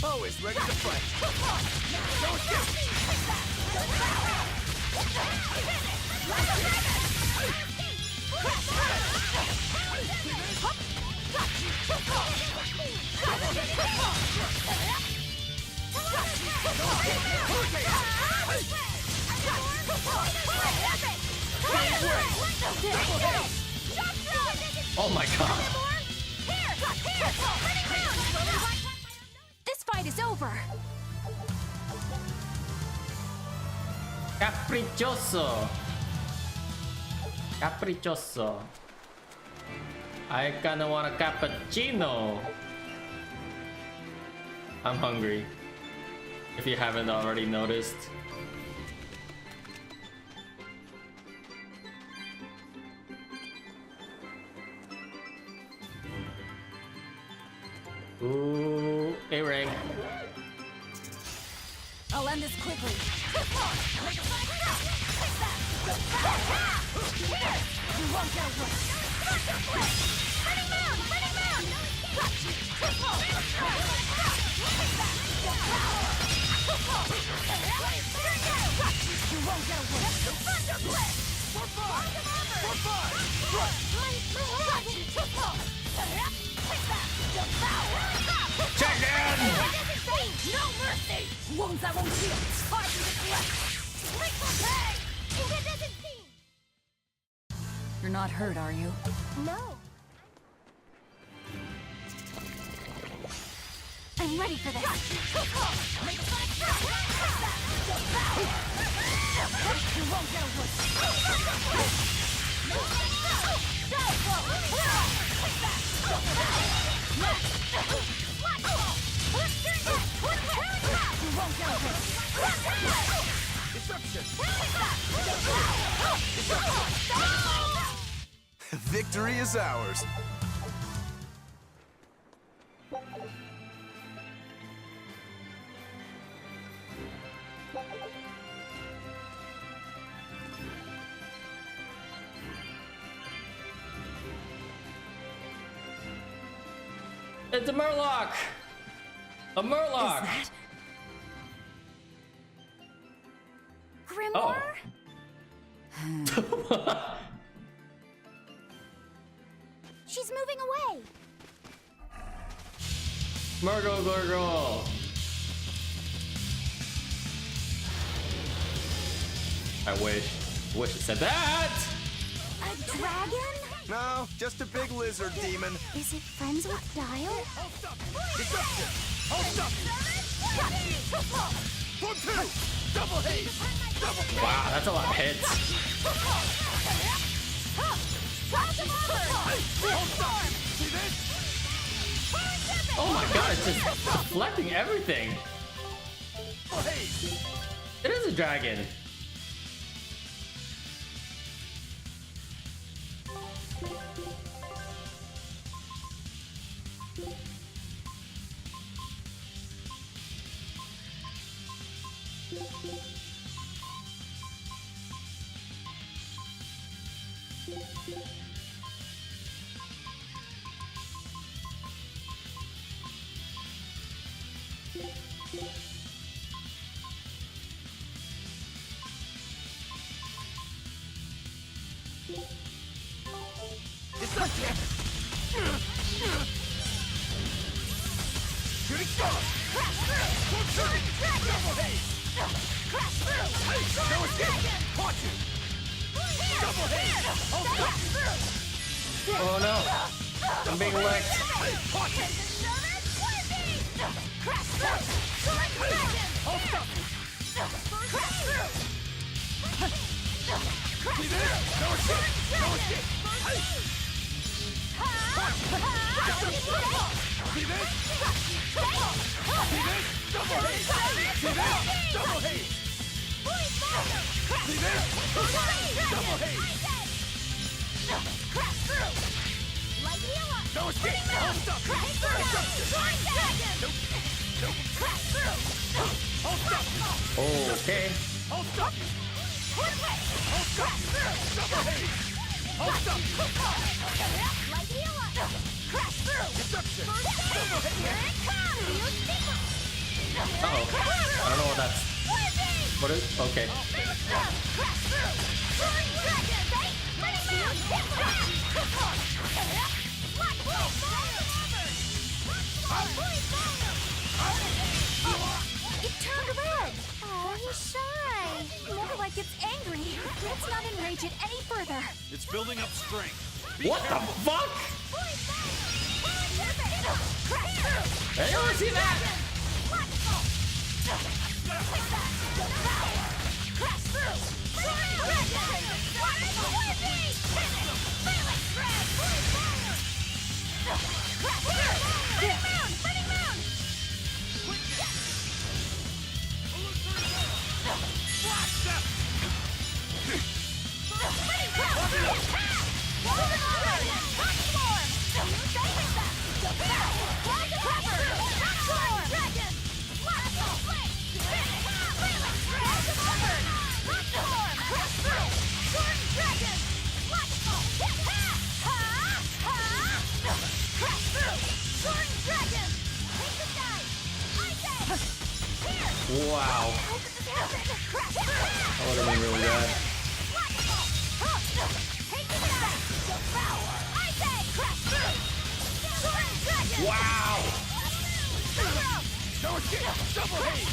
Bo is ready to fight. Oh my god. This fight is over. Capriccioso. Capriccioso. I kinda want a cappuccino. I'm hungry. If you haven't already noticed. Ooh, A-ring. I'll end this quickly. You won't get away. You won't get away. Check in! No mercy! Wounds I won't heal. Hard to deflect. You're not hurt, are you? No. I'm ready for this. You won't get away. Victory is ours. It's a Murloc! A Murloc! Is that... Grimoire? Oh. She's moving away. Murgle Gurgle! I wish it said that! A dragon? No, just a big lizard demon. Is it friends with Dial? Double haze! Wow, that's a lot of hits. Oh my god, it's just deflecting everything. It is a dragon. Shooting star! Crash through! Double haze! Crash through! No escape! Watch it! Double haze! Oh no! I'm being licked. Watch it! Crash through! Hold up! Crash through! See this? No escape! No escape! See this? See this? Double haze! See this? Double haze! See this? Double haze! Crash through! No escape! Hold up! Crash through! Nope! Nope! Crash through! Hold up! Okay. Hold up! Hold up! Double haze! Hold up! Crash through! Deception! Double haze! Uh-oh. I don't know what that's... What is... Okay. It turned red! Oh, he's shy. More like it's angry. Let's not enrage it any further. It's building up strength. What the fuck? Anyone see that? Wow. That would have been really bad. Wow! No escape! Double haze!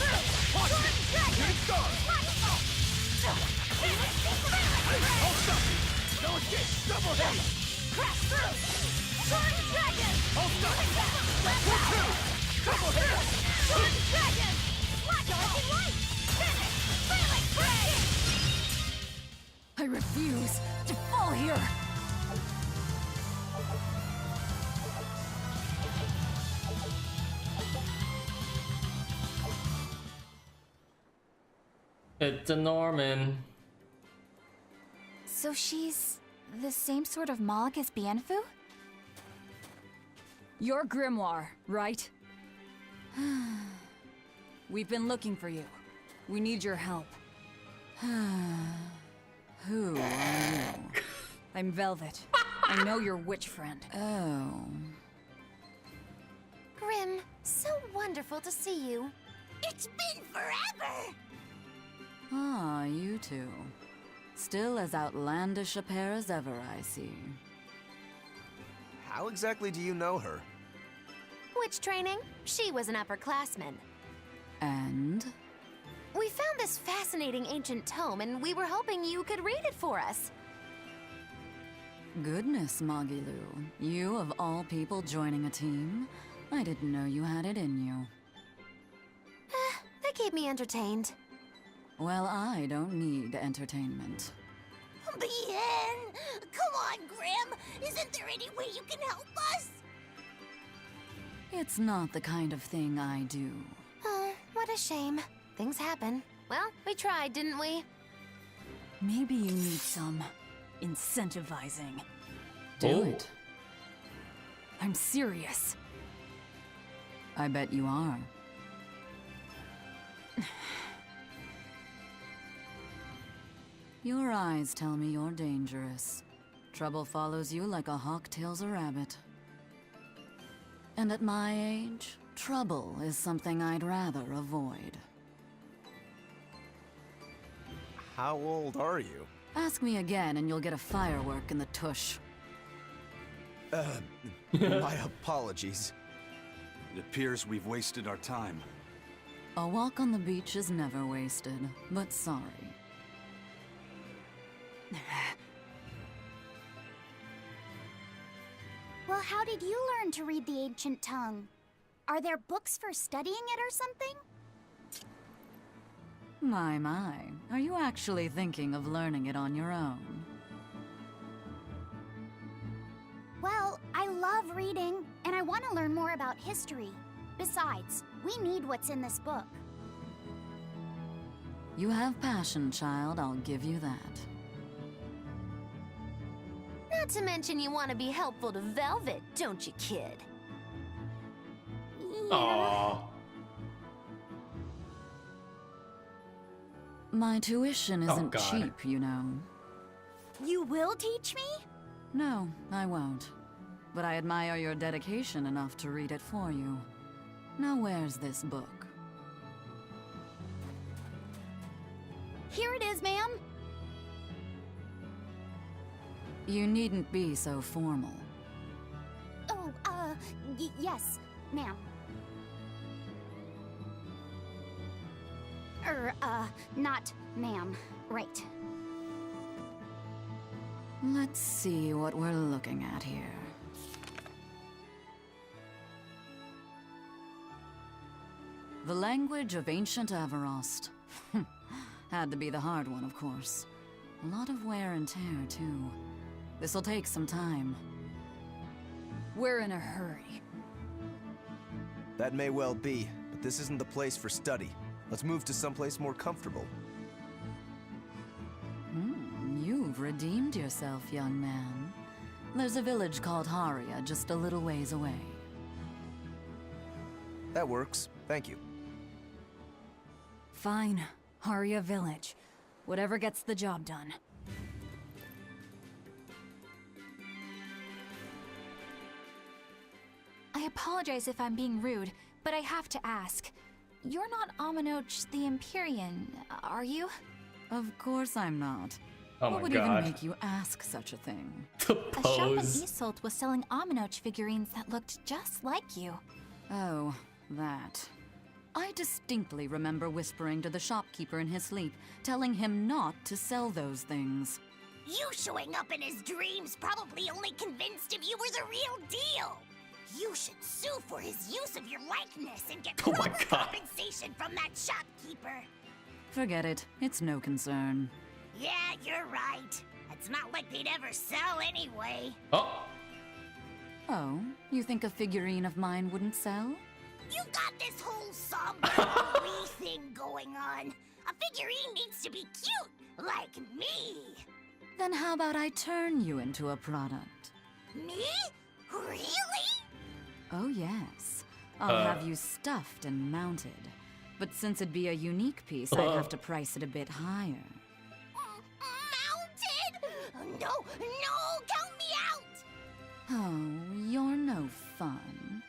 Watch it! Shooting star! Hold up! No escape! Double haze! Crash through! Shooting dragon! Hold up! Pull through! Double haze! Shooting dragon! I refuse to fall here! It's a Normin. So she's the same sort of Moloch as Bienfu? Your grimoire, right? We've been looking for you. We need your help. Who are you? I'm Velvet. I know your witch friend. Oh. Grim, so wonderful to see you. It's been forever! Ah, you two. Still as outlandish a pair as ever, I see. How exactly do you know her? Witch training? She was an upperclassman. And? We found this fascinating ancient tome, and we were hoping you could read it for us. Goodness, Magilu. You, of all people, joining a team? I didn't know you had it in you. That keep me entertained. Well, I don't need entertainment. Bien! Come on, Grim! Isn't there any way you can help us? It's not the kind of thing I do. Oh, what a shame. Things happen. Well, we tried, didn't we? Maybe you need some incentivizing. Do it. I'm serious. I bet you are. Your eyes tell me you're dangerous. Trouble follows you like a hawk tails a rabbit. And at my age, trouble is something I'd rather avoid. How old are you? Ask me again and you'll get a firework in the tush. My apologies. It appears we've wasted our time. A walk on the beach is never wasted, but sorry. Well, how did you learn to read the ancient tongue? Are there books for studying it or something? My. Are you actually thinking of learning it on your own? Well, I love reading, and I want to learn more about history. Besides, we need what's in this book. You have passion, child, I'll give you that. Not to mention you want to be helpful to Velvet, don't you, kid? Aww. My tuition isn't cheap, you know. You will teach me? No, I won't. But I admire your dedication enough to read it for you. Now where's this book? Here it is, ma'am. You needn't be so formal. Oh, yes, ma'am. Not ma'am. Right. Let's see what we're looking at here. The language of ancient Averost. Had to be the hard one, of course. A lot of wear and tear, too. This'll take some time. We're in a hurry. That may well be, but this isn't the place for study. Let's move to someplace more comfortable. You've redeemed yourself, young man. There's a village called Haria just a little ways away. That works. Thank you. Fine. Haria Village. Whatever gets the job done. I apologize if I'm being rude, but I have to ask. You're not Aminoch the Empyrean, are you? Of course I'm not. Oh what would even make you ask such a thing? A shop in Isolt was selling Aminoch figurines that looked just like you. Oh, that. I distinctly remember whispering to the shopkeeper in his sleep, telling him not to sell those things. You showing up in his dreams probably only convinced him you was a real deal. You should sue for his use of your likeness and get proper compensation from that shopkeeper. Forget it. It's no concern. Yeah, you're right. It's not like they'd ever sell anyway. Oh. Oh, you think a figurine of mine wouldn't sell? You got this whole somber wee thing going on. A figurine needs to be cute, like me. Then how about I turn you into a product? Me? Really? Oh yes. I'll have you stuffed and mounted. But since it'd be a unique piece, I'd have to price it a bit higher. Mounted? No, count me out! Oh, you're no fun.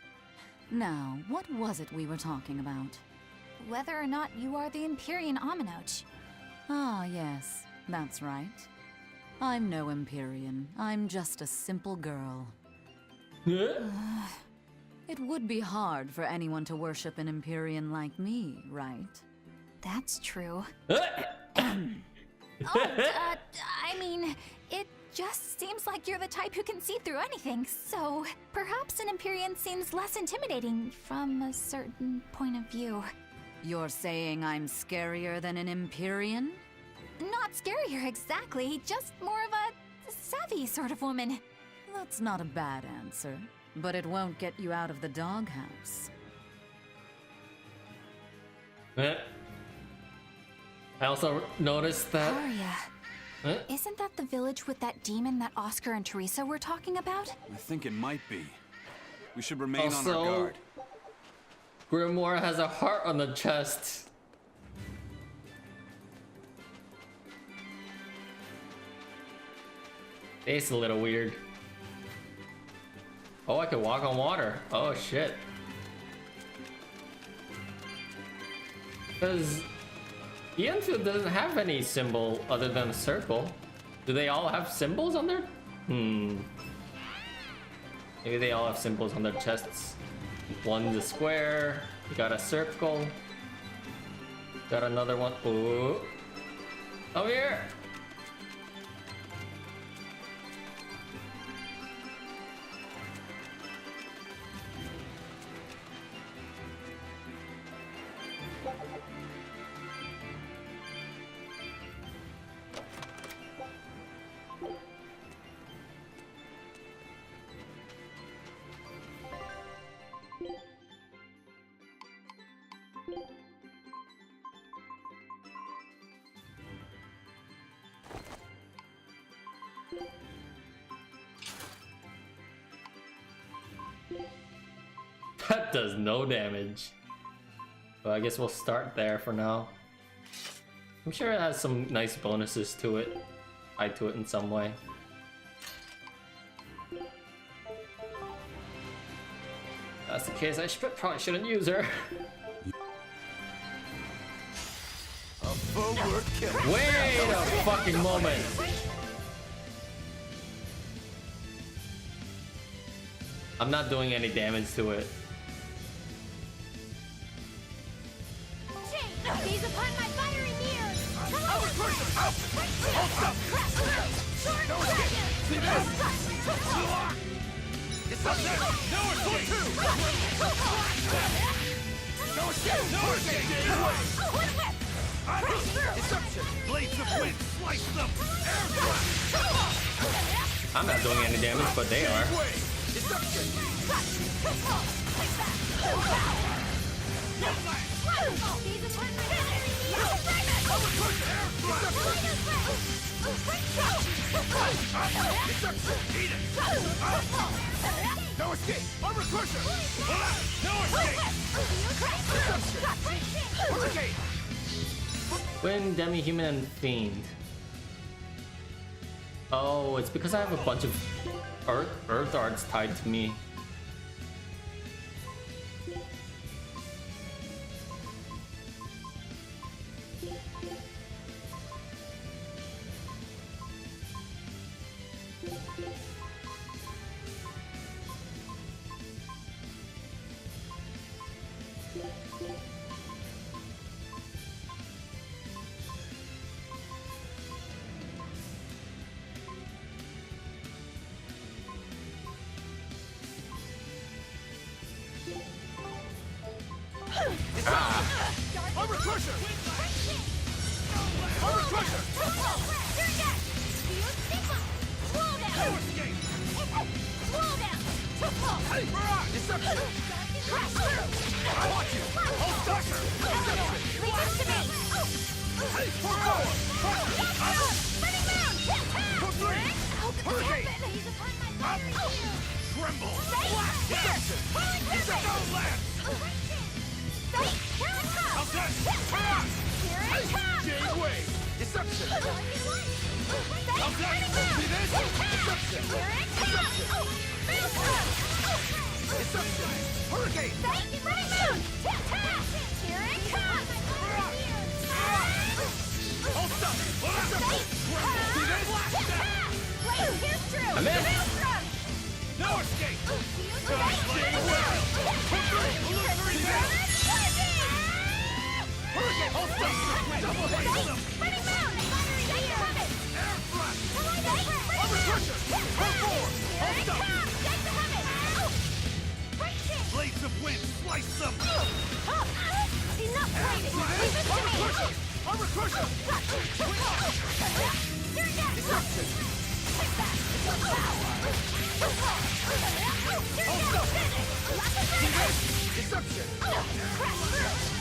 Now, what was it we were talking about? Whether or not you are the Empyrean Aminoch. Ah, yes, that's right. I'm no Empyrean. I'm just a simple girl. It would be hard for anyone to worship an Empyrean like me, right? That's true. I mean, it just seems like you're the type who can see through anything, so perhaps an Empyrean seems less intimidating from a certain point of view. You're saying I'm scarier than an Empyrean? Not scarier exactly, just more of a savvy sort of woman. That's not a bad answer, but it won't get you out of the doghouse. I also noticed that... Haria. Isn't that the village with that demon that Oscar and Teresa were talking about? I think it might be. We should remain on our Also, guard. Grimoire has a heart on the chest. It's a little weird. Oh, I can walk on water. Oh shit. Because Ianfield doesn't have any symbol other than a circle. Do they all have symbols on their? Maybe they all have symbols on their chests. One's a square. We got a circle. Got another one. Ooh. Over here. That does no damage. Well, I guess we'll start there for now. I'm sure it has some nice bonuses to it. Tied to it in some way. If that's the case, I probably shouldn't use her. Wait a fucking moment! I'm not doing any damage to it. Gaze upon my fiery mirror! It's up there! No escape! No escape! No escape! Deception! Blades of wind! Slice them! Air I'm not doing any damage, but they are. Deception! No escape! Armor crusher! No escape! Wind, demi-human, and fiend. Oh, it's because I have a bunch of earth arts tied to me. Armor crusher! Armor crusher! Deception! I want you! Hold crusher! Tremble! Deception! Deception! Lance! Jade Wave! Deception! See this? Deception! Deception! Hurricane! Hold up! See this? I'm in! No escape! Jade Wave! See this? Hurricane! Hold up! Double haste them! Air thrust! Armor crusher! Perform! Hold up! Blades of wind! Slice them! Enough waiting! Leave this to me! Armor crusher! Deception! Hold up! See this? Deception!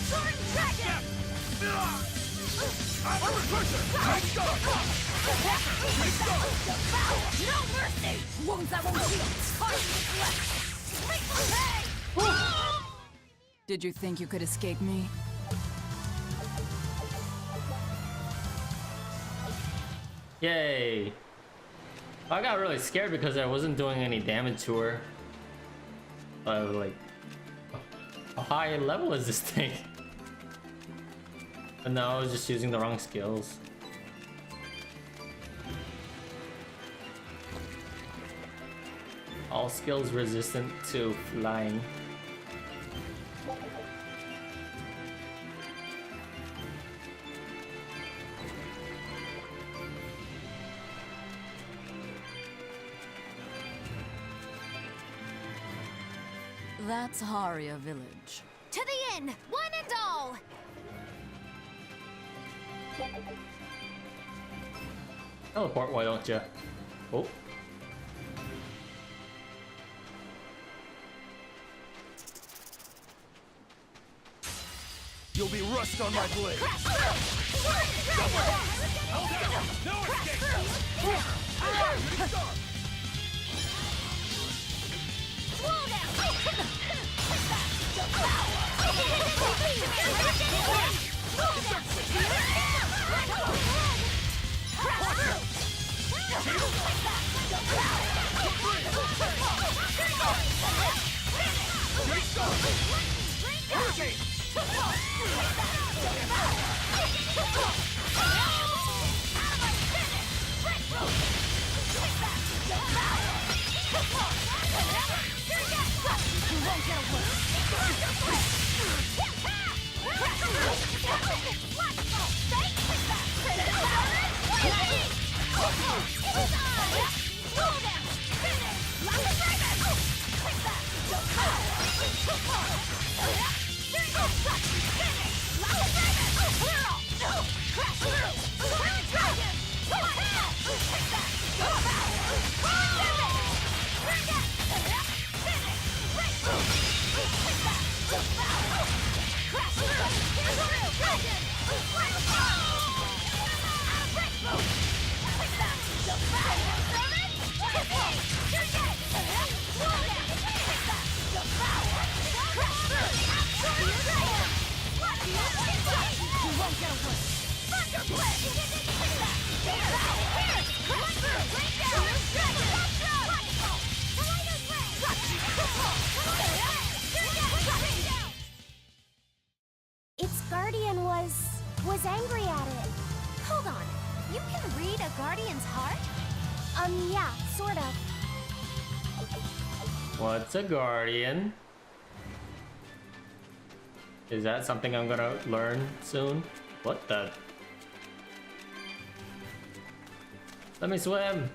Soaring dragon! Armor crusher! Take go! Take go! No mercy! Wounds that won't heal! Time to Did you think you could escape me? Yay! I got really scared because I wasn't doing any damage to her. I was like, how high level is this thing? And now I was just using the wrong skills. All skills resistant to flying. That's Haria Village. To the inn, one and all! Teleport, why don't you? Oh. You'll be rust on my blade. Its guardian was angry at it. Hold on. You can read a guardian's heart? Yeah, sort of. What's a guardian? Is that something I'm gonna learn soon? What the? Let me swim!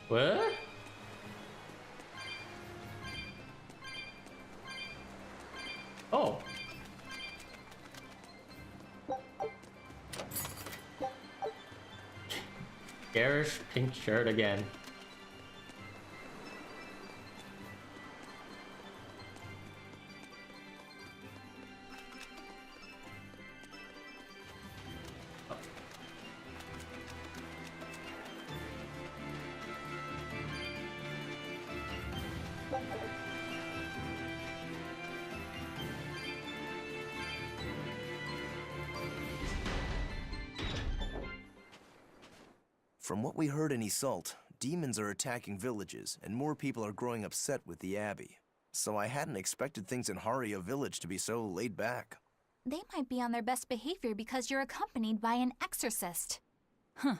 What? Oh. Garish pink shirt again. From what we heard in Iseult, demons are attacking villages, and more people are growing upset with the Abbey. So I hadn't expected things in Haria Village to be so laid back. They might be on their best behavior because you're accompanied by an exorcist. Huh.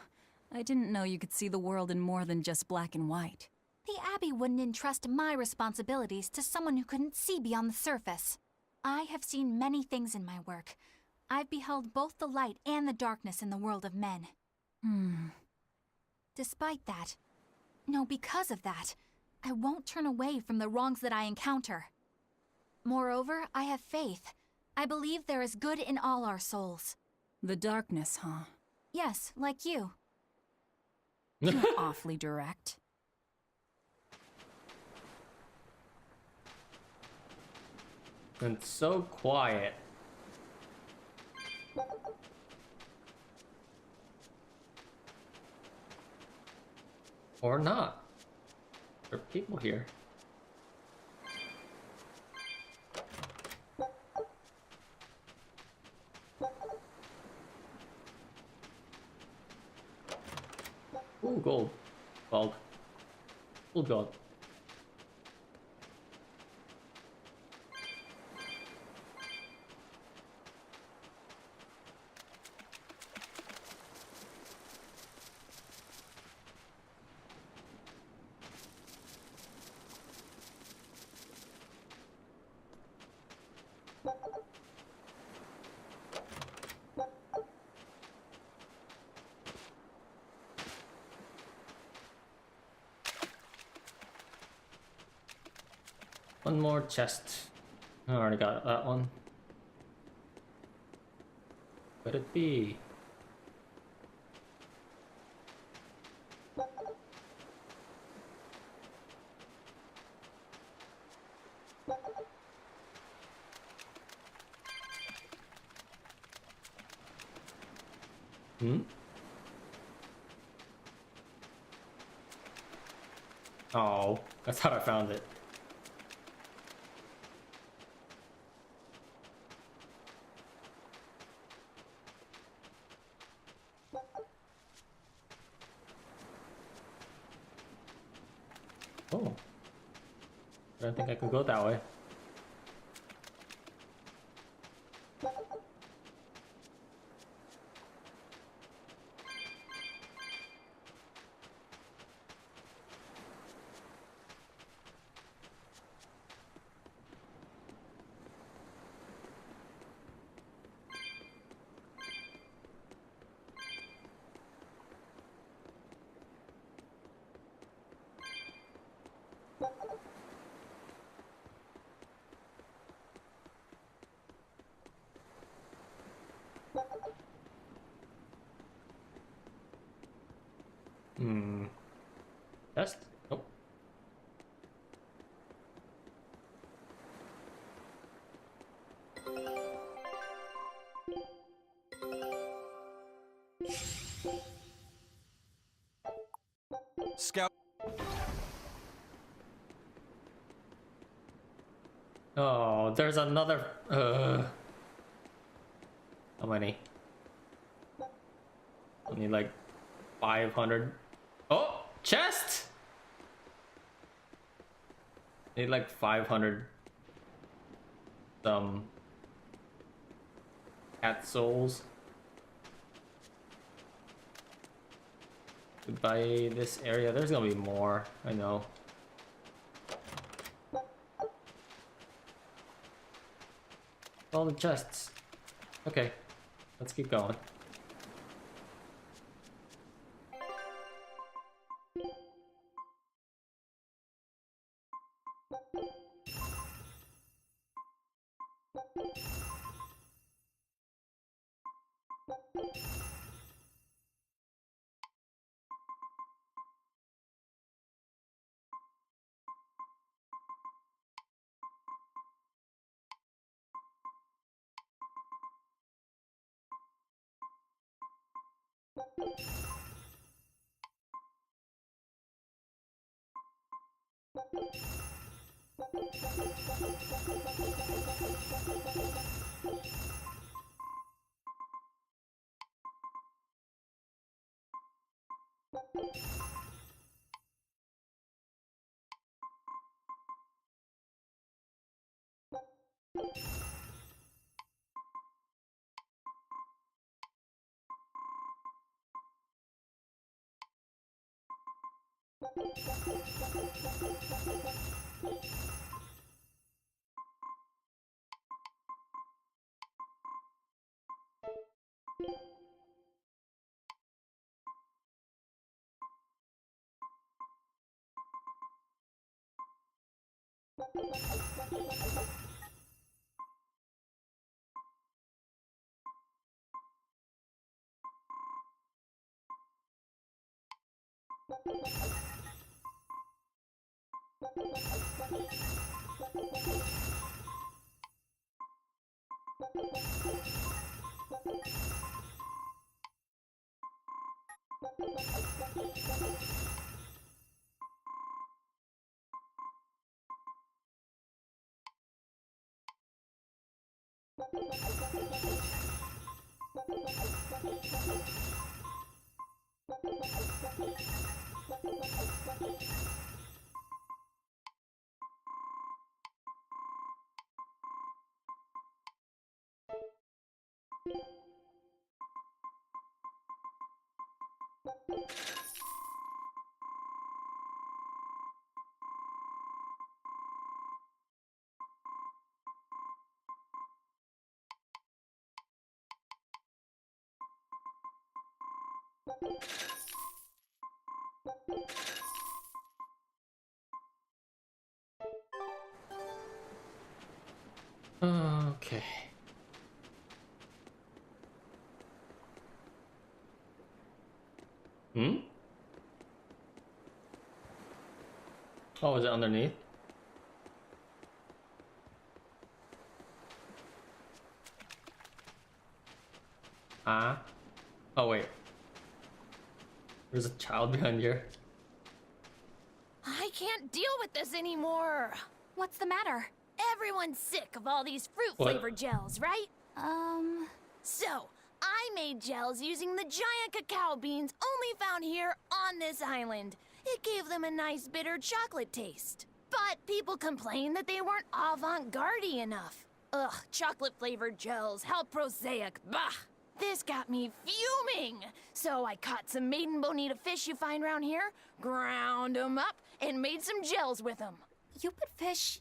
I didn't know you could see the world in more than just black and white. The Abbey wouldn't entrust my responsibilities to someone who couldn't see beyond the surface. I have seen many things in my work. I've beheld both the light and the darkness in the world of men. Despite that, no, because of that, I won't turn away from the wrongs that I encounter. Moreover, I have faith. I believe there is good in all our souls. The darkness, huh? Yes, like you. You're awfully direct. And so quiet. Or not. There are people here. Ooh, gold. Gold. Oh god. One more chest. I already got that one. Could it be? Hmm? Oh, I thought I found it. Oh. I don't think I could go that way. Hmm. Test? Nope. Scout. Oh, there's another. How many? I need like 500. Oh, chest! Need like 500 cat souls to buy this area. There's gonna be more, I know. All the chests. Okay, let's keep going. Okay. Hmm? Oh, is it underneath? Ah. Oh, wait. There's a child behind here. I can't deal with this anymore. What's the matter? Everyone's sick of all these fruit-flavored gels, right? So, I made gels using the giant cacao beans only found here on this island. It gave them a nice bitter chocolate taste. But people complained that they weren't avant-garde enough. Ugh, chocolate-flavored gels, how prosaic, bah! This got me fuming! So I caught some maiden bonita fish you find around here, ground them up, and made some gels with them. You put fish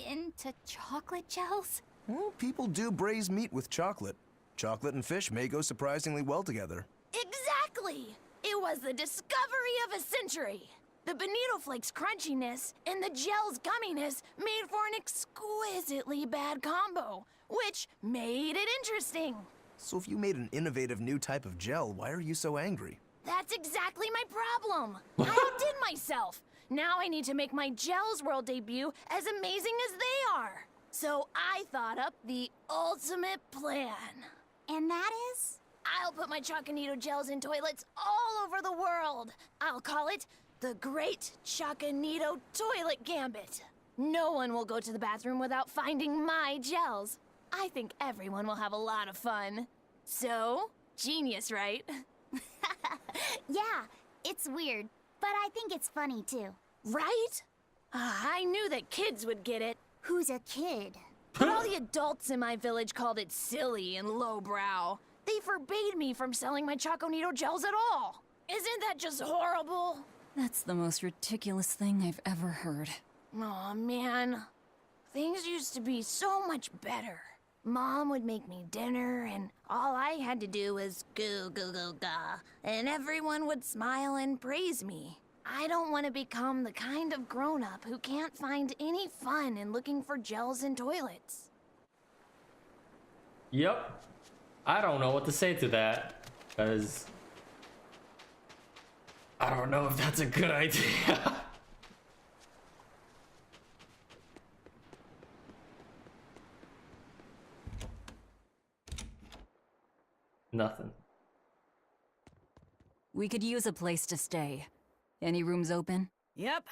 into chocolate gels? Well, people do braise meat with chocolate. Chocolate and fish may go surprisingly well together. Exactly! It was the discovery of a century. The bonito flakes crunchiness and the gel's gumminess made for an exquisitely bad combo, which made it interesting. So if you made an innovative new type of gel, why are you so angry? That's exactly my problem. I outdid myself. Now I need to make my Gels World debut as amazing as they are. So I thought up the ultimate plan. And that is? I'll put my Choconito gels in toilets all over the world. I'll call it the Great Choconito Toilet Gambit. No one will go to the bathroom without finding my gels. I think everyone will have a lot of fun. So, genius, right? Yeah, it's weird, but I think it's funny too. Right? I knew that kids would get it. Who's a kid? But all the adults in my village called it silly and lowbrow. They forbade me from selling my Choconito gels at all. Isn't that just horrible? That's the most ridiculous thing I've ever heard. Aw, man. Things used to be so much better. Mom would make me dinner, and all I had to do was goo goo goo ga, and everyone would smile and praise me. I don't want to become the kind of grown-up who can't find any fun in looking for gels in toilets. Yep. I don't know what to say to that, because I don't know if that's a good idea. Nothing. We could use a place to stay. Any rooms open? Yep.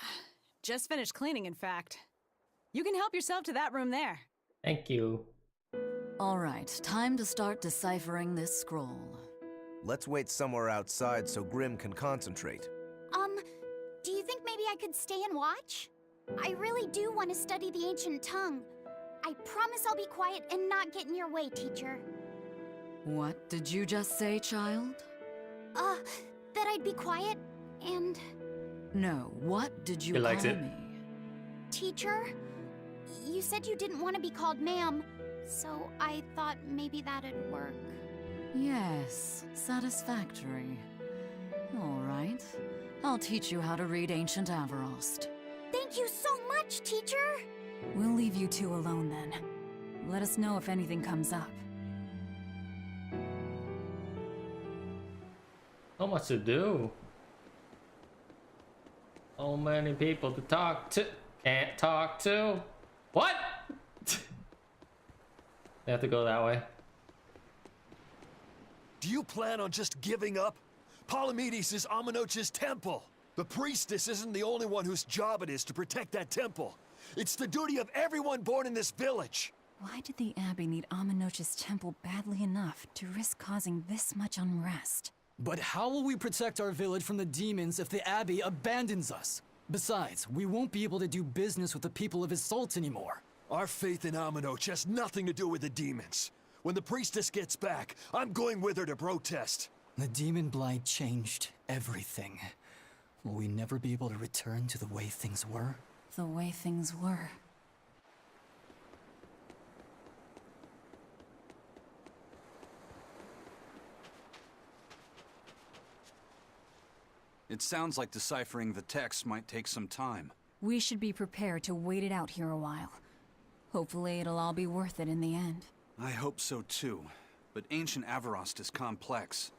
Just finished cleaning, in fact. You can help yourself to that room there. Thank you. All right, time to start deciphering this scroll. Let's wait somewhere outside so Grim can concentrate. Do you think maybe I could stay and watch? I really do want to study the ancient tongue. I promise I'll be quiet and not get in your way, teacher. What did you just say, child? That I'd be quiet and... No, what did you He likes call it. me? Teacher? You said you didn't want to be called ma'am, so I thought maybe that'd work. Yes, satisfactory. All right. I'll teach you how to read Ancient Avarost. Thank you so much, teacher! We'll leave you two alone then. Let us know if anything comes up. So much to do. So many people to talk to. Can't talk to. What? They have to go that way. Do you plan on just giving up? Palamedes is Amenoch's temple. The priestess isn't the only one whose job it is to protect that temple. It's the duty of everyone born in this village. Why did the Abbey need Amenoch's temple badly enough to risk causing this much unrest? But how will we protect our village from the demons if the Abbey abandons us? Besides, we won't be able to do business with the people of Isolt anymore. Our faith in Amenoch has nothing to do with the demons. When the priestess gets back, I'm going with her to protest. The demon blight changed everything. Will we never be able to return to the way things were? The way things were. It sounds like deciphering the text might take some time. We should be prepared to wait it out here a while. Hopefully it'll all be worth it in the end. I hope so too. But ancient Avarost is complex.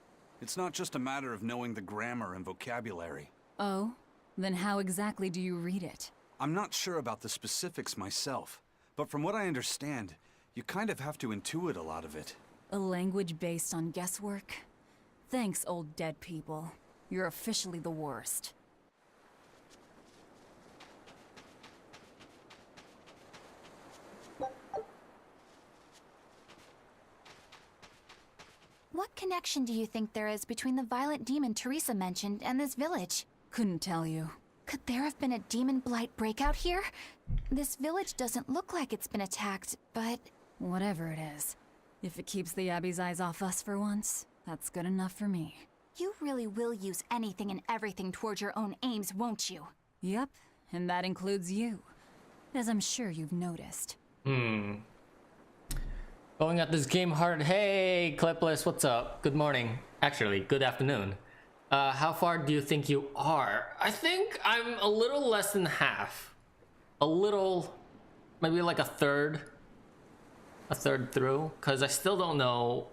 It's not just a matter of knowing the grammar and vocabulary. Oh? Then how exactly do you read it? I'm not sure about the specifics myself, but from what I understand, you kind of have to intuit a lot of it. A language based on guesswork? Thanks, old dead people. You're officially the worst. What connection do you think there is between the violent demon Teresa mentioned and this village? Couldn't tell you. Could there have been a demon blight breakout here? This village doesn't look like it's been attacked, but... Whatever it is. If it keeps the Abbey's eyes off us for once, that's good enough for me. You really will use anything and everything towards your own aims, won't you? Yep, and that includes you. As I'm sure you've noticed. Going at this game hard. Hey, Clipless, what's up? Good morning. Actually, good afternoon. How far do you think you are? I think I'm a little less than half. A little, maybe like a third through, because I still don't know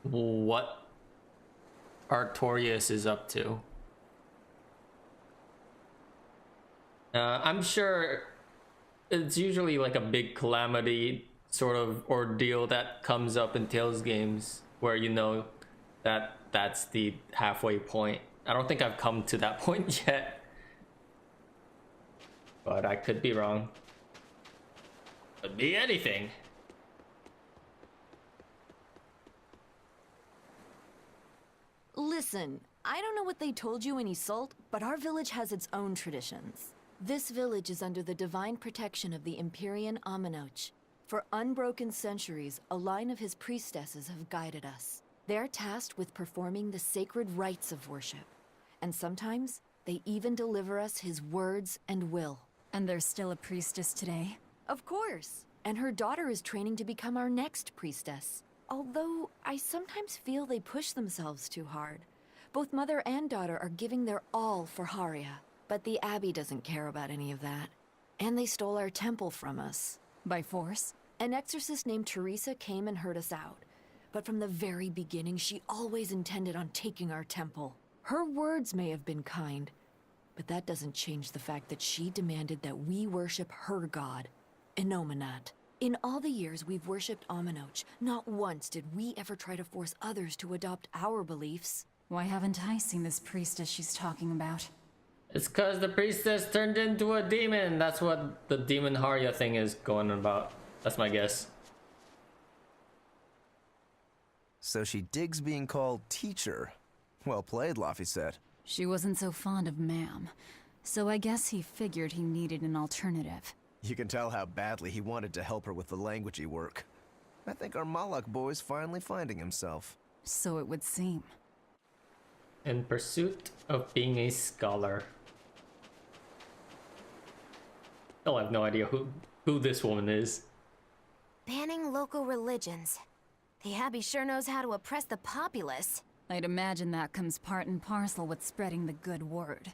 what Artorias is up to. I'm sure it's usually like a big calamity sort of ordeal that comes up in Tales games where you know that that's the halfway point. I don't think I've come to that point yet, but I could be wrong. Could be anything. Listen, I don't know what they told you in Isolde, but our village has its own traditions. This village is under the divine protection of the Empyrean Amenoch. For unbroken centuries, a line of his priestesses have guided us. They're tasked with performing the sacred rites of worship. And sometimes, they even deliver us his words and will. And there's still a priestess today? Of course. And her daughter is training to become our next priestess. Although, I sometimes feel they push themselves too hard. Both mother and daughter are giving their all for Haria. But the Abbey doesn't care about any of that. And they stole our temple from us. By force? An exorcist named Teresa came and heard us out. But from the very beginning, she always intended on taking our temple. Her words may have been kind, but that doesn't change the fact that she demanded that we worship her god, Enominat. In all the years we've worshipped Amenoch, not once did we ever try to force others to adopt our beliefs. Why haven't I seen this priestess she's talking about? It's cause the priestess turned into a demon. That's what the demon Haria thing is going about. That's my guess. So she digs being called teacher. Well played, Laphicet. She wasn't so fond of ma'am, so I guess he figured he needed an alternative. You can tell how badly he wanted to help her with the languagey work. I think our Malak boy's finally finding himself. So it would seem. In pursuit of being a scholar. Still have no idea who this woman is. Banning local religions. The Abbey sure knows how to oppress the populace. I'd imagine that comes part and parcel with spreading the good word.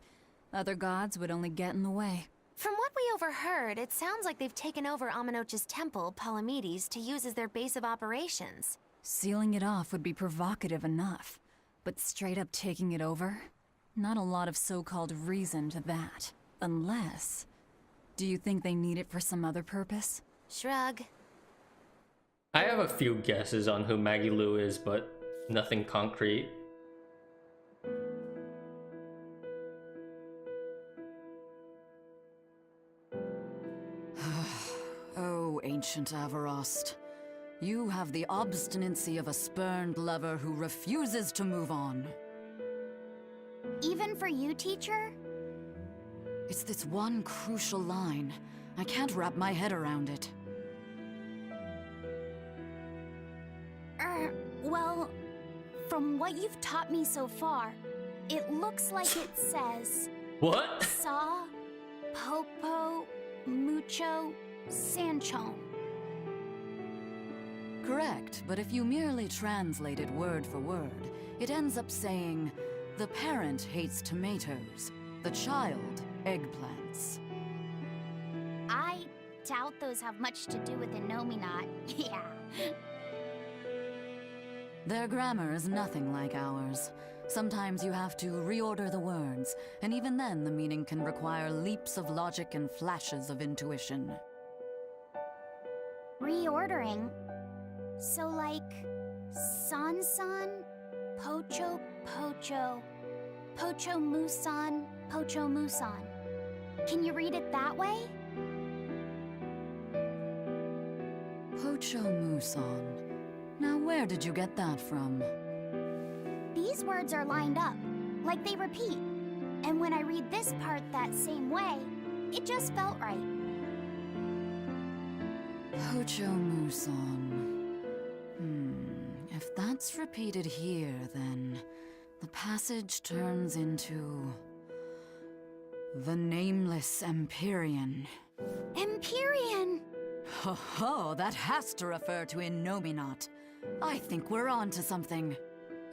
Other gods would only get in the way. From what we overheard, it sounds like they've taken over Amenoch's temple, Palamedes, to use as their base of operations. Sealing it off would be provocative enough, but straight up taking it over? Not a lot of so-called reason to that. Unless... Do you think they need it for some other purpose? Shrug. I have a few guesses on who Maggie Lou is, but nothing concrete. Oh, ancient Avarost. You have the obstinacy of a spurned lover who refuses to move on. Even for you, teacher? It's this one crucial line. I can't wrap my head around it. Well, from what you've taught me so far, it looks like it says... What? Sa, Popo, Mucho, Sanchon. Correct, but if you merely translate it word for word, it ends up saying, the parent hates tomatoes, the child, eggplants. doubt those have much to do with Innominat. Yeah. Their grammar is nothing like ours. Sometimes you have to reorder the words, and even then the meaning can require leaps of logic and flashes of intuition. Reordering? So like, San-san, Pocho Pocho, Pocho Musan, Pocho Musan. Can you read it that way? Pocho Muson. Now where did you get that from? These words are lined up, like they repeat. And when I read this part that same way, it just felt right. Pocho Muson. If that's repeated here, then the passage turns into the Nameless Empyrean. Empyrean! Ho ho, that has to refer to Innominat. I think we're on to something.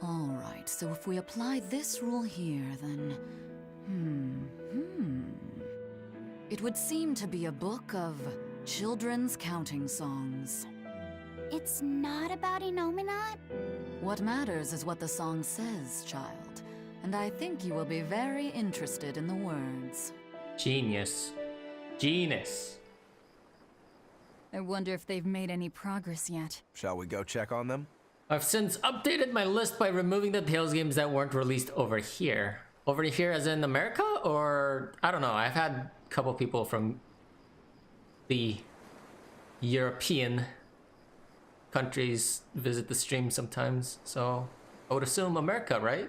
Alright, so if we apply this rule here, then... It would seem to be a book of children's counting songs. It's not about Innominat? What matters is what the song says, child. And I think you will be very interested in the words. Genius. Genius. I wonder if they've made any progress yet. Shall we go check on them? I've since updated my list by removing the Tales games that weren't released over here. Over here as in America? Or, I don't know, I've had a couple people from the European countries visit the stream sometimes, so I would assume America, right?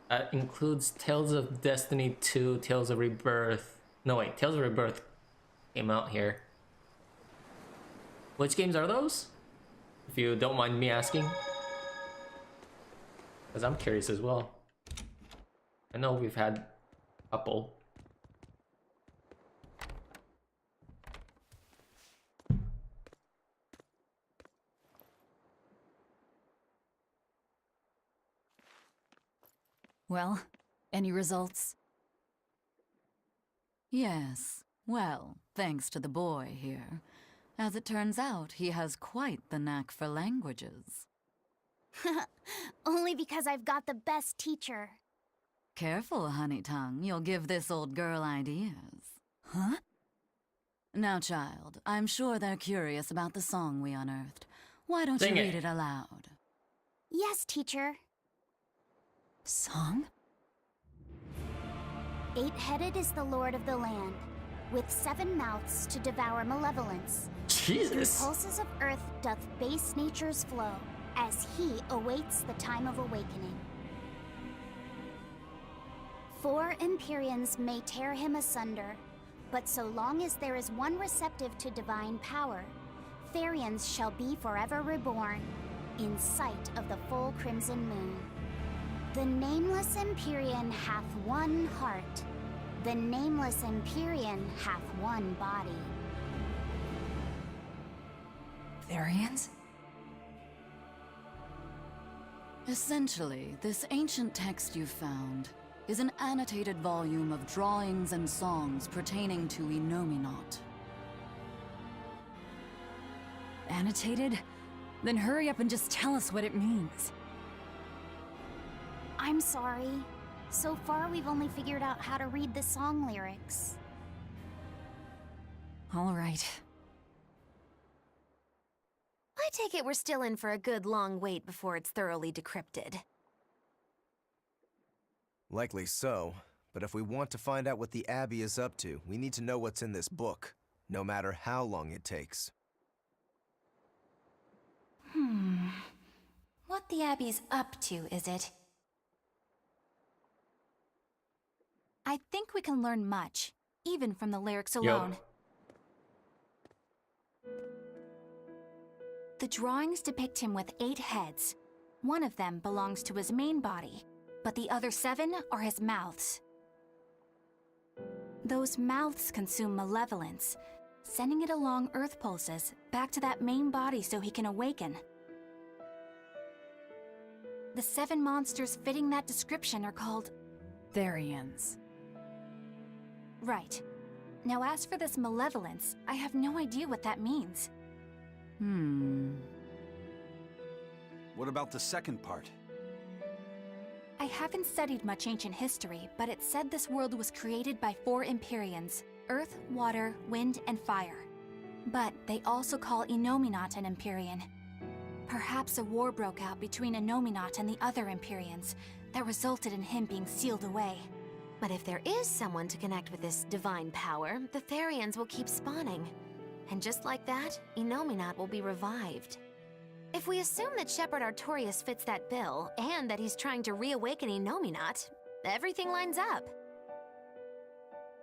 That includes Tales of Destiny 2, Tales of Rebirth. No wait, Tales of Rebirth came out here. Which games are those? If you don't mind me asking. Because I'm curious as well. I know we've had a couple. Well, any results? Yes, well, thanks to the boy here. As it turns out, he has quite the knack for languages. Only because I've got the best teacher. Careful, honey tongue, you'll give this old girl ideas. Huh? Now, child, I'm sure they're curious about the song we unearthed. Why don't Sing you it. read it aloud? Yes, teacher. Song? 8-headed is the lord of the land, with 7 mouths to devour malevolence. Jesus. Through pulses of earth doth base nature's flow, as he awaits the time of awakening. 4 Empyreans may tear him asunder, but so long as there is one receptive to divine power, Therians shall be forever reborn, in sight of the full crimson moon. The nameless Empyrean hath one heart. The nameless Empyrean hath one body. Therians? Essentially, this ancient text you found is an annotated volume of drawings and songs pertaining to Innominat. Annotated? Then hurry up and just tell us what it means. I'm sorry. So far, we've only figured out how to read the song lyrics. All right. I take it we're still in for a good long wait before it's thoroughly decrypted. Likely so, but if we want to find out what the Abbey is up to, we need to know what's in this book, no matter how long it takes. What the Abbey's up to, is it? I think we can learn much, even from the lyrics alone. The drawings depict him with 8 heads. One of them belongs to his main body, but the other 7 are his mouths. Those mouths consume malevolence, sending it along Earth pulses back to that main body so he can awaken. The 7 monsters fitting that description are called Therians. Right. Now as for this malevolence, I have no idea what that means. What about the second part? I haven't studied much ancient history, but it said this world was created by 4 Empyreans: Earth, Water, Wind, and Fire. But they also call Innominat an Empyrean. Perhaps a war broke out between Innominat and the other Empyreans that resulted in him being sealed away. But if there is someone to connect with this divine power, the Therians will keep spawning. And just like that, Innominat will be revived. If we assume that Shepherd Artorius fits that bill, and that he's trying to reawaken Innominat, everything lines up.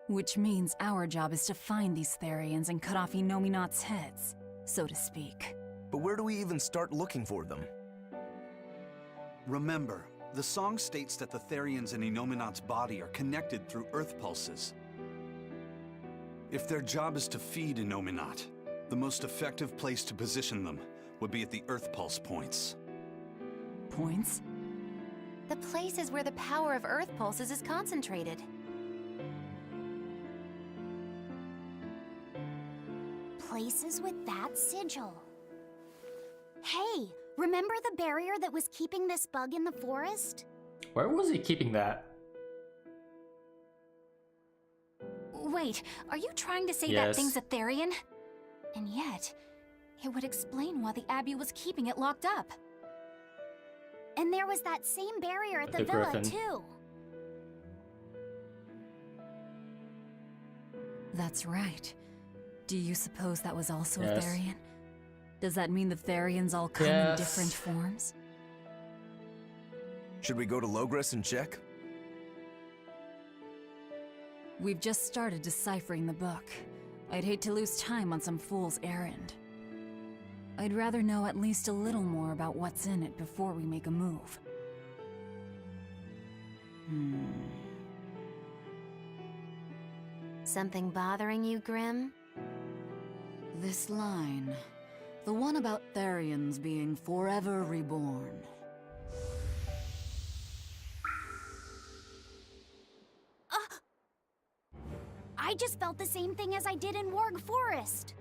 Which means our job is to find these Therians and cut off Innominat's heads, so to speak. But where do we even start looking for them? Remember, the song states that the Therians in Innominat's body are connected through earth pulses. If their job is to feed Innominat, the most effective place to position them would be at the earth pulse points. Points? The places where the power of Earth pulses is concentrated. Places with that sigil. Hey, remember the barrier that was keeping this bug in the forest? Where was he keeping that? Wait, are you trying to say Yes. that thing's a Therian? And yet, it would explain why the Abbey was keeping it locked up. And there was that same barrier at the The villa, griffin. too. That's right. Do you suppose that was also Yes. a Therian? Does that mean the Therians all come in Yes. different forms? Should we go to Logres and check? We've just started deciphering the book. I'd hate to lose time on some fool's errand. I'd rather know at least a little more about what's in it before we make a move. Something bothering you, Grim? This line. The one about Therians being forever reborn. I just felt the same thing as I did in Warg Forest.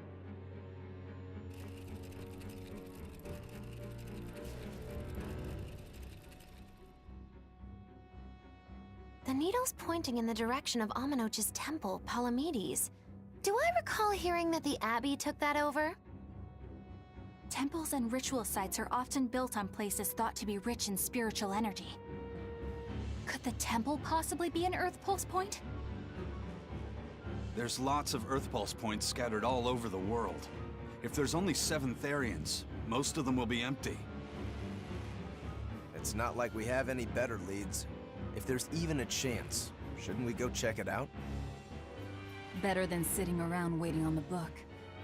The needle's pointing in the direction of Amenoch's temple, Palamedes. Do I recall hearing that the Abbey took that over? Temples and ritual sites are often built on places thought to be rich in spiritual energy. Could the temple possibly be an Earth Pulse point? There's lots of earth pulse points scattered all over the world. If there's only 7 Therians, most of them will be empty. It's not like we have any better leads. If there's even a chance, shouldn't we go check it out? Better than sitting around waiting on the book.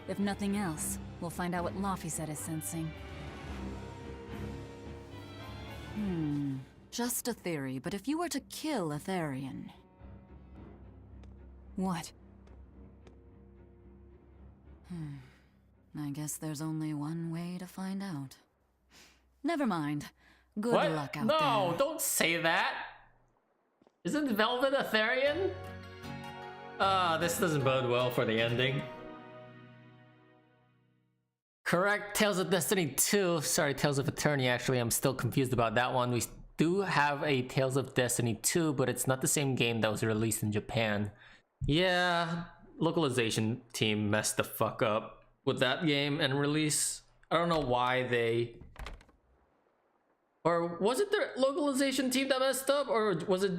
If nothing else, we'll find out what Laphicet is sensing. Just a theory, but if you were to kill a Therian... What? I guess there's only one way to find out. Never mind. Good What? luck out No, there. don't say that. Isn't Velvet a Therian? This doesn't bode well for the ending. Correct, Tales of Destiny 2. Sorry, Tales of Eternity, actually. I'm still confused about that one. We do have a Tales of Destiny 2, but it's not the same game that was released in Japan. Yeah, localization team messed the fuck up with that game and release. I don't know why they... Or was it the localization team that messed up? Or was it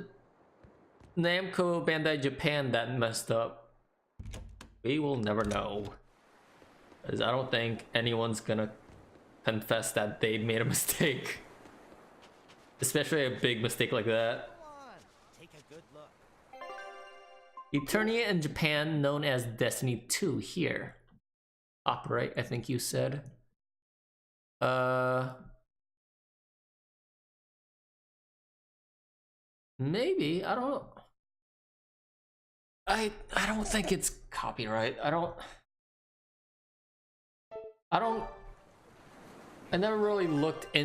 Namco Bandai Japan that messed up? We will never know. Because I don't think anyone's gonna confess that they made a mistake. Especially a big mistake like that. Take a good look. Eternia in Japan, known as Destiny 2 here. Operate, I think you said. Maybe, I don't know. I don't think it's copyright. I never really looked into